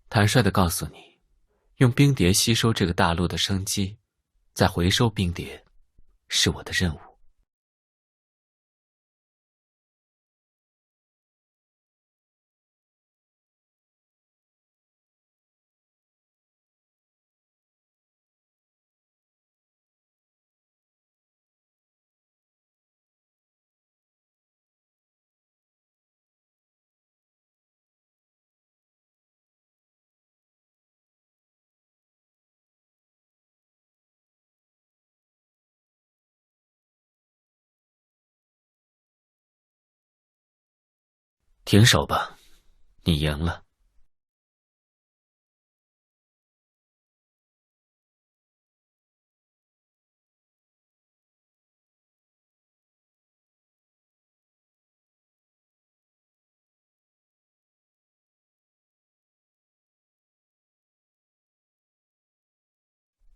坦率地告诉你，用冰蝶吸收这个大陆的生机，再回收冰蝶，是我的任务。停手吧，你赢了。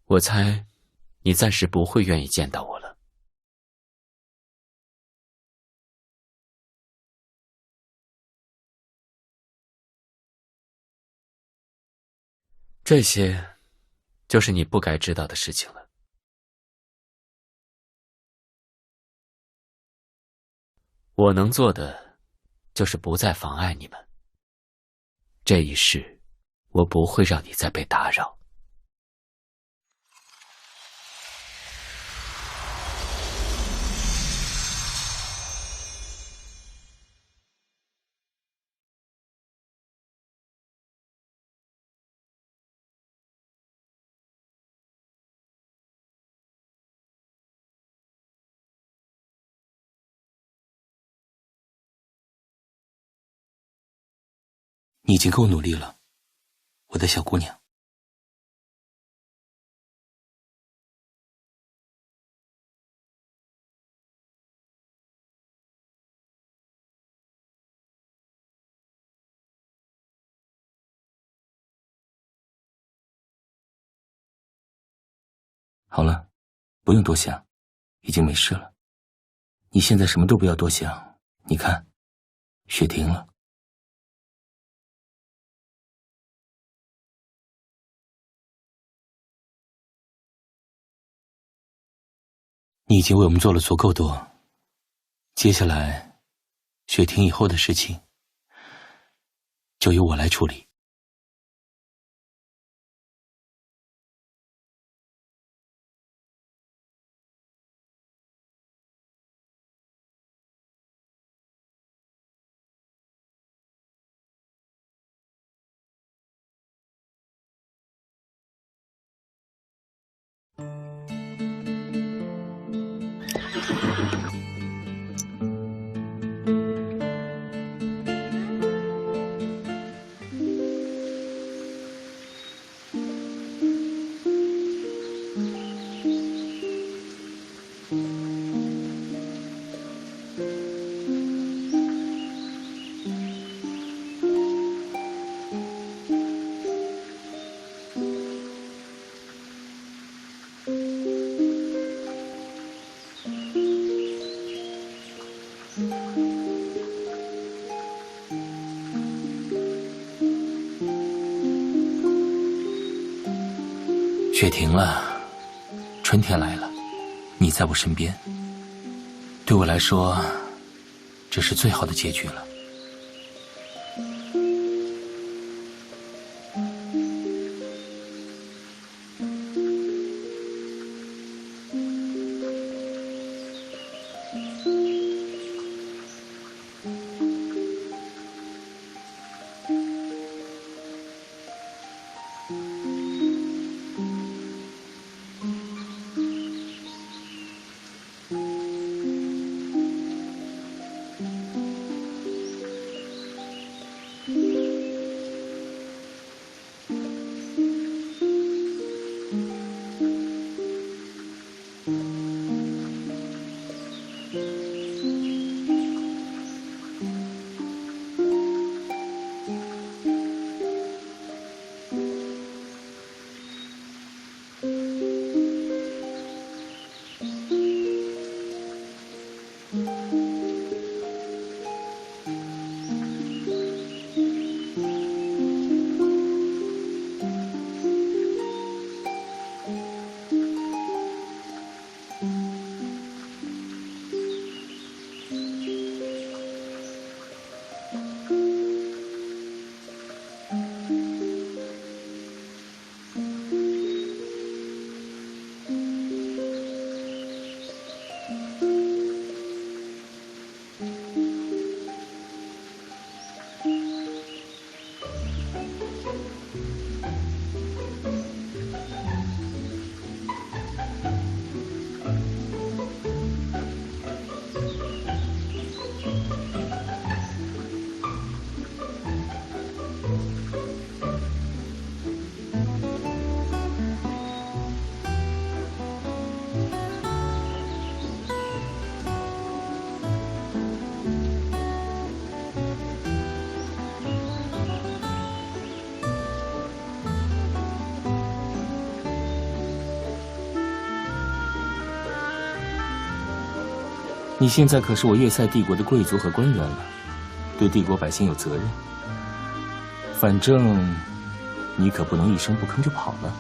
我猜，你暂时不会愿意见到我了。这些，就是你不该知道的事情了。我能做的，就是不再妨碍你们。这一世，我不会让你再被打扰。你已经够努力了，我的小姑娘。好了，不用多想，已经没事了。你现在什么都不要多想，你看，雪停了。你已经为我们做了足够多，接下来，雪停以后的事情，就由我来处理。雪停了，春天来了，你在我身边，对我来说，这是最好的结局了。你现在可是我叶塞帝国的贵族和官员了，对帝国百姓有责任。反正，你可不能一声不吭就跑了。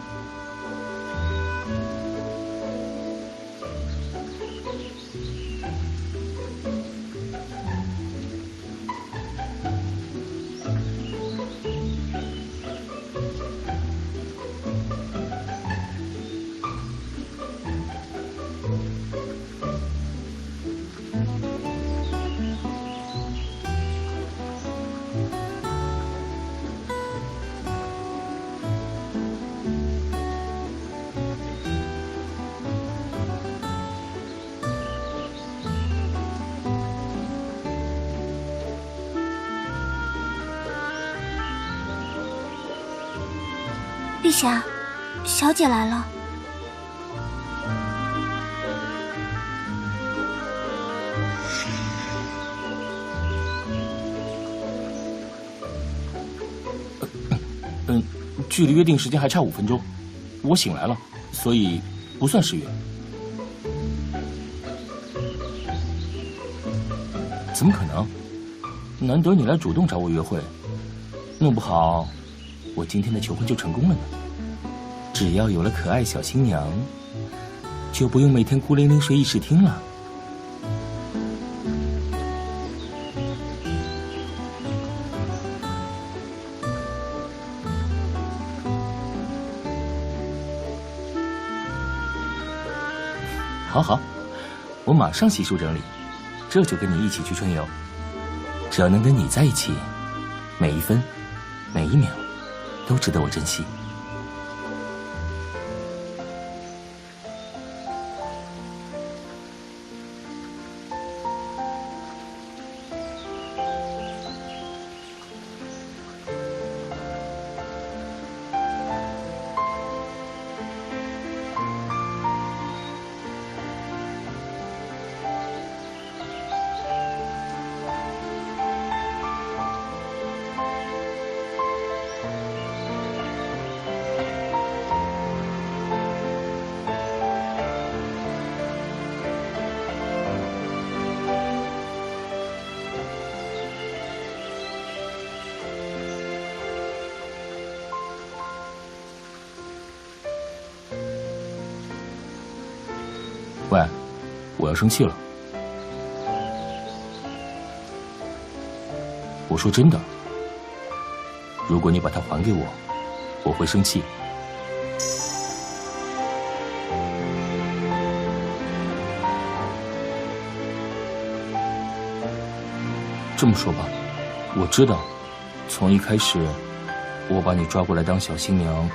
陛下，小姐来了。距离约定时间还差5分钟，我醒来了，所以不算失约。怎么可能？难得你来主动找我约会，弄不好我今天的求婚就成功了呢。只要有了可爱小新娘，就不用每天孤零零睡议事厅了。好好，我马上洗漱整理，这就跟你一起去春游。只要能跟你在一起，每一分每一秒都值得我珍惜。喂，我要生气了。我说真的，如果你把它还给我，我会生气。这么说吧，我知道，从一开始，我把你抓过来当小新娘，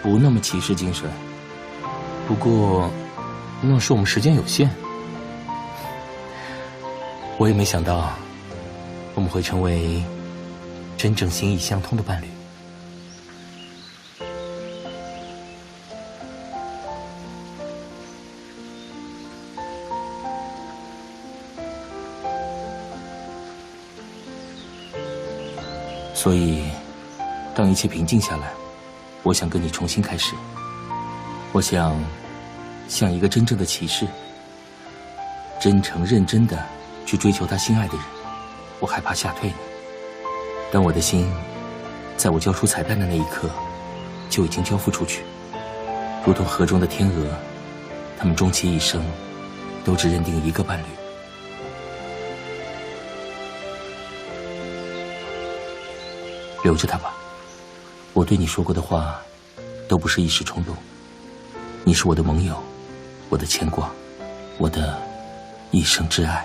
不那么骑士精神。不过，那是我们时间有限，我也没想到我们会成为真正心意相通的伴侣。所以，当一切平静下来，我想跟你重新开始。我想像一个真正的骑士，真诚认真的去追求他心爱的人。我害怕吓退你，但我的心在我交出彩蛋的那一刻就已经交付出去，如同河中的天鹅，他们终其一生都只认定一个伴侣。留着他吧，我对你说过的话都不是一时冲动，你是我的盟友，我的牵挂，我的一生挚爱。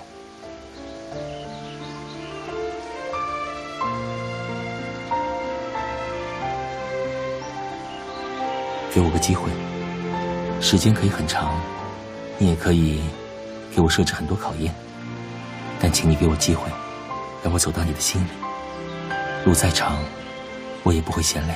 给我个机会，时间可以很长，你也可以给我设置很多考验，但请你给我机会，让我走到你的心里。路再长，我也不会嫌累。